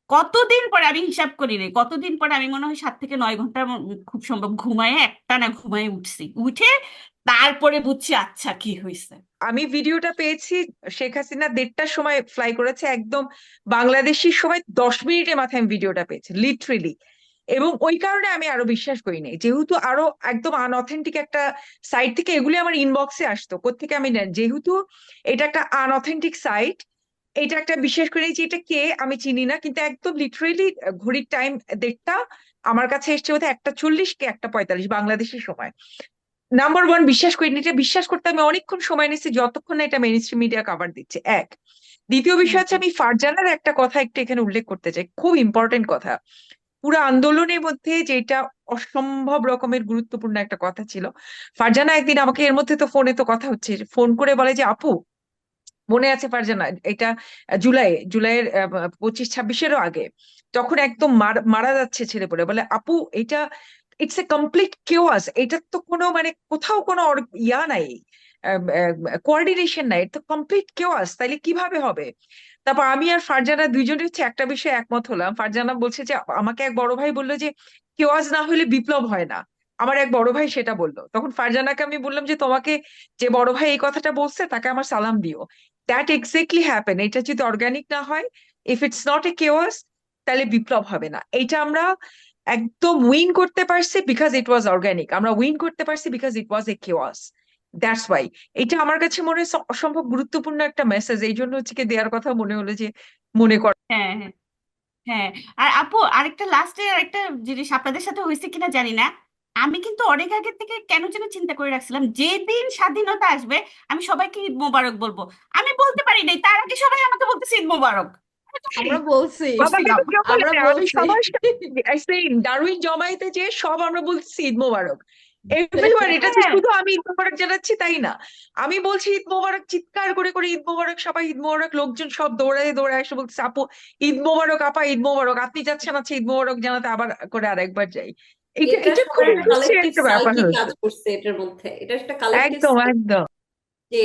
কতদিন পরে, আমি হিসাব করি নাই কতদিন পরে, আমি মনে হয় 7 থেকে 9 ঘন্টা খুব সম্ভব ঘুমায়, একটানা ঘুমায় উঠছি, উঠে তারপরে বুঝছি আচ্ছা কি হয়েছে। আমি ভিডিওটা পেয়েছি, শেখ হাসিনা 1:30টার সময় ফ্লাই করেছে, একদম বাংলাদেশি সময় 10 মিনিটের মাথায় আমি ভিডিওটা পেয়েছি লিটারেলি। এবং ওই কারণে আমি আরো বিশ্বাস করি নাই, যেহেতু আরো একদম আনঅথেন্টিক একটা সাইট থেকে এগুলি আমার ইনবক্সে আসতো, কোত্থেকে আমি যেহেতু এটা একটা আনঅথেন্টিক সাইট, এটা একটা বিশ্বাস করি যে এটা কে আমি চিনি না, কিন্তু একদম লিটারেলি ঘড়ির টাইম 1:30, আমার কাছে এসছে বোধহয় 1:40 কি 1:45 বাংলাদেশি সময়। নাম্বার ওয়ান, বিশ্বাস করিনি, এটা বিশ্বাস করতে আমি অনেকক্ষণ সময় নিচ্ছি যতক্ষণ না এটা মেইন স্ট্রিম মিডিয়া কভার দিচ্ছে। এক, দ্বিতীয় বিষয় হচ্ছে আমি ফারজানার একটা কথা একটু এখানে উল্লেখ করতে চাই, খুব ইম্পর্টেন্ট কথা। পুরো আন্দোলনের মধ্যে যেটা অসম্ভব রকমের গুরুত্বপূর্ণ একটা কথা ছিল, ফারজানা একদিন আমাকে, এর মধ্যে তো ফোনে তো কথা হচ্ছে, ফোন করে বলে যে আপু, মনে আছে ফারজানা, এটা জুলাইয়ের 25-26-এরও আগে, তখন একদম মারা যাচ্ছে ছেলে পড়ে, বলে আপু এটা ইটস এ কমপ্লিট কেওয়াস, এটা তো কোনো মানে কোথাও কোনো ইয়া নাই, কোঅর্ডিনেশন নাই, এটা তো কমপ্লিট কেওয়াস, তাইলে কিভাবে হবে? তারপর আমি আর ফারজানা দুইজনে হচ্ছে একটা বিষয়ে একমত হলাম। ফারজানা বলছে যে আমাকে এক বড় ভাই বললো যে কেওয়াস না হলে বিপ্লব হয় না, আমার এক বড় ভাই সেটা বললো। তখন ফারজানাকে আমি বললাম যে তোমাকে যে বড় ভাই এই কথাটা বলছে তাকে আমার সালাম দিও। দ্যাট এক্স্যাক্টলি হ্যাপেন, এটা যদি অর্গানিক না হয়, if it's not a chaos, তাহলে বিপ্লব হবে না। এটা আমরা একদম উইন করতে পারছি বিকজ ইট ওয়াজ অর্গানিক, আমরা উইন করতে পারছি because it was A chaos. That's why এটা আমার কাছে মনে হয় অসম্ভব গুরুত্বপূর্ণ একটা মেসেজ, এই জন্য হচ্ছে কি দেওয়ার কথা মনে হলো যে মনে কর। হ্যাঁ, হ্যাঁ, হ্যাঁ। আর আপু আরেকটা লাস্টে আরেকটা জিনিস আপনাদের সাথে হয়েছে কিনা জানি না, আমি কিন্তু অনেক আগে থেকে কেন যেন চিন্তা করে রাখছিলাম যেদিন স্বাধীনতা আসবে আমি সবাইকে ঈদ মোবারক বলবো। আমি বলতে পারি নাই, তার আগে সবাই আমাকে বলতেছে ঈদ মোবারক। আমরা বলছি বাবাকে তো কেউ বলে আমরা না, আমি বলছি সবার সাথে ডারউইন জমায়েতে যে সব আমরা বলছি ঈদ মোবারক এভরিওয়ান। এটা যে হ্যাঁ, শুধু আমি ঈদ মোবারক জানাচ্ছি তাই না, আমি বলছি ঈদ মোবারক, চিৎকার করে করে ঈদ মোবারক, সবাই ঈদ মোবারক, লোকজন সব দৌড়ায় দৌড়ায় এসে বলছে আপু ঈদ মোবারক, আপা ঈদ মোবারক, আপনি যাচ্ছেন আছে ঈদ মোবারক জানাতে, আবার করে আরেকবার যাই। এটা এটা এটা খুব সবার ইন্টারেস্টিং কালেকটিভ একটা ব্যাপার সাইকি কাজ হচ্ছে। করছে এটার মধ্যে, এটা একটা কালেকটিভ একদম একদম যে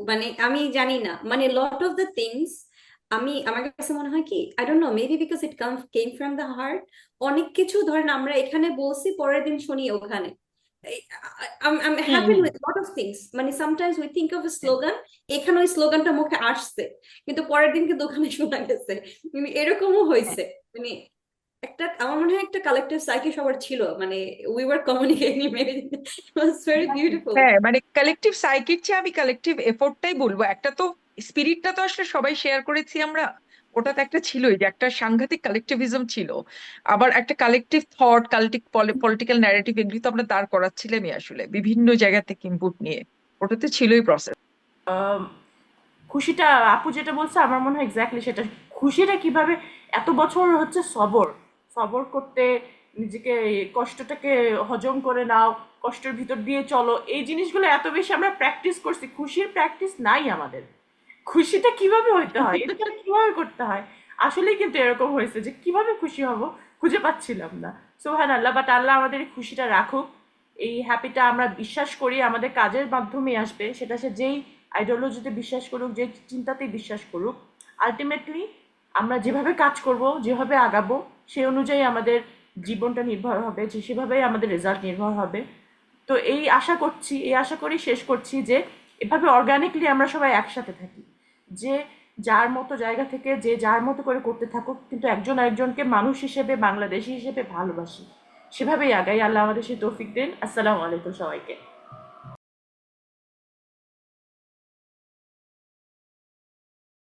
মানে আমি জানি না, মানে লট অফ দ্য থিংস আমার কাছে মনে হয় কি, I don't no, maybe because it came from the heart. অনেক কিছু ধরেন আমরা এখানে বলছি, পরের দিন শুনি ওখানে। Hmm happen hmm with lot of things, মানে sometimes we think of a slogan, এখানে ওই স্লোগানটা মুখে আসছে কিন্তু পরের দিন কিন্তু ওখানে শোনা গেছে। এরকমও হ্যাঁ। হয়েছে। মানে একটা, আমার মনে হয় একটা কালেক্টিভ সাইকি সবার ছিল, মানে we war communicating, maybe it was very beautiful. হ্যাঁ, মানে কালেকটিভ সাইকির চেয়ে আমি কালেকটিভ এফোর্টটাই বলবো। একটা তো স্পিরিটটা তো আসলে সবাই শেয়ার করেছি আমরা, ওটা তো একটা ছিলই, যে একটা সাংঘাতিক কালেকটিভিজম ছিল। আবার একটা collective thought, collective political narrative, এগুলি তো আমরা দাঁড় করাচ্ছিলামই আসলে বিভিন্ন জায়গা থেকে ইনপুট নিয়ে। ওটা তো ছিলই প্রসেস। খুশিটা আপু যেটা বলছে আমার মনে হয় এক্স্যাক্টলি সেটা। খুশিটা কিভাবে এত বছর হচ্ছে সবর সবর করতে, নিজেকে কষ্টটাকে হজম করে নাও, কষ্টের ভিতর দিয়ে চলো, এই জিনিসগুলো এত বেশি আমরা প্র্যাকটিস করছি, খুশির প্র্যাকটিস নাই আমাদের। খুশিটা কিভাবে হইতে হয়, এটা কিভাবে করতে হয়, আসলেই কিন্তু এরকম হয়েছে যে কিভাবে খুশি হব খুঁজে পাচ্ছিলাম না। সুবহানাল্লাহ, বাট আল্লাহ আমাদের এই খুশিটা রাখুক। এই হ্যাপিটা আমরা বিশ্বাস করি আমাদের কাজের মাধ্যমে আসবে, সেটা সে যেই আইডিওলজিতে বিশ্বাস করুক, যে চিন্তাতেই বিশ্বাস করুক, আলটিমেটলি আমরা যেভাবে কাজ করব, যেভাবে আগাবো, সেই অনুযায়ী আমাদের জীবনটা নির্ভর হবে, যে সেভাবেই আমাদের রেজাল্ট নির্ভর হবে। তো এই আশা করছি, এই আশা করেই শেষ করছি যে এভাবে অর্গানিকলি আমরা সবাই একসাথে থাকি, যে যার মতো জায়গা থেকে যে যার মতো করে করতে থাকুক, কিন্তু একজন আরেকজনকে মানুষ হিসেবে, বাংলাদেশি হিসেবে ভালোবাসি, সেভাবেই আগাই। আল্লাহ আমাদের সেই তৌফিক দেন। আসসালামু আলাইকুম সবাইকে।